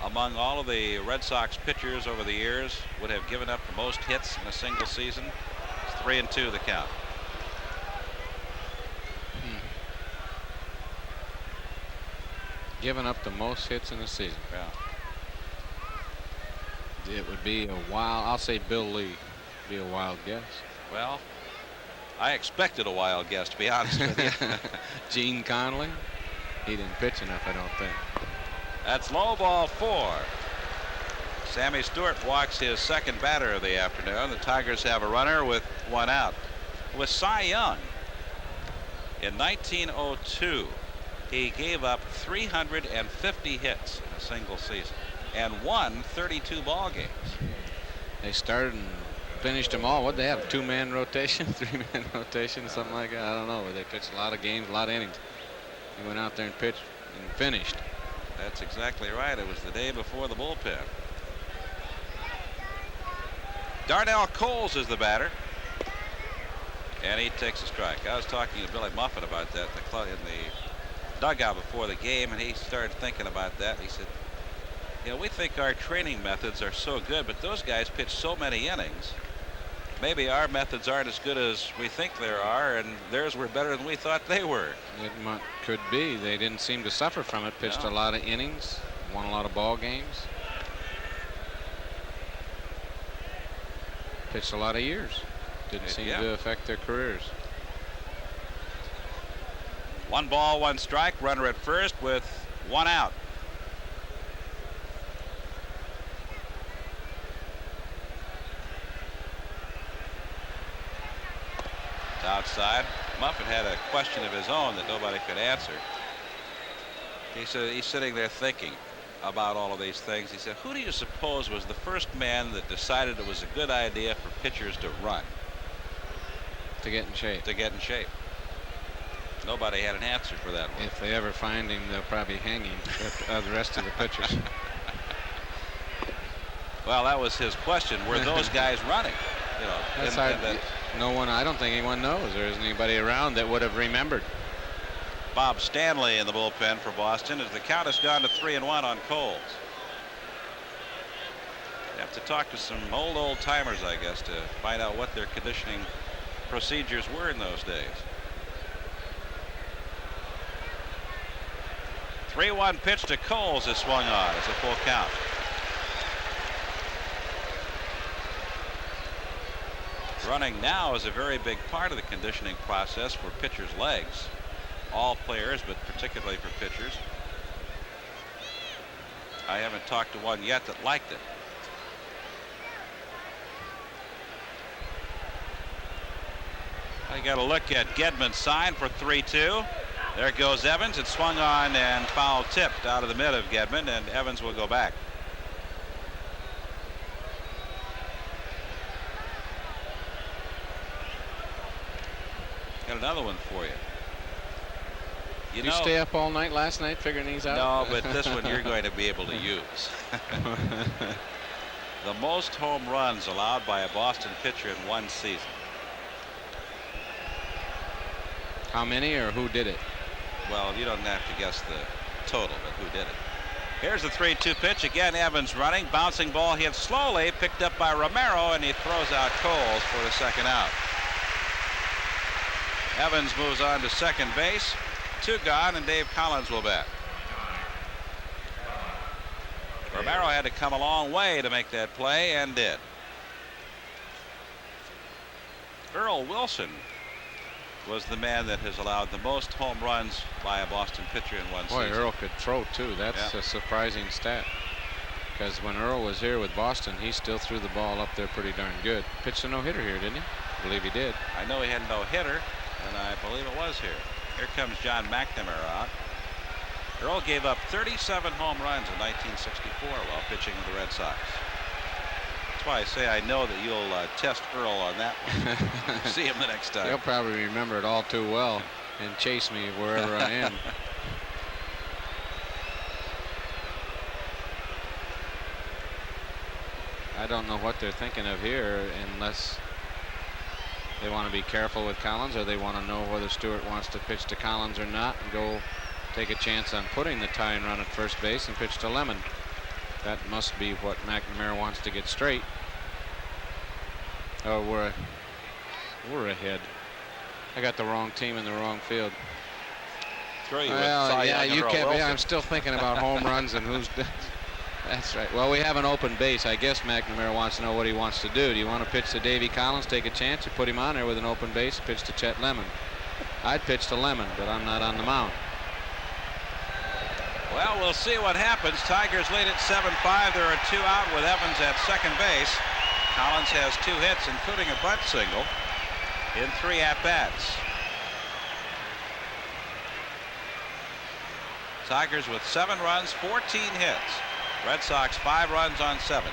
among all of the Red Sox pitchers over the years, would have given up the most hits in a single season? It's 3-2 the count. Given up the most hits in the season. Yeah. It would be a wild, I'll say Bill Lee. Be a wild guess. Well, I expected a wild guess, to be honest with you. Gene Conley. He didn't pitch enough, I don't think. That's low ball 4. Sammy Stewart walks his second batter of the afternoon. The Tigers have a runner with 1 out. With Cy Young in 1902, he gave up 350 hits in a single season and won 32 ball games. They started and finished them all. What'd they have? 2-man rotation, 3-man rotation, something like that. I don't know. They pitched a lot of games, a lot of innings. He went out there and pitched and finished. That's exactly right. It was the day before the bullpen. Darnell Coles is the batter, and he takes a strike. I was talking to Billy Muffet about that in the dugout before the game, and he started thinking about that. He said, We think our training methods are so good, but those guys pitch so many innings. Maybe our methods aren't as good as we think there are, and theirs were better than we thought they were. It could be. They didn't seem to suffer from it. Pitched No. a lot of innings, won a lot of ball games. Pitched a lot of years. Didn't seem to affect their careers. 1 ball, 1 strike, runner at first with 1 out. It's outside. Muffet had a question of his own that nobody could answer. He said he's sitting there thinking about all of these things. He said, who do you suppose was the first man that decided it was a good idea for pitchers to run? To get in shape. To get in shape. Nobody had an answer for that one. If they ever find him, they'll probably hang him. The rest of the pitchers. Well, that was his question. Were those guys running? That's hard. No one. I don't think anyone knows. There isn't anybody around that would have remembered. Bob Stanley in the bullpen for Boston as the count has gone to 3-1 on Coles. You have to talk to some old timers, I guess, to find out what their conditioning procedures were in those days. 3-1 pitch to Coles is swung on. It's a full count. Running now is a very big part of the conditioning process for pitchers' legs. All players, but particularly for pitchers. I haven't talked to one yet that liked it. I got a look at Gedman's sign for 3-2. There goes Evans. It's swung on and foul tipped out of the mid of Gedman, and Evans will go back. Got another one for you. You stay up all night last night figuring these out? No, but this one you're going to be able to use. The most home runs allowed by a Boston pitcher in one season. How many or who did it? Well, you don't have to guess the total, but who did it? Here's the 3-2 pitch. Again, Evans running. Bouncing ball hit slowly. Picked up by Romero, and he throws out Coles for the second out. Evans moves on to second base. 2 gone, and Dave Collins will bat. Romero had to come a long way to make that play, and did. Earl Wilson was the man that has allowed the most home runs by a Boston pitcher in one season. Boy, Earl could throw too. That's a surprising stat. Because when Earl was here with Boston, he still threw the ball up there pretty darn good. Pitched a no-hitter here, didn't he? I believe he did. I know he had no hitter, and I believe it was here. Here comes John McNamara out. Earl gave up 37 home runs in 1964 while pitching with the Red Sox. That's why I say I know that you'll test Earl on that one. See him the next time. He'll probably remember it all too well and chase me wherever I am. I don't know what they're thinking of here unless they want to be careful with Collins, or they want to know whether Stewart wants to pitch to Collins or not and go take a chance on putting the tying run at first base and pitch to Lemon. That must be what McNamara wants to get straight. Oh, we're ahead. I got the wrong team in the wrong field. Well, yeah, you can't. Yeah, I'm still thinking about home runs and who's. That's right. Well, we have an open base. I guess McNamara wants to know what he wants to do. Do you want to pitch to Davy Collins, take a chance, or put him on there with an open base, pitch to Chet Lemon? I'd pitch to Lemon, but I'm not on the mound. Well, we'll see what happens. Tigers lead at 7-5. There are 2 out with Evans at second base. Collins has 2 hits, including a bunt single, in 3 at-bats. Tigers with 7 runs, 14 hits. Red Sox 5 runs on 7.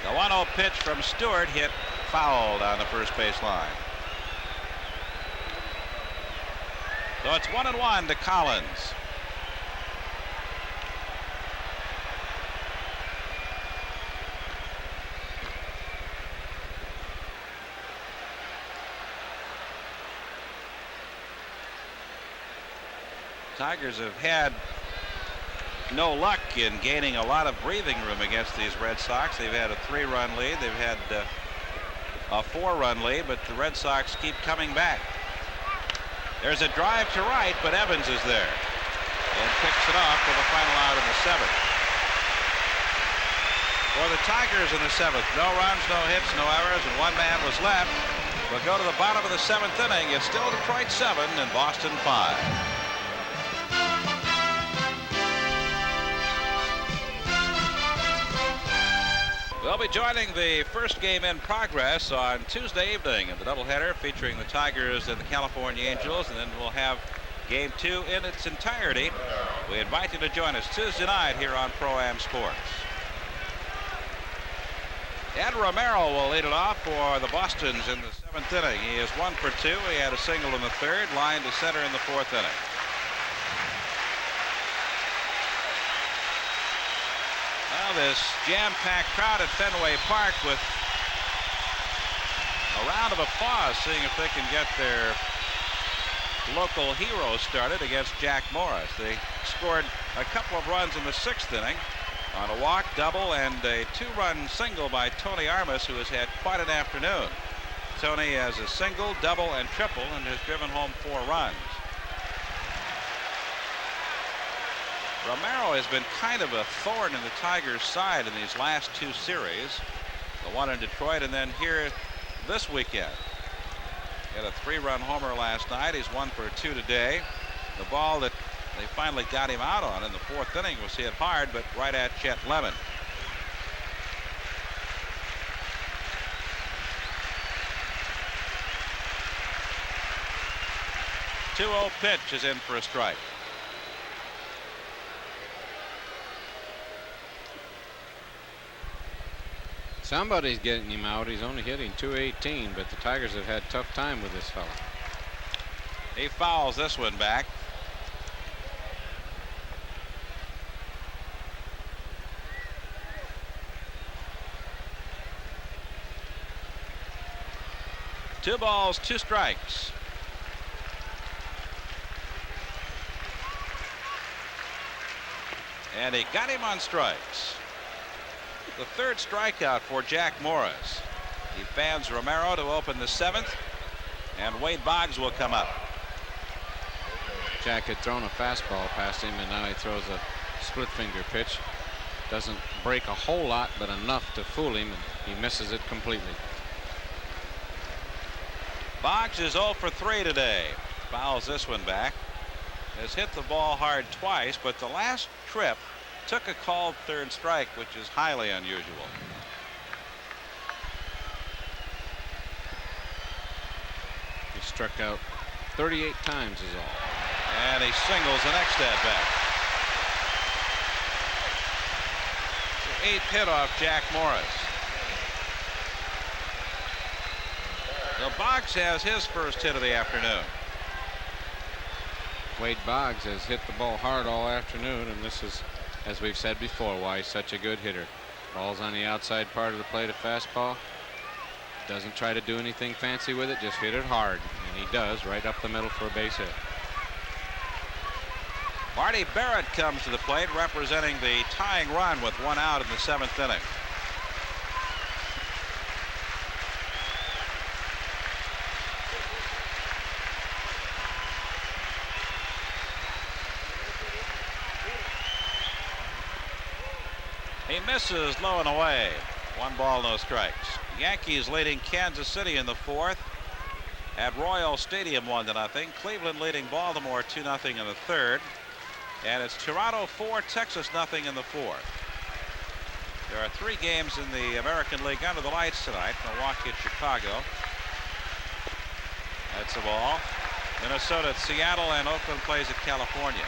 The 1-0 pitch from Stewart hit foul down the first base line. So it's 1-1 to Collins. Tigers have had no luck in gaining a lot of breathing room against these Red Sox. They've had a 3-run lead. They've had a 4-run lead, but the Red Sox keep coming back. There's a drive to right, but Evans is there and picks it off for the final out in the 7th. For the Tigers in the 7th, no runs, no hits, no errors, and 1 man was left. We'll go to the bottom of the 7th inning. It's still Detroit 7 and Boston 5. We'll be joining the first game in progress on Tuesday evening in the doubleheader featuring the Tigers and the California Angels, and then we'll have Game 2 in its entirety. We invite you to join us Tuesday night here on Pro-Am Sports. Ed Romero will lead it off for the Bostons in the 7th inning. He is 1 for 2. He had a single in the 3rd, line to center in the 4th inning. Well, this jam-packed crowd at Fenway Park with a round of applause, seeing if they can get their local hero started against Jack Morris. They scored a couple of runs in the 6th inning on a walk, double, and a 2-run single by Tony Armas, who has had quite an afternoon. Tony has a single, double, and triple, and has driven home 4 runs. Romero has been kind of a thorn in the Tigers' side in these last 2 series. The one in Detroit, and then here this weekend. He had a 3-run homer last night. He's 1 for 2 today. The ball that they finally got him out on in the 4th inning was hit hard, but right at Chet Lemon. The 2-0 pitch is in for a strike. Somebody's getting him out. He's only hitting .218, but the Tigers have had a tough time with this fella. He fouls this one back. Two balls, 2 strikes. And he got him on strikes. The 3rd strikeout for Jack Morris. He fans Romero to open the 7th, and Wade Boggs will come up. Jack had thrown a fastball past him, and now he throws a split finger pitch. Doesn't break a whole lot, but enough to fool him, and he misses it completely. Boggs is 0 for 3 today. Fouls this one back. Has hit the ball hard twice, but the last trip took a called 3rd strike, which is highly unusual. He struck out 38 times is all. And he singles the next at bat. The 8th hit off Jack Morris. So Boggs has his first hit of the afternoon. Wade Boggs has hit the ball hard all afternoon, and this is, as we've said before, why he's such a good hitter. Ball's on the outside part of the plate, a fastball. Doesn't try to do anything fancy with it, just hit it hard, and he does, right up the middle for a base hit. Marty Barrett comes to the plate, representing the tying run with 1 out in the 7th inning. He misses low and away. 1 ball, no strikes. Yankees leading Kansas City in the 4th at Royal Stadium 1-0. Cleveland leading Baltimore 2-0 in the 3rd. And it's Toronto 4, Texas 0 in the 4th. There are 3 games in the American League under the lights tonight. Milwaukee at Chicago. That's a ball. Minnesota at Seattle, and Oakland plays at California.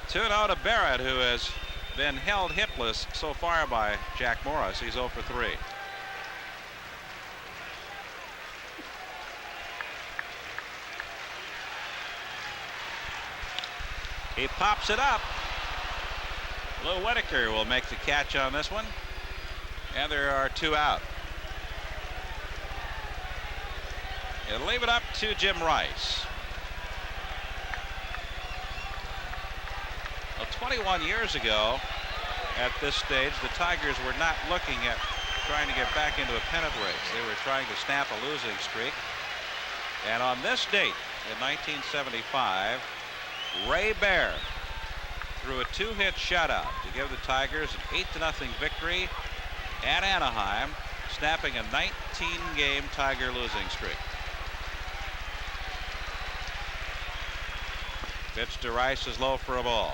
2-0 to Barrett, who has been held hitless so far by Jack Morris. He's 0 for 3. He pops it up. Lou Whitaker will make the catch on this one, and there are 2 out. and leave it up to Jim Rice. Well, 21 years ago at this stage, the Tigers were not looking at trying to get back into a pennant race. They were trying to snap a losing streak. And on this date in 1975, Ray Bear threw a 2-hit shutout to give the Tigers an 8-0 victory at Anaheim, snapping a 19-game Tiger losing streak. Pitch to Rice is low for a ball.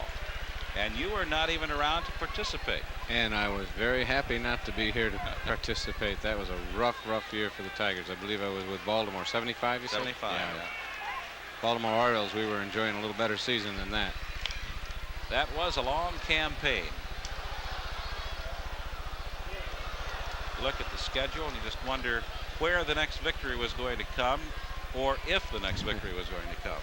And you were not even around to participate. And I was very happy not to be here to participate. That was a rough year for the Tigers. I believe I was with Baltimore. 75, you said? 75, yeah. Baltimore Orioles, we were enjoying a little better season than that. That was a long campaign. Look at the schedule and you just wonder where the next victory was going to come, or if the next victory was going to come.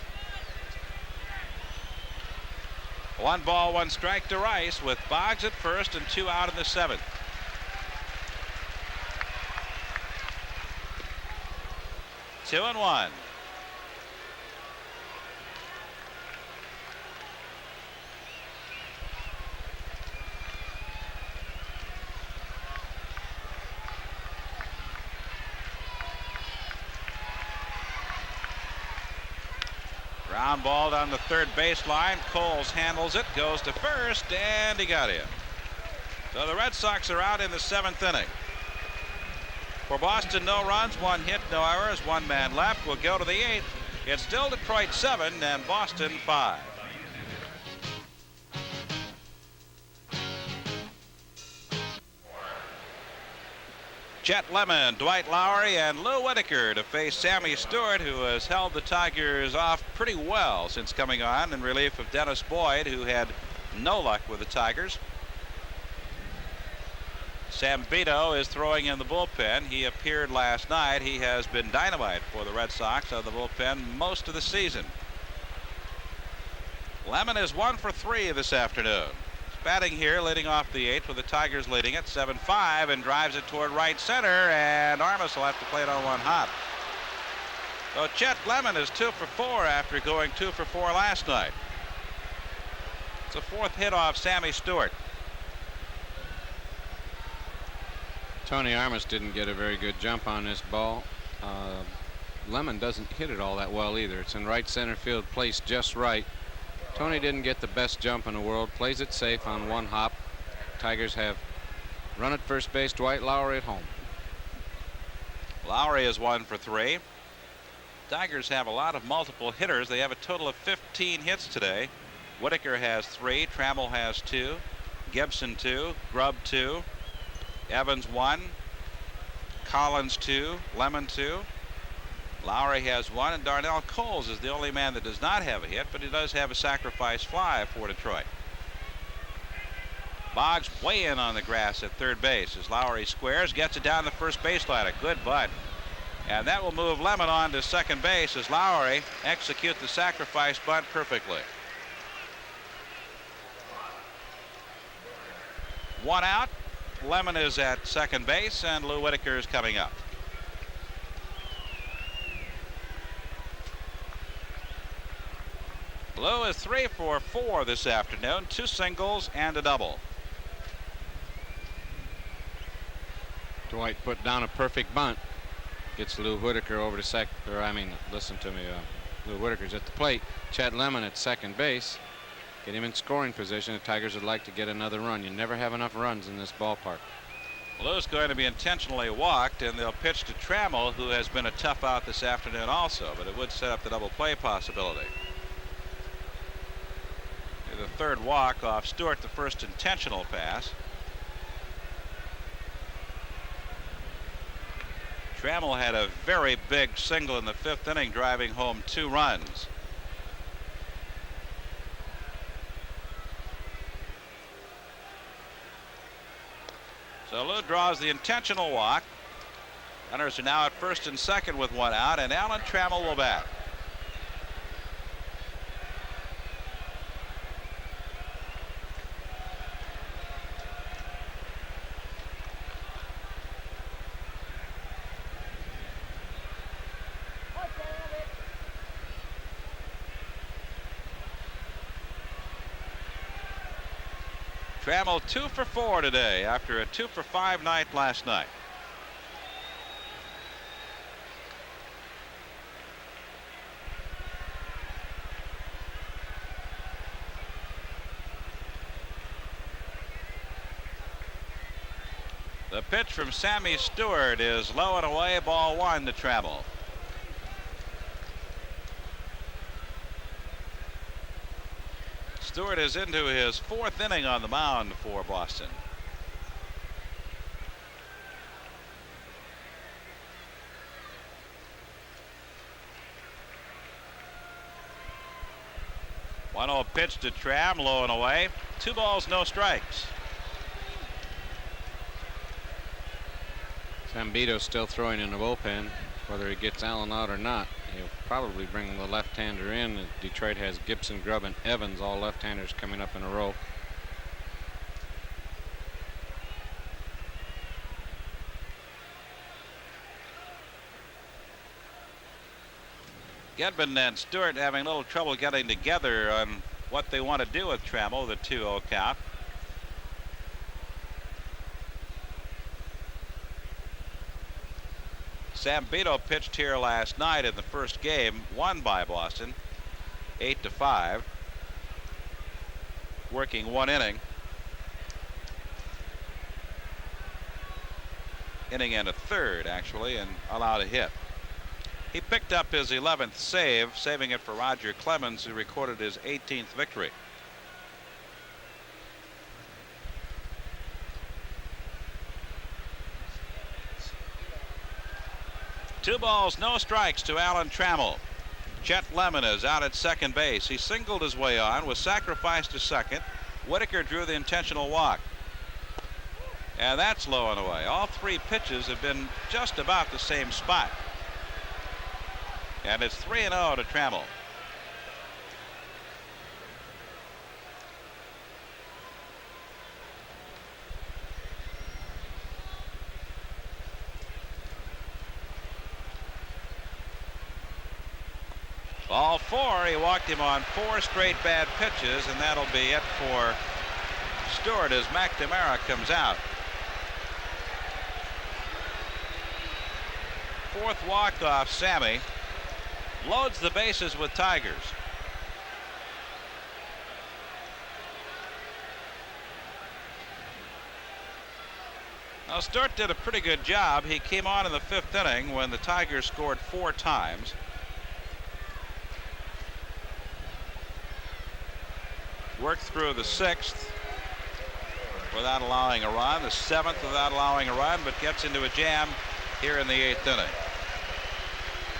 1 ball, 1 strike to Rice with Boggs at first and 2 out in the 7th. Two and 1. Ground ball down the third baseline. Coles handles it, goes to first, and he got in. So the Red Sox are out in the 7th inning. For Boston, no runs, 1 hit, no errors, 1 man left. We'll go to the 8th. It's still Detroit 7 and Boston 5. Chet Lemon, Dwight Lowry, and Lou Whitaker to face Sammy Stewart, who has held the Tigers off pretty well since coming on in relief of Dennis Boyd, who had no luck with the Tigers. Sam Vito is throwing in the bullpen. He appeared last night. He has been dynamite for the Red Sox out of the bullpen most of the season. Lemon is 1 for 3 this afternoon. Batting here, leading off the 8th with the Tigers leading it 7-5, and drives it toward right center, and Armas will have to play it on 1 hop. So Chet Lemon is 2 for 4 after going 2 for 4 last night. It's a 4th hit off Sammy Stewart. Tony Armas didn't get a very good jump on this ball. Lemon doesn't hit it all that well either. It's in right center field, placed just right. Tony didn't get the best jump in the world, plays it safe on 1 hop. Tigers have run at first base, Dwight Lowry at home. Lowry is 1 for 3. Tigers have a lot of multiple hitters. They have a total of 15 hits today. Whitaker has 3, Trammell has 2, Gibson 2, Grubb 2, Evans 1, Collins 2, Lemon 2. Lowry has 1, and Darnell Coles is the only man that does not have a hit, but he does have a sacrifice fly for Detroit. Boggs way in on the grass at third base as Lowry squares, gets it down the first baseline. A good bunt. And that will move Lemon on to second base as Lowry executes the sacrifice bunt perfectly. 1 out. Lemon is at second base, and Lou Whitaker is coming up. Lou is 3 for 4 this afternoon, 2 singles and a double. Dwight put down a perfect bunt. Gets Lou Whitaker over to second, or I mean, listen to me, Lou Whitaker's at the plate. Chet Lemon at second base. Get him in scoring position. The Tigers would like to get another run. You never have enough runs in this ballpark. Lou's going to be intentionally walked, and they'll pitch to Trammell, who has been a tough out this afternoon also, but it would set up the double play possibility. The third walk off Stewart, the first intentional pass. Trammell had a very big single in the 5th inning, driving home 2 runs. So Lou draws the intentional walk. Runners are now at first and second with 1 out, and Alan Trammell will bat. Trammell 2 for 4 today after a 2 for 5 night last night. The pitch from Sammy Stewart is low and away, ball 1 to Trammell. Stewart is into his 4th inning on the mound for Boston. One-0 pitch to Tramm, low and away. 2 balls, no strikes. Zambito's still throwing in the bullpen. Whether he gets Allen out or not, he'll probably bring the left-hander in. Detroit has Gibson, Grubb, and Evans, all left-handers coming up in a row. Gedman and Stewart having a little trouble getting together on what they want to do with Trammell, the 2-0 count. Zambito pitched here last night in the first game, won by Boston 8-5, working 1 inning. Inning and a third, actually, and allowed a hit. He picked up his 11th save, saving it for Roger Clemens, who recorded his 18th victory. Two balls, no strikes to Alan Trammell. Chet Lemon is out at second base. He singled his way on, was sacrificed to second. Whitaker drew the intentional walk. And that's low and away. All 3 pitches have been just about the same spot. And it's 3-0 to Trammell. Ball 4. He walked him on 4 straight bad pitches, and that'll be it for Stewart as McNamara comes out. 4th walk-off, Sammy loads the bases with Tigers. Now Stewart did a pretty good job. He came on in the 5th inning when the Tigers scored 4 times. Worked through the 6th without allowing a run, the 7th without allowing a run, but gets into a jam here in the 8th inning.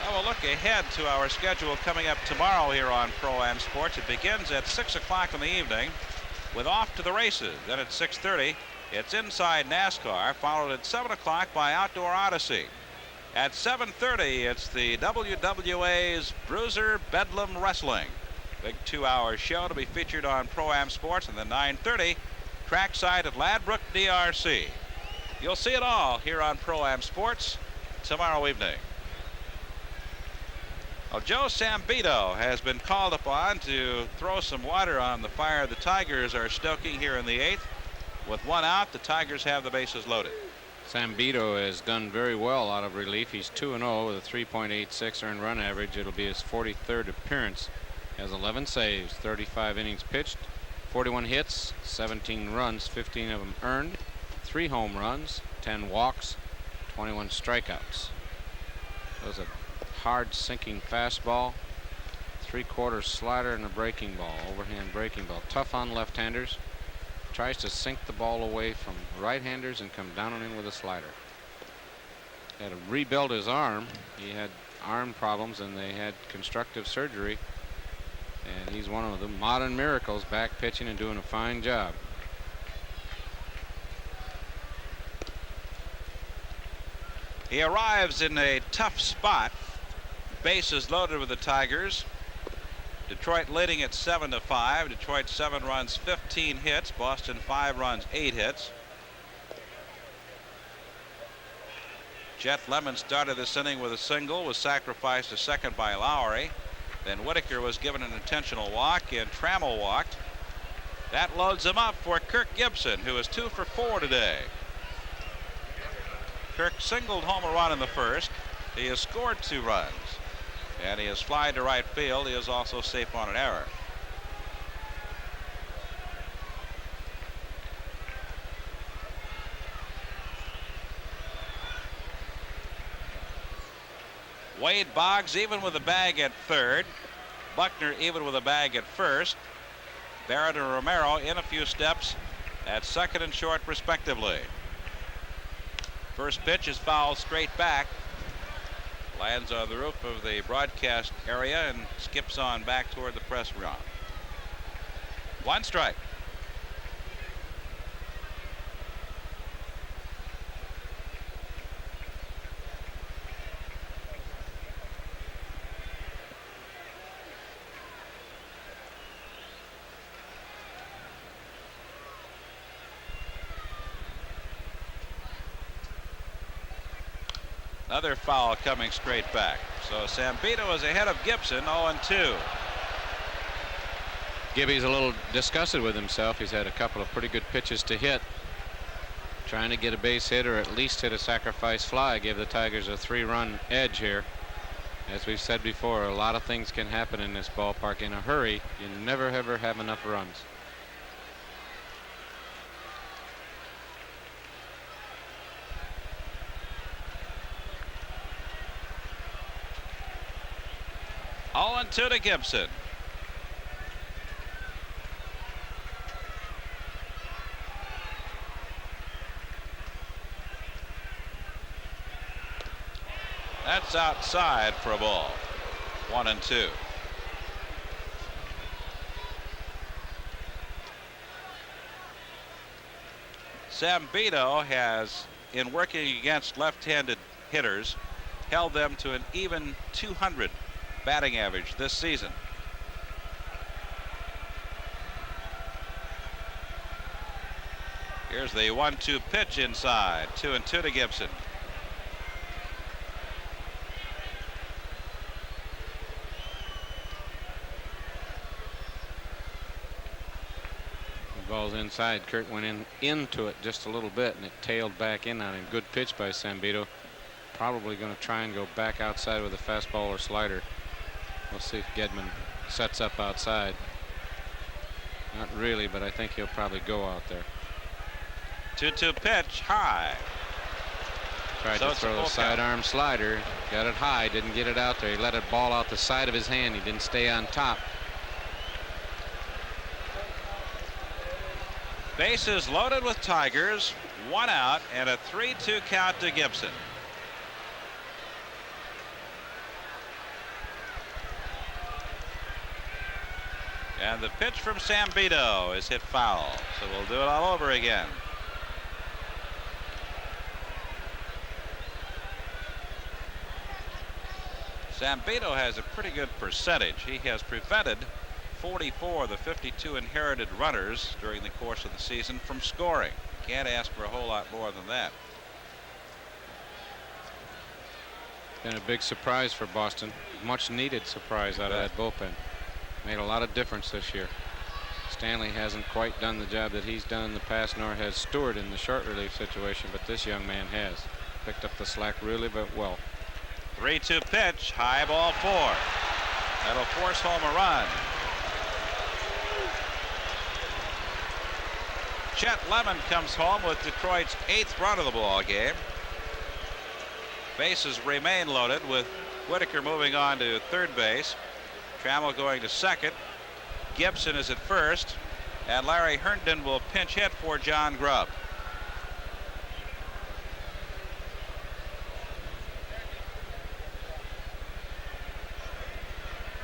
Now we'll look ahead to our schedule coming up tomorrow here on Pro-Am Sports. It begins at 6 o'clock in the evening with Off to the Races. Then at 6:30, it's Inside NASCAR, followed at 7 o'clock by Outdoor Odyssey. At 7:30, it's the WWA's Bruiser Bedlam Wrestling. Big 2-hour show to be featured on Pro-Am Sports. And then 9:30, trackside at Ladbroke, DRC. You'll see it all here on Pro-Am Sports tomorrow evening. Well, Joe Zambito has been called upon to throw some water on the fire the Tigers are stoking here in the 8th. With 1 out, the Tigers have the bases loaded. Zambito has done very well out of relief. He's 2-0 with a 3.86 earned run average. It'll be his 43rd appearance. Has 11 saves, 35 innings pitched, 41 hits, 17 runs, 15 of them earned, 3 home runs, 10 walks, 21 strikeouts. That was a hard sinking fastball, 3/4 slider, and a breaking ball, overhand breaking ball. Tough on left-handers. Tries to sink the ball away from right-handers and come down and in with a slider. Had to rebuild his arm. He had arm problems and they had constructive surgery. And he's one of the modern miracles, back pitching and doing a fine job. He arrives in a tough spot. Bases loaded with the Tigers. Detroit leading at 7-5. Detroit 7 runs, 15 hits. Boston 5 runs, 8 hits. Chet Lemon started this inning with a single, was sacrificed to second by Lowry. Then Whitaker was given an intentional walk, and Trammell walked. That loads him up for Kirk Gibson, who is 2 for 4 today. Kirk singled home a run in the first. He has scored 2 runs, and he has flied to right field. He is also safe on an error. Wade Boggs even with a bag at third. Buckner even with a bag at first. Barrett and Romero in a few steps at second and short respectively. First pitch is fouled straight back. Lands on the roof of the broadcast area and skips on back toward the press run. 1 strike. Another foul coming straight back. So Sambito is ahead of Gibson, 0-2. Gibby's a little disgusted with himself. He's had a couple of pretty good pitches to hit. Trying to get a base hit or at least hit a sacrifice fly. Give the Tigers a 3-run edge here. As we've said before, a lot of things can happen in this ballpark in a hurry. You never ever have enough runs. All 2 to Gibson. That's outside for a ball. 1-2. Sambito has, in working against left-handed hitters, held them to an even 200 batting average this season. Here's the 1-2 pitch inside. 2-2 to Gibson. The ball's inside. Kurt went into it just a little bit and it tailed back in on him. Good pitch by Sambito. Probably going to try and go back outside with a fastball or slider. We'll see if Gedman sets up outside. Not really, but I think he'll probably go out there. 2-2 pitch high. Tried to throw the sidearm slider. Got it high. Didn't get it out there. He let it ball out the side of his hand. He didn't stay on top. Bases loaded with Tigers. 1 out and a 3-2 count to Gibson. And the pitch from Sambito is hit foul. So we'll do it all over again. Sambito has a pretty good percentage. He has prevented 44 of the 52 inherited runners during the course of the season from scoring. Can't ask for a whole lot more than that. Been a big surprise for Boston. Much needed surprise out of that bullpen. Made a lot of difference this year. Stanley hasn't quite done the job that he's done in the past, nor has Stewart in the short relief situation, but this young man has picked up the slack really well. 3-2 pitch, high ball 4. That'll force home a run. Chet Lemon comes home with Detroit's 8th run of the ball game. Bases remain loaded with Whitaker moving on to third base. Trammell going to second. Gibson is at first, and Larry Herndon will pinch hit for John Grubb.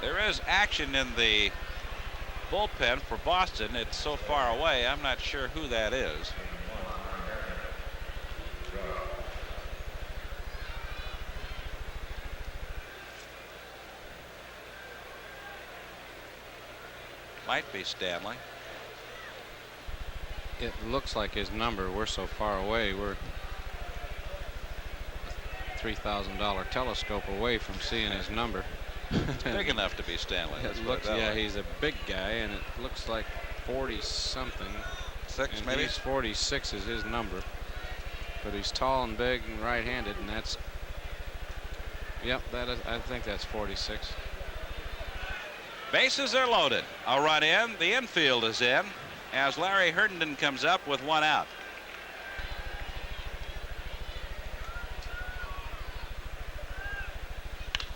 There is action in the bullpen for Boston. It's so far away, I'm not sure who that is. Might be Stanley. It looks like his number. We're so far away. We're a $3,000 telescope away from seeing his number. Big enough to be Stanley. It looks, yeah, he's a big guy, and it looks like 40 something. Six, and maybe. He's 46 is his number. But he's tall and big and right-handed, and that's. Yep, that is. I think that's 46. Bases are loaded. A run in. The infield is in as Larry Herndon comes up with one out.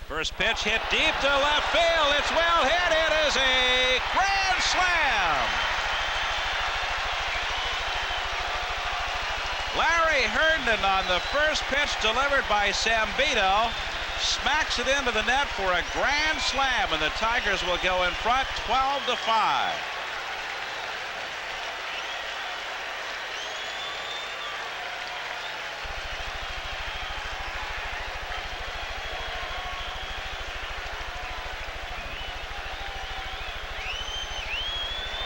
First pitch hit deep to left field. It's well hit. It is a grand slam. Larry Herndon on the first pitch delivered by Sambito smacks it into the net for a grand slam, and the Tigers will go in front 12-5.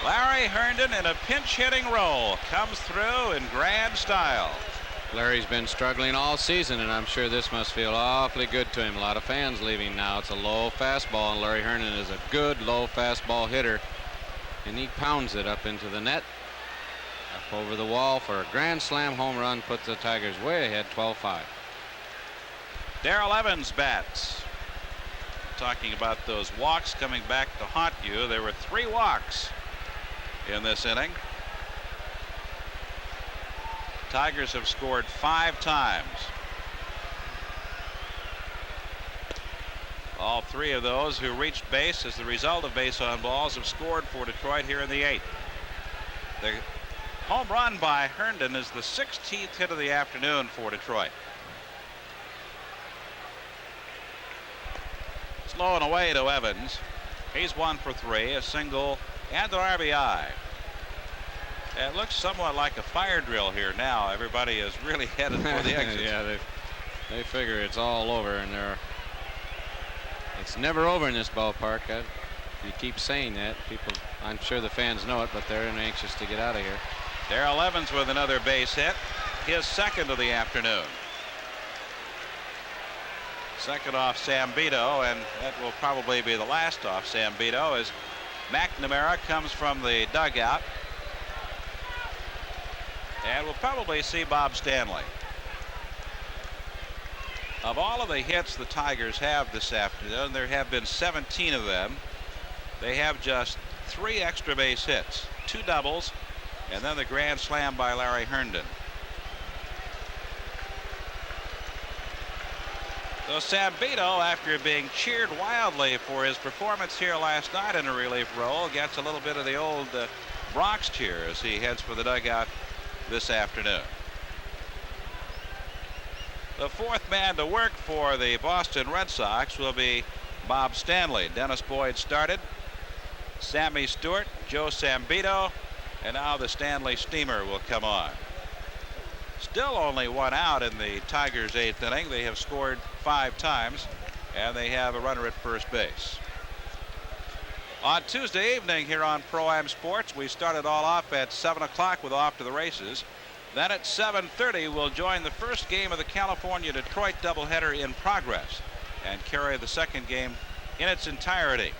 Larry Herndon in a pinch hitting role comes through in grand style. Larry's been struggling all season, and I'm sure this must feel awfully good to him. A lot of fans leaving now. It's a low fastball, and Larry Herndon is a good low fastball hitter, and he pounds it up into the net, up over the wall for a grand slam home run, puts the Tigers way ahead, 12-5. Darrell Evans bats. Talking about those walks coming back to haunt you. There were 3 walks in this inning. Tigers have scored 5 times. All 3 of those who reached base as the result of base on balls have scored for Detroit here in the 8th. The home run by Herndon is the 16th hit of the afternoon for Detroit. Slow and away to Evans. He's 1 for 3, a single and an RBI. It looks somewhat like a fire drill here now. Everybody is really headed for the exit. Yeah, they figure it's all over, and it's never over in this ballpark. You keep saying that. People, I'm sure the fans know it, but they're anxious to get out of here. Darrell Evans with another base hit, his 2nd of the afternoon. Second off Sambito, and that will probably be the last off Sambito as McNamara comes from the dugout. And we'll probably see Bob Stanley. Of all of the hits the Tigers have this afternoon, there have been 17 of them. They have just 3 extra base hits, 2 doubles, and then the grand slam by Larry Herndon. So Sambito, after being cheered wildly for his performance here last night in a relief role, gets a little bit of the old Bronx cheer as he heads for the dugout this afternoon. The 4th man to work for the Boston Red Sox will be Bob Stanley. Dennis Boyd started, Sammy Stewart, Joe Sambito, and now the Stanley Steamer will come on. Still only 1 out in the Tigers' 8th inning. They have scored 5 times, and they have a runner at first base. On Tuesday evening here on Pro-Am Sports, we started all off at 7 o'clock with Off to the Races. Then at 7:30, we'll join the first game of the California-Detroit doubleheader in progress and carry the second game in its entirety.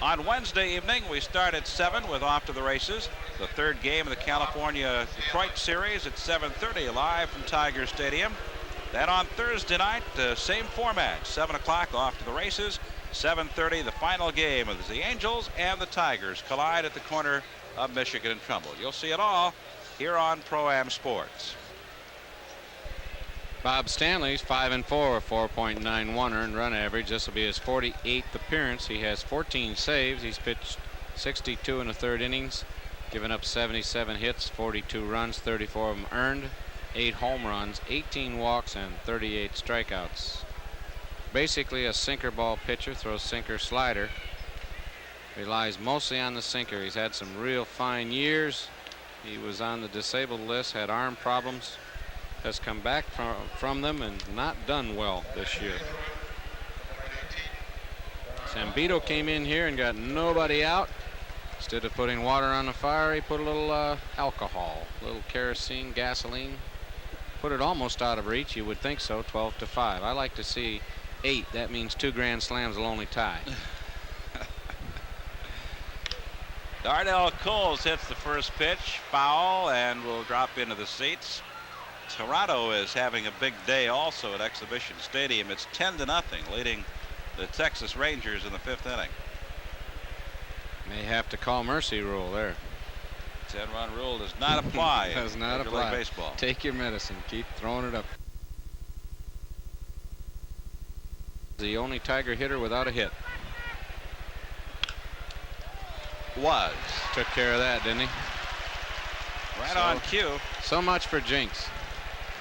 On Wednesday evening, we start at 7 with Off to the Races. The 3rd game of the California-Detroit series at 7:30 live from Tiger Stadium. Then on Thursday night, same format, 7 o'clock Off to the Races. 7:30, the final game as the Angels and the Tigers collide at the corner of Michigan and Trumbull. You'll see it all here on Pro-Am Sports. Bob Stanley's 5-4, a 4.91 earned run average. This will be his 48th appearance. He has 14 saves. He's pitched 62 1/3 innings, given up 77 hits, 42 runs, 34 of them earned, 8 home runs, 18 walks, and 38 strikeouts. Basically a sinker ball pitcher, throws sinker slider. Relies mostly on the sinker. He's had some real fine years. He was on the disabled list, had arm problems, has come back from them and not done well this year. Sambito came in here and got nobody out. Instead of putting water on the fire, he put a little alcohol, a little kerosene, gasoline. Put it almost out of reach. You would think so. 12-5. I like to see 8. That means 2 grand slams will only tie. Darnell Coles hits the first pitch, foul, and will drop into the seats. Toronto is having a big day also at Exhibition Stadium. It's 10-0, leading the Texas Rangers in the 5th inning. May have to call mercy rule there. 10-run rule does not apply. Does not Major League apply. Baseball. Take your medicine. Keep throwing it up. The only Tiger hitter without a hit. Was. Took care of that, didn't he? Right So- on cue. So much for jinx.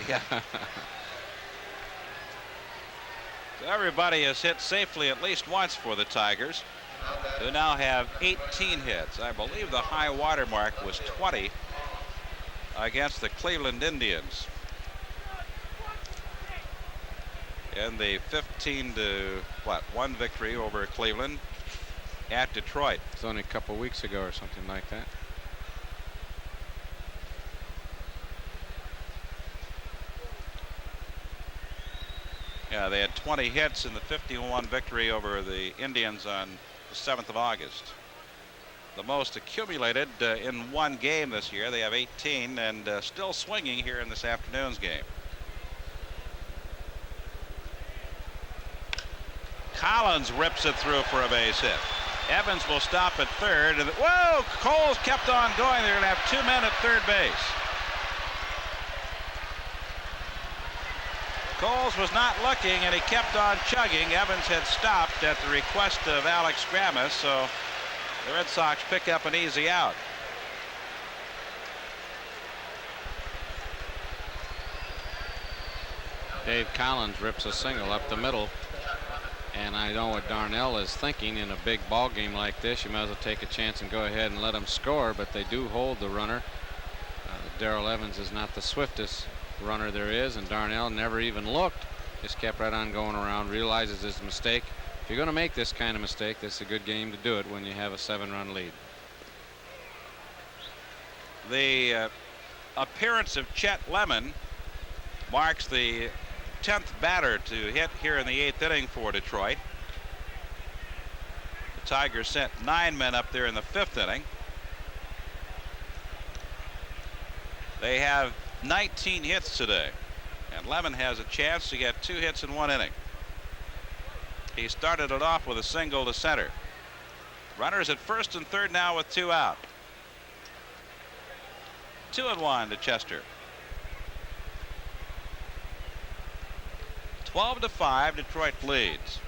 Yeah. So everybody has hit safely at least once for the Tigers, who now have 18 hits. I believe the high water mark was 20 against the Cleveland Indians in the 15-1 victory over Cleveland at Detroit. It's only a couple weeks ago or something like that. Yeah, they had 20 hits in the 51 victory over the Indians on the 7th of August. The most accumulated in one game this year. They have 18 and still swinging here in this afternoon's game. Collins rips it through for a base hit. Evans will stop at third. And whoa, Coles kept on going. They're going to have 2 men at third base. Coles was not looking, and he kept on chugging. Evans had stopped at the request of Alex Grammas, so the Red Sox pick up an easy out. Dave Collins rips a single up the middle. And I know what Darnell is thinking. In a big ball game like this, you might as well take a chance and go ahead and let him score, but they do hold the runner. Darrell Evans is not the swiftest runner there is, and Darnell never even looked, just kept right on going around, realizes his mistake. If you're going to make this kind of mistake, this is a good game to do it when you have a 7-run lead. The appearance of Chet Lemon marks the 10th batter to hit here in the 8th inning for Detroit. The Tigers sent 9 men up there in the 5th inning. They have 19 hits today, and Lemon has a chance to get 2 hits in 1 inning. He started it off with a single to center. Runners at first and third now with 2 out. 2-1 to Chester. 12-5, Detroit leads.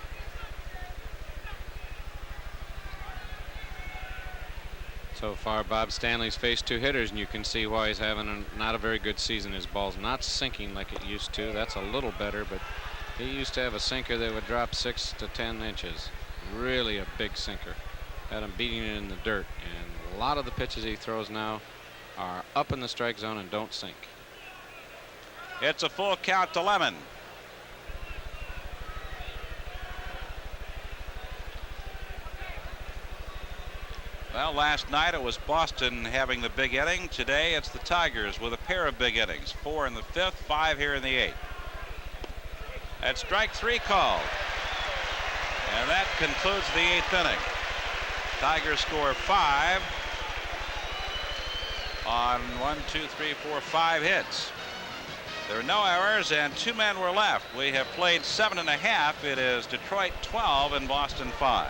So far, Bob Stanley's faced 2 hitters, and you can see why he's having not a very good season. His ball's not sinking like it used to. That's a little better, but he used to have a sinker that would drop 6 to 10 inches. Really a big sinker. Had him beating it in the dirt, and a lot of the pitches he throws now are up in the strike zone and don't sink. It's a full count to Lemon. Well, last night it was Boston having the big inning. Today it's the Tigers with a pair of big innings. 4 in the 5th, 5 here in the 8th. At strike 3 called. And that concludes the 8th inning. Tigers score 5 on 5 hits. There are no errors and 2 men were left. We have played 7.5. It is Detroit 12 and Boston 5.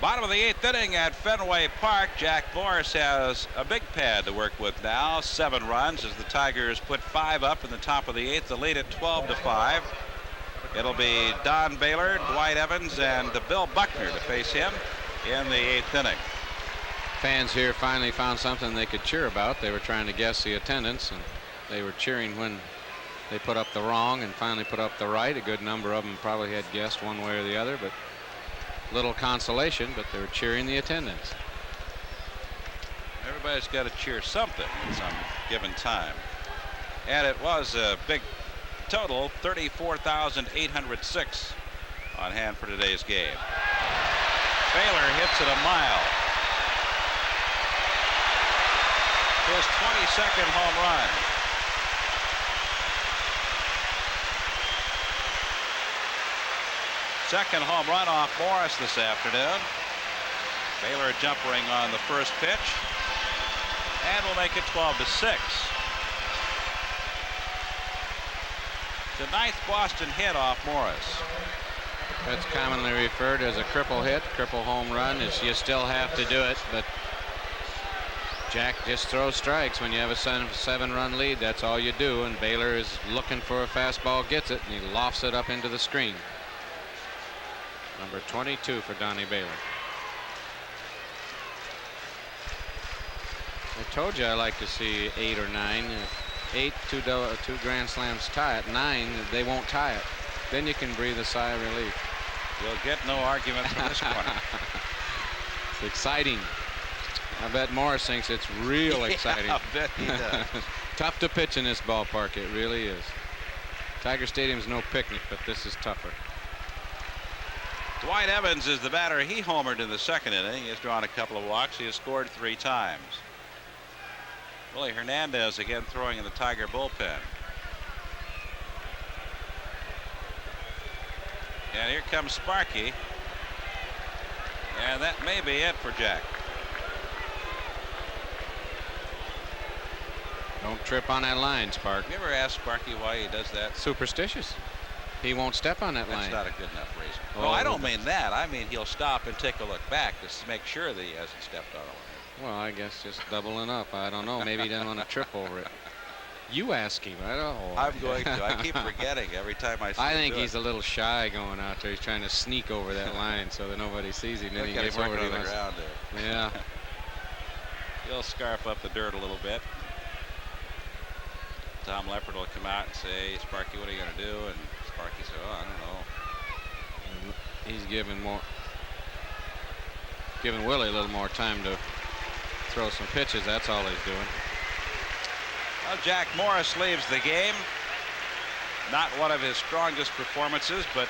Bottom of the 8th inning at Fenway Park. Jack Morris has a big pad to work with now. 7 runs as the Tigers put 5 up in the top of the 8th. The lead at 12-5. It'll be Don Baylor, Dwight Evans, and Bill Buckner to face him in the 8th inning. Fans here finally found something they could cheer about. They were trying to guess the attendance, and they were cheering when they put up the wrong and finally put up the right. A good number of them probably had guessed one way or the other, but little consolation, but they were cheering the attendance. Everybody's got to cheer something at some given time. And it was a big total, 34,806 on hand for today's game. Baylor hits it a mile. His 22nd home run. Second home run off Morris this afternoon. Baylor jumpering on the first pitch, and will make it 12-6. The 9th Boston hit off Morris. That's commonly referred as a cripple hit, cripple home run. You still have to do it, but Jack just throws strikes when you have a 7-run lead. That's all you do, and Baylor is looking for a fastball, gets it, and he lofts it up into the screen. Number 22 for Donnie Baylor. I told you I like to see 8 or 9. 8, two grand slams tie it. 9, they won't tie it. Then you can breathe a sigh of relief. You'll get no argument from this corner. It's exciting. I bet Morris thinks it's real exciting. I bet he does. Tough to pitch in this ballpark. It really is. Tiger Stadium's no picnic, but this is tougher. Dwight Evans is the batter. He homered in the second inning. He has drawn a couple of walks. He has scored 3 times. Willie Hernandez again throwing in the Tiger bullpen. And here comes Sparky. And that may be it for Jack. Don't trip on that line, Spark. You ever ask Sparky why he does that? Superstitious. He won't step on that line. That's not a good enough reason. Oh, Well, I don't mean that. I mean he'll stop and take a look back to make sure that he hasn't stepped on a line. Well, I guess just doubling up. I don't know. Maybe he didn't want to trip over it. You ask him. I don't know. I'm going to. I keep forgetting every time I see him. I think do he's it. a little shy going out there. He's trying to sneak over that line so that nobody sees him. Then Look he at gets him over working it. on the ground there. Yeah. He'll scarf up the dirt a little bit. Tom Leppard will come out and say, Sparky, what are you going to do? And Sparky said, oh, I don't know. He's giving Willie a little more time to throw some pitches. That's all he's doing. Well, Jack Morris leaves the game. Not one of his strongest performances, but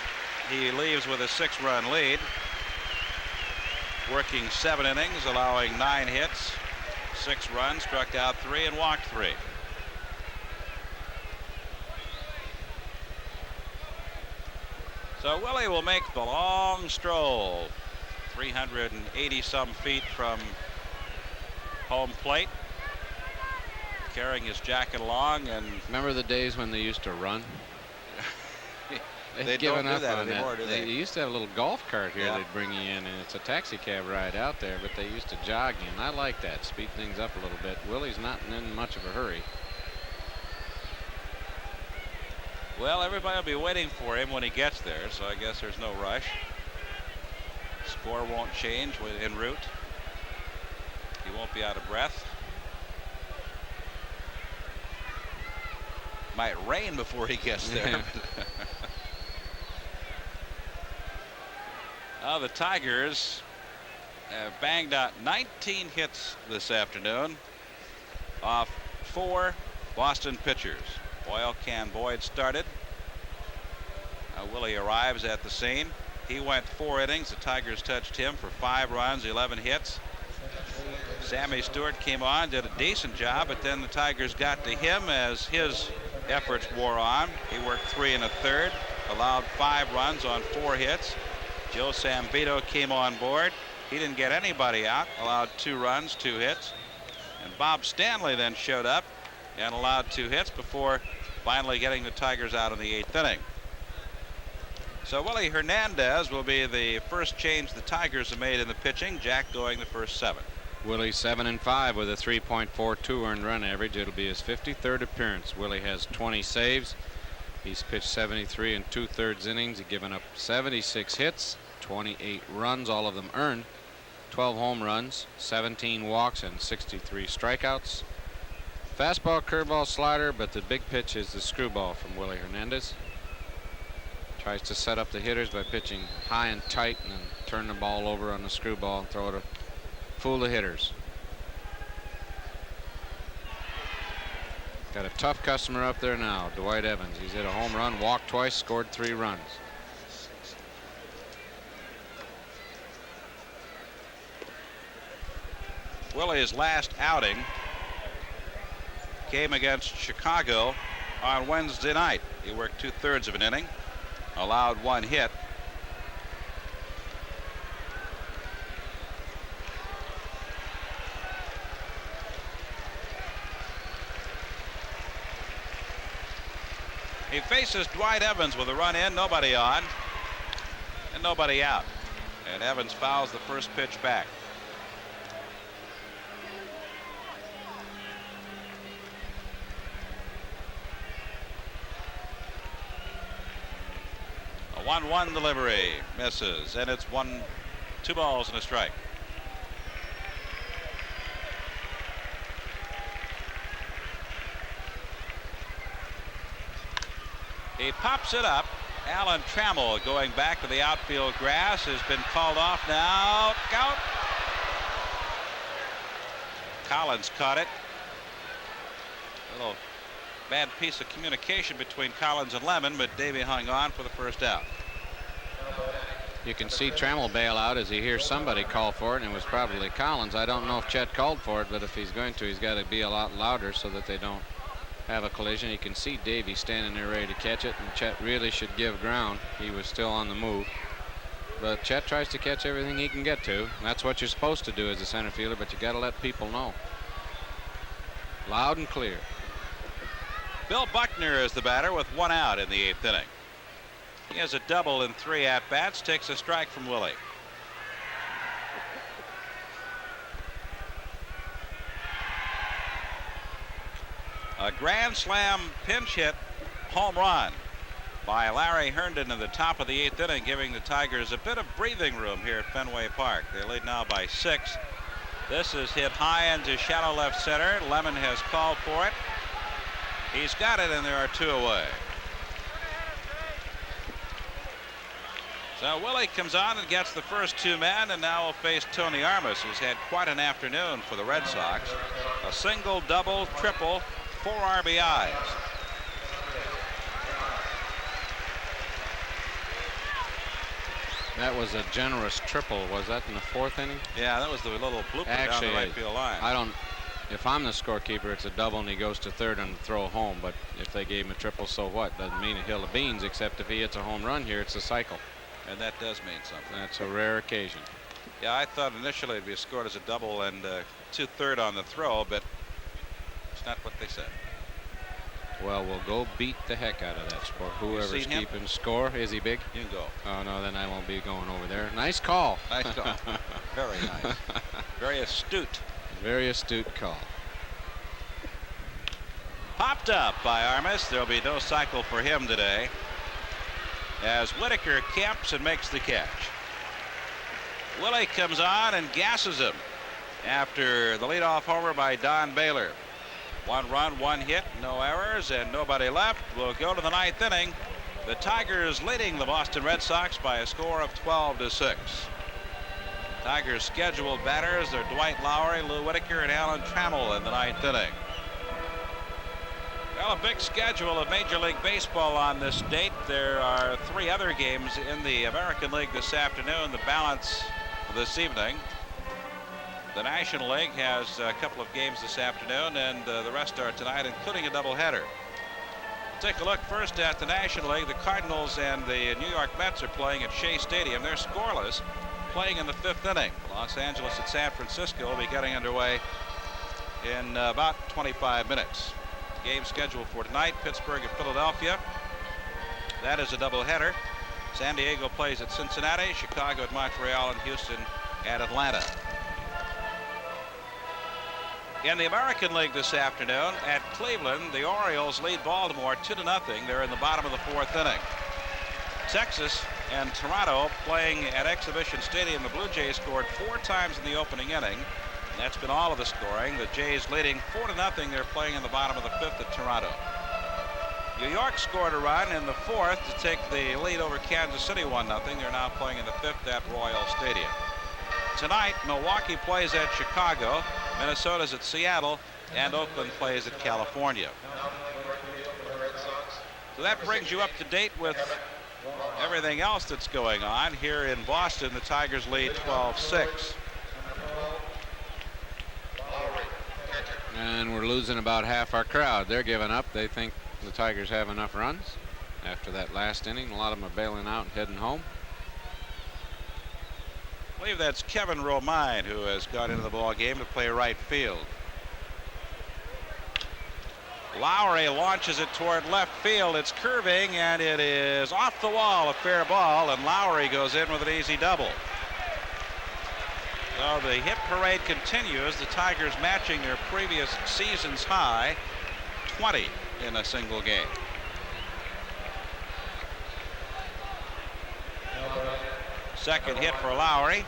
he leaves with a 6-run lead. Working 7 innings, allowing 9 hits, 6 runs, struck out 3 and walked 3. So Willie will make the long stroll, 380 some feet from home plate, carrying his jacket along. And Remember the days when they used to run? they given don't do up that on anymore, do They they? used to have a little golf cart here. Yeah. They'd bring you in, and it's a taxi cab ride out there, but they used to jog in. I like that. Speed things up a little bit. Willie's not in much of a hurry. Well, everybody will be waiting for him when he gets there, so I guess there's no rush. Score won't change en route. He won't be out of breath. Might rain before he gets there. The Tigers have banged out 19 hits this afternoon off 4 Boston pitchers. Oil Can Boyd started. Willie arrives at the scene. He went 4 innings. The Tigers touched him for 5 runs, 11 hits. Sammy Stewart came on, did a decent job, but then the Tigers got to him as his efforts wore on. He worked 3 1/3, allowed 5 runs on 4 hits. Joe Sambito came on board. He didn't get anybody out, allowed 2 runs, 2 hits. And Bob Stanley then showed up and allowed 2 hits before finally getting the Tigers out in the 8th inning. So Willie Hernandez will be the first change the Tigers have made in the pitching. Jack going the first 7. Willie 7-5 with a 3.42 earned run average. It'll be his 53rd appearance. Willie has 20 saves. He's pitched 73 2/3 innings. He's given up 76 hits, 28 runs, all of them earned, 12 home runs, 17 walks, and 63 strikeouts. Fastball, curveball, slider, but the big pitch is the screwball from Willie Hernandez. Tries to set up the hitters by pitching high and tight and then turn the ball over on the screwball and throw it to fool the hitters. Got a tough customer up there now, Dwight Evans. He's hit a home run, walked twice, scored 3 runs. Willie's last outing came against Chicago on Wednesday night. He worked 2/3 of an inning, allowed 1 hit, He faces Dwight Evans with a run in, nobody on, and nobody out. And Evans fouls the first pitch back. A 1-1 delivery misses, and it's 2 balls and a strike. He pops it up. Alan Trammell going back to the outfield grass has been called off now. Out. Collins caught it. A little bad piece of communication between Collins and Lemon, but Davey hung on for the first out. You can see Trammell bail out as he hears somebody call for it, and it was probably Collins. I don't know if Chet called for it, but if he's going to, he's got to be a lot louder so that they don't have a collision. You can see Davey standing there ready to catch it, and Chet really should give ground. He was still on the move, but Chet tries to catch everything he can get to. And that's what you're supposed to do as a center fielder, but you got to let people know. Loud and clear. Bill Buckner is the batter with 1 out in the 8th inning. He has a double in 3 at-bats, takes a strike from Willie. A grand slam pinch hit home run by Larry Herndon in the top of the 8th inning, giving the Tigers a bit of breathing room here at Fenway Park. They lead now by 6. This is hit high into shallow left center. Lemon has called for it. He's got it, and there are 2 away. So Willie comes on and gets the first 2 men, and now will face Tony Armas, who's had quite an afternoon for the Red Sox. A single, double, triple, 4 RBIs. That was a generous triple. Was that in the 4th inning? Yeah, that was the little blooper down the right field line. I don't. If I'm the scorekeeper, it's a double and he goes to 3rd on the throw home. But if they gave him a triple, so what? Doesn't mean a hill of beans, except if he hits a home run here, it's a cycle. And that does mean something. That's a rare occasion. Yeah, I thought initially it'd be scored as a double and 2/3 on the throw, but it's not what they said. Well, we'll go beat the heck out of that sport. Whoever's keeping score. Is he big? You can go. Oh, no, then I won't be going over there. Nice call. Nice call. Very nice. Very astute. Very astute call. Popped up by Armas. There'll be no cycle for him today, as Whitaker camps and makes the catch. Willie comes on and gasses him after the leadoff homer by Don Baylor. 1 run, 1 hit, no errors, and nobody left. We'll go to the 9th inning. The Tigers leading the Boston Red Sox by a score of 12-6. Tigers scheduled batters are Dwight Lowry, Lou Whitaker, and Alan Trammell in the 9th inning. Well, a big schedule of Major League Baseball on this date. There are 3 other games in the American League this afternoon, the balance this evening. The National League has a couple of games this afternoon, and the rest are tonight, including a doubleheader. Take a look first at the National League. The Cardinals and the New York Mets are playing at Shea Stadium. They're scoreless, playing in the 5th inning. Los Angeles at San Francisco will be getting underway in about 25 minutes. Game scheduled for tonight, Pittsburgh at Philadelphia. That is a doubleheader. San Diego plays at Cincinnati, Chicago at Montreal, and Houston at Atlanta. In the American League this afternoon at Cleveland, the Orioles lead Baltimore 2-0. They're in the bottom of the 4th inning. Texas and Toronto playing at Exhibition Stadium. The Blue Jays scored 4 times in the opening inning. That's been all of the scoring. The Jays leading 4-0. They're playing in the bottom of the 5th at Toronto. New York scored a run in the 4th to take the lead over Kansas City 1-0. They're now playing in the 5th at Royal Stadium. Tonight, Milwaukee plays at Chicago, Minnesota's at Seattle, and Oakland plays at California. So that brings you up to date with everything else that's going on. Here in Boston, the Tigers lead 12-6. And we're losing about half our crowd. They're giving up. They think the Tigers have enough runs after that last inning. A lot of them are bailing out and heading home. I believe that's Kevin Romine who has gone into the ball game to play right field. Lowry launches it toward left field. It's curving, and it is off the wall, a fair ball, and Lowry goes in with an easy double. So the hit parade continues. The Tigers matching their previous season's high, 20 in a single game. Second hit for Lowry.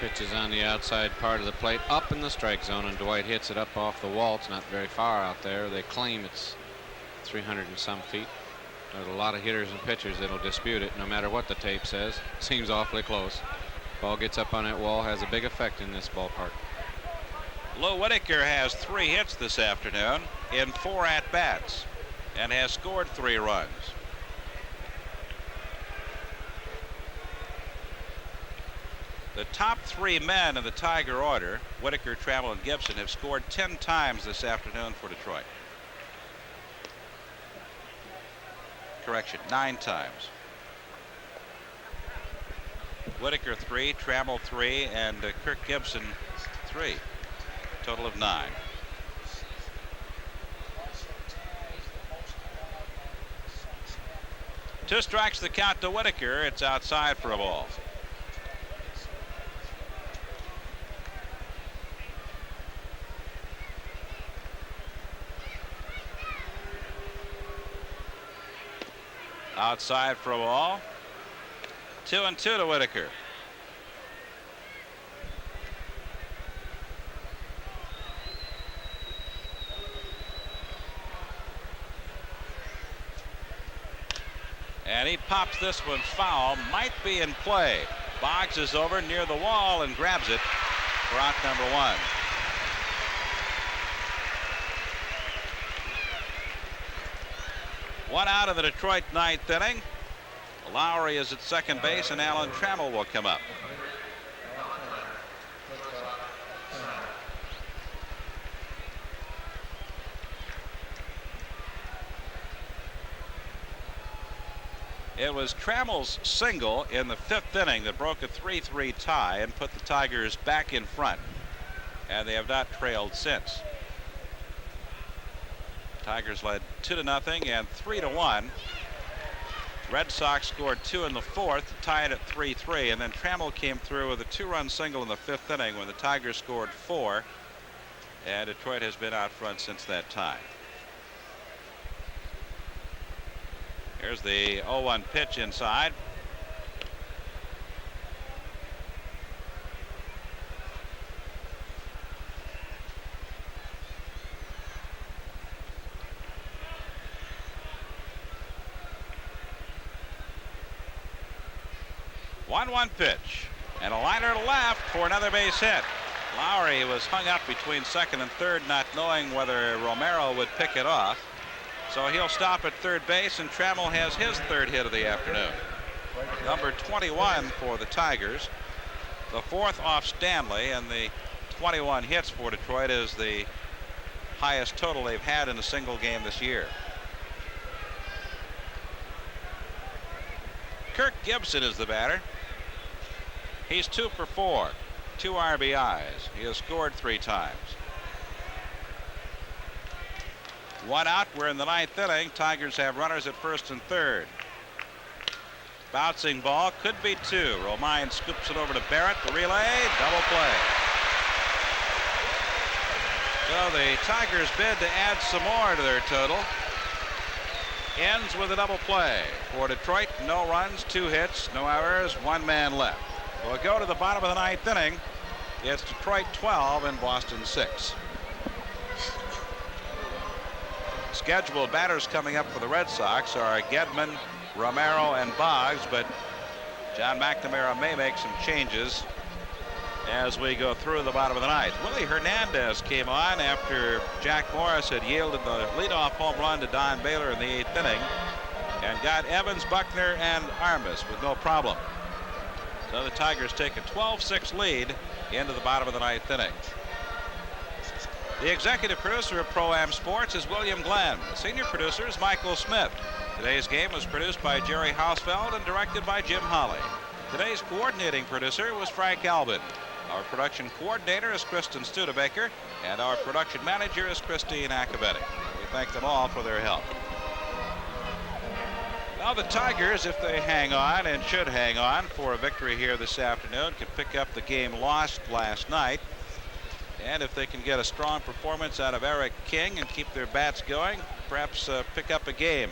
Pitch is on the outside part of the plate, up in the strike zone, and Dwight hits it up off the wall. It's not very far out there. They claim it's 300 and some feet. There's a lot of hitters and pitchers that'll dispute it, no matter what the tape says. Seems awfully close. Ball gets up on that wall, has a big effect in this ballpark. Lou Whitaker has 3 hits this afternoon in 4 at-bats and has scored 3 runs. The top 3 men in the Tiger order, Whitaker, Trammell, and Gibson, have scored 10 times this afternoon for Detroit. Correction, 9 times. Whitaker 3, Trammell 3, and Kirk Gibson 3. Total of 9. Two strikes the count to Whitaker. It's outside for a ball. Outside for a ball. 2-2 to Whitaker. And he pops this one foul. Might be in play. Boggs is over near the wall and grabs it for out number 1. One out of the Detroit 9th inning. Lowry is at second base, and Alan Trammell will come up. It was Trammell's single in the 5th inning that broke a 3-3 tie and put the Tigers back in front, and they have not trailed since. Tigers led 2-0 and 3-1. Red Sox scored 2 in the 4th, tied at 3-3, and then Trammell came through with a 2-run single in the 5th inning when the Tigers scored 4, and Detroit has been out front since that time. Here's the 0-1 pitch inside. One pitch and a liner to left for another base hit. Lowry was hung up between second and third, not knowing whether Romero would pick it off. So he'll stop at third base, and Trammell has his 3rd hit of the afternoon. Number 21 for the Tigers. The 4th off Stanley, and the 21 hits for Detroit is the highest total they've had in a single game this year. Kirk Gibson is the batter. He's 2 for 4, 2 RBIs. He has scored 3 times. 1 out. We're in the 9th inning. Tigers have runners at first and third. Bouncing ball, could be 2. Romine scoops it over to Barrett. The relay, double play. So the Tigers bid to add some more to their total. Ends with a double play for Detroit. No runs, 2 hits, no errors, 1 man left. We'll go to the bottom of the 9th inning. It's Detroit 12 and Boston 6. Scheduled batters coming up for the Red Sox are Gedman, Romero, and Boggs, but John McNamara may make some changes as we go through the bottom of the 9th. Willie Hernandez came on after Jack Morris had yielded the leadoff home run to Don Baylor in the 8th inning and got Evans, Buckner, and Armas with no problem. So the Tigers take a 12-6 lead into the bottom of the 9th inning. The executive producer of Pro-Am Sports is William Glenn. The senior producer is Michael Smith. Today's game was produced by Jerry Hausfeld and directed by Jim Holley. Today's coordinating producer was Frank Albin. Our production coordinator is Kristen Studebaker, and our production manager is Christine Akavetti. We thank them all for their help. Now the Tigers, if they hang on, and should hang on for a victory here this afternoon, can pick up the game lost last night. And if they can get a strong performance out of Eric King and keep their bats going, perhaps pick up a game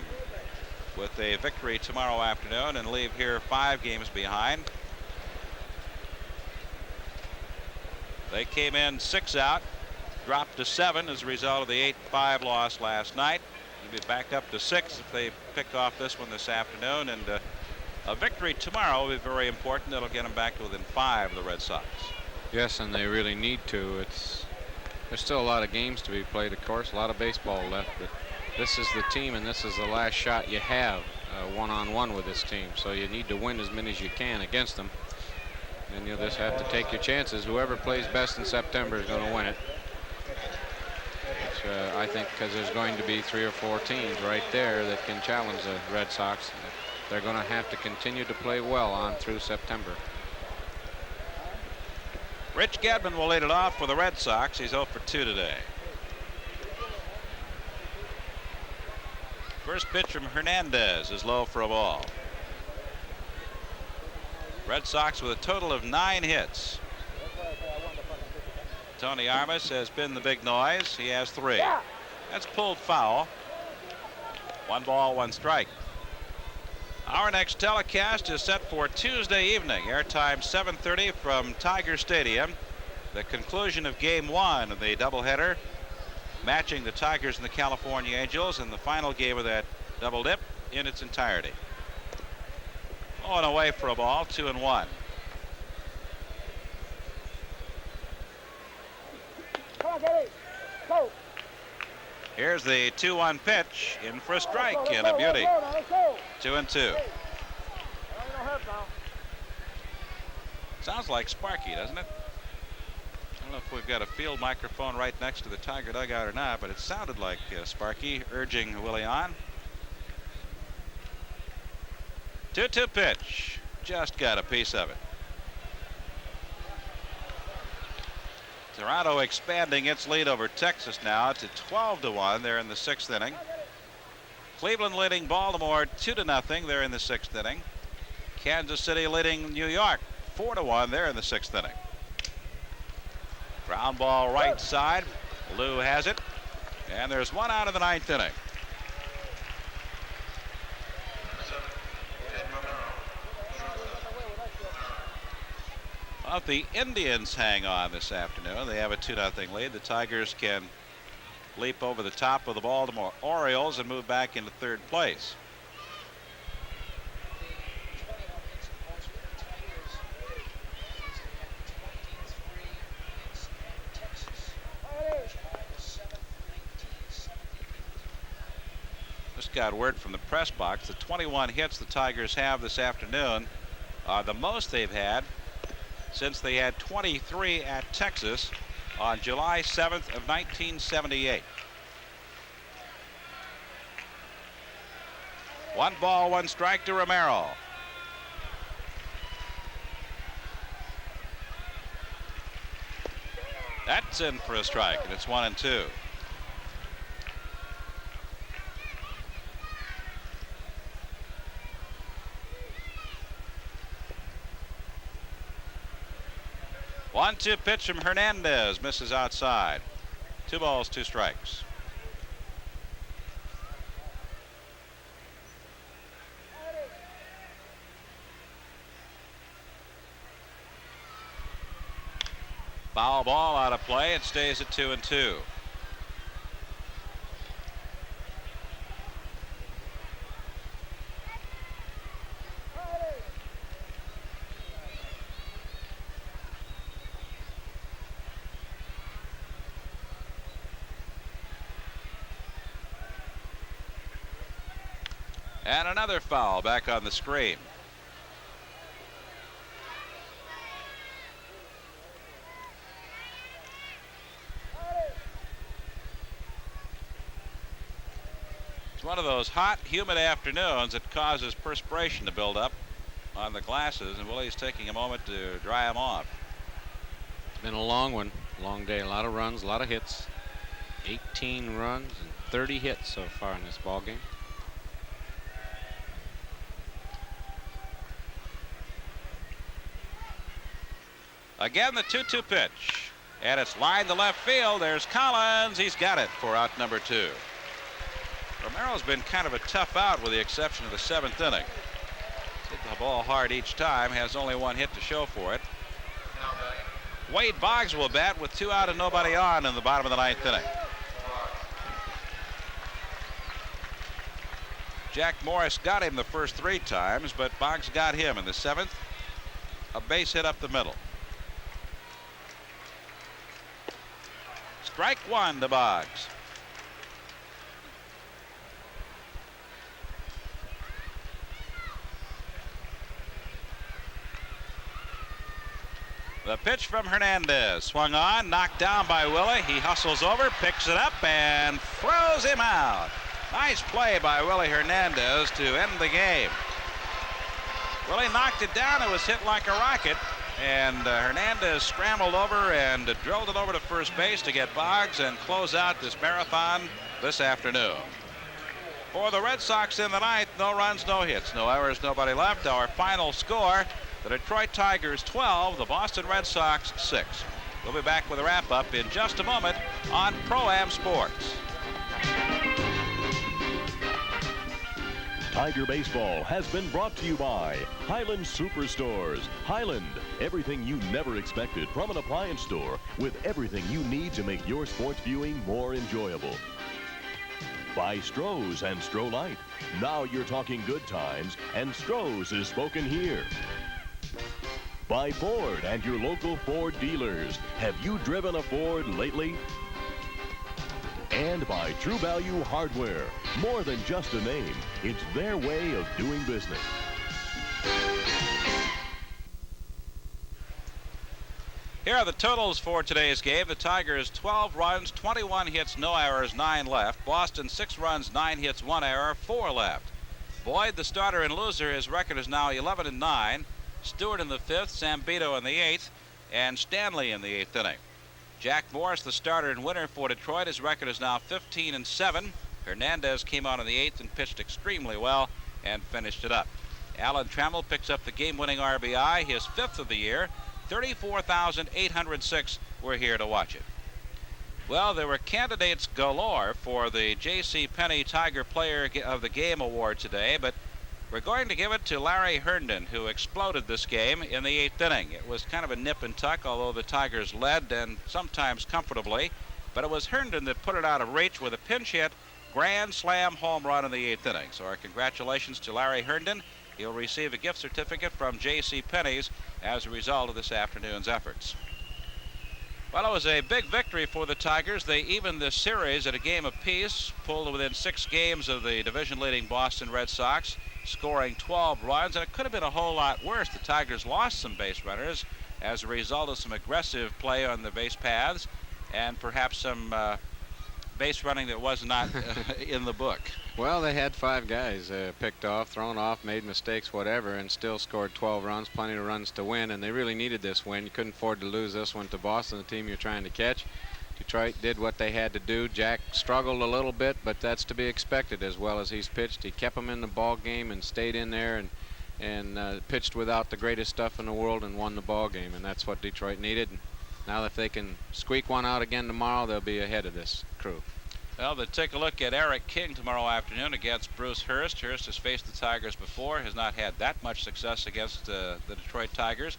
with a victory tomorrow afternoon and leave here 5 games behind. They came in 6 out, dropped to 7 as a result of the 8-5 loss last night. They'll be back up to 6 if they pick off this one this afternoon, and a victory tomorrow will be very important. That'll get them back to within 5 of the Red Sox. Yes, and they really need to. There's still a lot of games to be played, of course, a lot of baseball left, but this is the team and this is the last shot you have one-on-one with this team, so you need to win as many as you can against them, and you'll just have to take your chances. Whoever plays best in September is going to win it. Which, I think, because there's going to be 3 or 4 teams right there that can challenge the Red Sox. They're going to have to continue to play well on through September. Rich Gedman will lead it off for the Red Sox. He's 0 for 2 today. First pitch from Hernandez is low for a ball. Red Sox with a total of 9 hits. Tony Armas has been the big noise. He has 3. That's pulled foul. 1 ball, 1 strike. Our next telecast is set for Tuesday evening. Airtime 7:30 from Tiger Stadium. The conclusion of game 1 of the doubleheader, matching the Tigers and the California Angels, and the final game of that double dip in its entirety. Oh, and away for a ball, 2-1. Come on, get it. Go. Here's the 2-1 pitch, in for a strike, and a beauty. 2-2. Sounds like Sparky, doesn't it? I don't know if we've got a field microphone right next to the Tiger dugout or not, but it sounded like Sparky urging Willie on. 2-2 pitch. Just got a piece of it. Toronto expanding its lead over Texas now to 12-1. They're in the 6th inning. Cleveland leading Baltimore 2-0. They're in the 6th inning. Kansas City leading New York 4-1. They're in the 6th inning. Ground ball right side. Lou has it. And there's 1 out of the 9th inning. Well, if the Indians hang on this afternoon, they have a 2-0 lead. The Tigers can leap over the top of the Baltimore Orioles and move back into 3rd place. Just got word from the press box. The 21 hits the Tigers have this afternoon are the most they've had since they had 23 at Texas on July 7th of 1978. 1 ball, 1 strike to Romero. That's in for a strike, and it's 1-2. One-two pitch from Hernandez, misses outside. 2 balls, 2 strikes. Foul ball out of play. It stays at 2-2. And another foul back on the screen. It's one of those hot, humid afternoons that causes perspiration to build up on the glasses, and Willie's taking a moment to dry them off. It's been a long one, long day. A lot of runs, a lot of hits. 18 runs and 30 hits so far in this ball game. Again, the 2-2 pitch. And it's lined to left field. There's Collins. He's got it for out number 2. Romero's been kind of a tough out with the exception of the 7th inning. Hit the ball hard each time. Has only 1 hit to show for it. Wade Boggs will bat with 2 out and nobody on in the bottom of the 9th inning. Jack Morris got him the first 3 times, but Boggs got him in the 7th. A base hit up the middle. Strike 1 to Boggs. The pitch from Hernandez. Swung on, knocked down by Willie. He hustles over, picks it up, and throws him out. Nice play by Willie Hernandez to end the game. Willie knocked it down. It was hit like a rocket. And Hernandez scrambled over and drilled it over to first base to get Boggs and close out this marathon this afternoon. For the Red Sox in the 9th, no runs, no hits, no errors, nobody left. Our final score, the Detroit Tigers 12, the Boston Red Sox 6. We'll be back with a wrap-up in just a moment on Pro-Am Sports. Tiger Baseball has been brought to you by Highland Superstores. Highland, everything you never expected from an appliance store with everything you need to make your sports viewing more enjoyable. By Stroh's and Stroh Light. Now you're talking good times, and Stroh's is spoken here. By Ford and your local Ford dealers. Have you driven a Ford lately? And by True Value Hardware. More than just a name, it's their way of doing business. Here are the totals for today's game. The Tigers 12 runs, 21 hits, no errors, 9 left. Boston 6 runs, 9 hits, 1 error, 4 left. Boyd, the starter and loser, his record is now 11-9. Stewart in the 5th, Zambito in the 8th, and Stanley in the 8th inning. Jack Morris, the starter and winner for Detroit, his record is now 15-7. Hernandez came on in the 8th and pitched extremely well and finished it up. Alan Trammell picks up the game-winning RBI, his 5th of the year. 34,806 were here to watch it. Well, there were candidates galore for the J.C. Penney Tiger Player of the Game award today, but we're going to give it to Larry Herndon, who exploded this game in the 8th inning. It was kind of a nip and tuck, although the Tigers led, and sometimes comfortably, but it was Herndon that put it out of reach with a pinch hit, grand slam home run in the 8th inning. So our congratulations to Larry Herndon. He'll receive a gift certificate from J.C. Penney's as a result of this afternoon's efforts. Well, it was a big victory for the Tigers. They evened this series at a game apiece, pulled within 6 games of the division-leading Boston Red Sox, scoring 12 runs, and it could have been a whole lot worse. The Tigers lost some base runners as a result of some aggressive play on the base paths and perhaps some base running that was not in the book. Well, they had 5 guys picked off, thrown off, made mistakes, whatever, and still scored 12 runs, plenty of runs to win, and they really needed this win. You couldn't afford to lose this one to Boston, the team you're trying to catch. Detroit did what they had to do. Jack struggled a little bit, but that's to be expected as well as he's pitched. He kept them in the ball game and stayed in there and pitched without the greatest stuff in the world and won the ball game, and that's what Detroit needed. Now if they can squeak one out again tomorrow, they'll be ahead of this crew. Well, they'll take a look at Eric King tomorrow afternoon against Bruce Hurst. Hurst has faced the Tigers before, has not had that much success against the Detroit Tigers.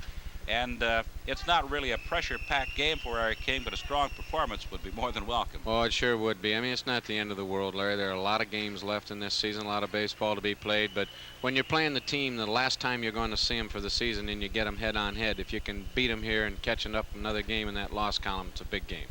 And it's not really a pressure-packed game for Eric King, but a strong performance would be more than welcome. Oh, it sure would be. I mean, it's not the end of the world, Larry. There are a lot of games left in this season, a lot of baseball to be played. But when you're playing the team, the last time you're going to see them for the season, and you get them head-on-head, if you can beat them here and catching up another game in that loss column, it's a big game.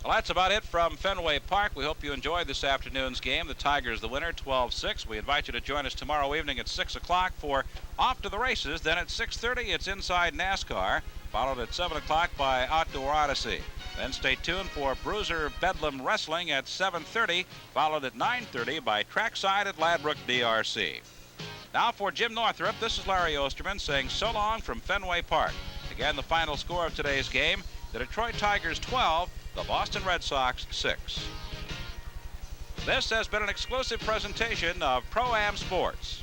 Well, that's about it from Fenway Park. We hope you enjoyed this afternoon's game. The Tigers the winner, 12-6. We invite you to join us tomorrow evening at 6 o'clock for Off to the Races. Then at 6:30, it's Inside NASCAR, followed at 7 o'clock by Outdoor Odyssey. Then stay tuned for Bruiser Bedlam Wrestling at 7:30, followed at 9:30 by Trackside at Ladbroke, DRC. Now for Jim Northrup, this is Larry Osterman saying so long from Fenway Park. Again, the final score of today's game, The Detroit Tigers 12, the Boston Red Sox 6. This has been an exclusive presentation of Pro-Am Sports.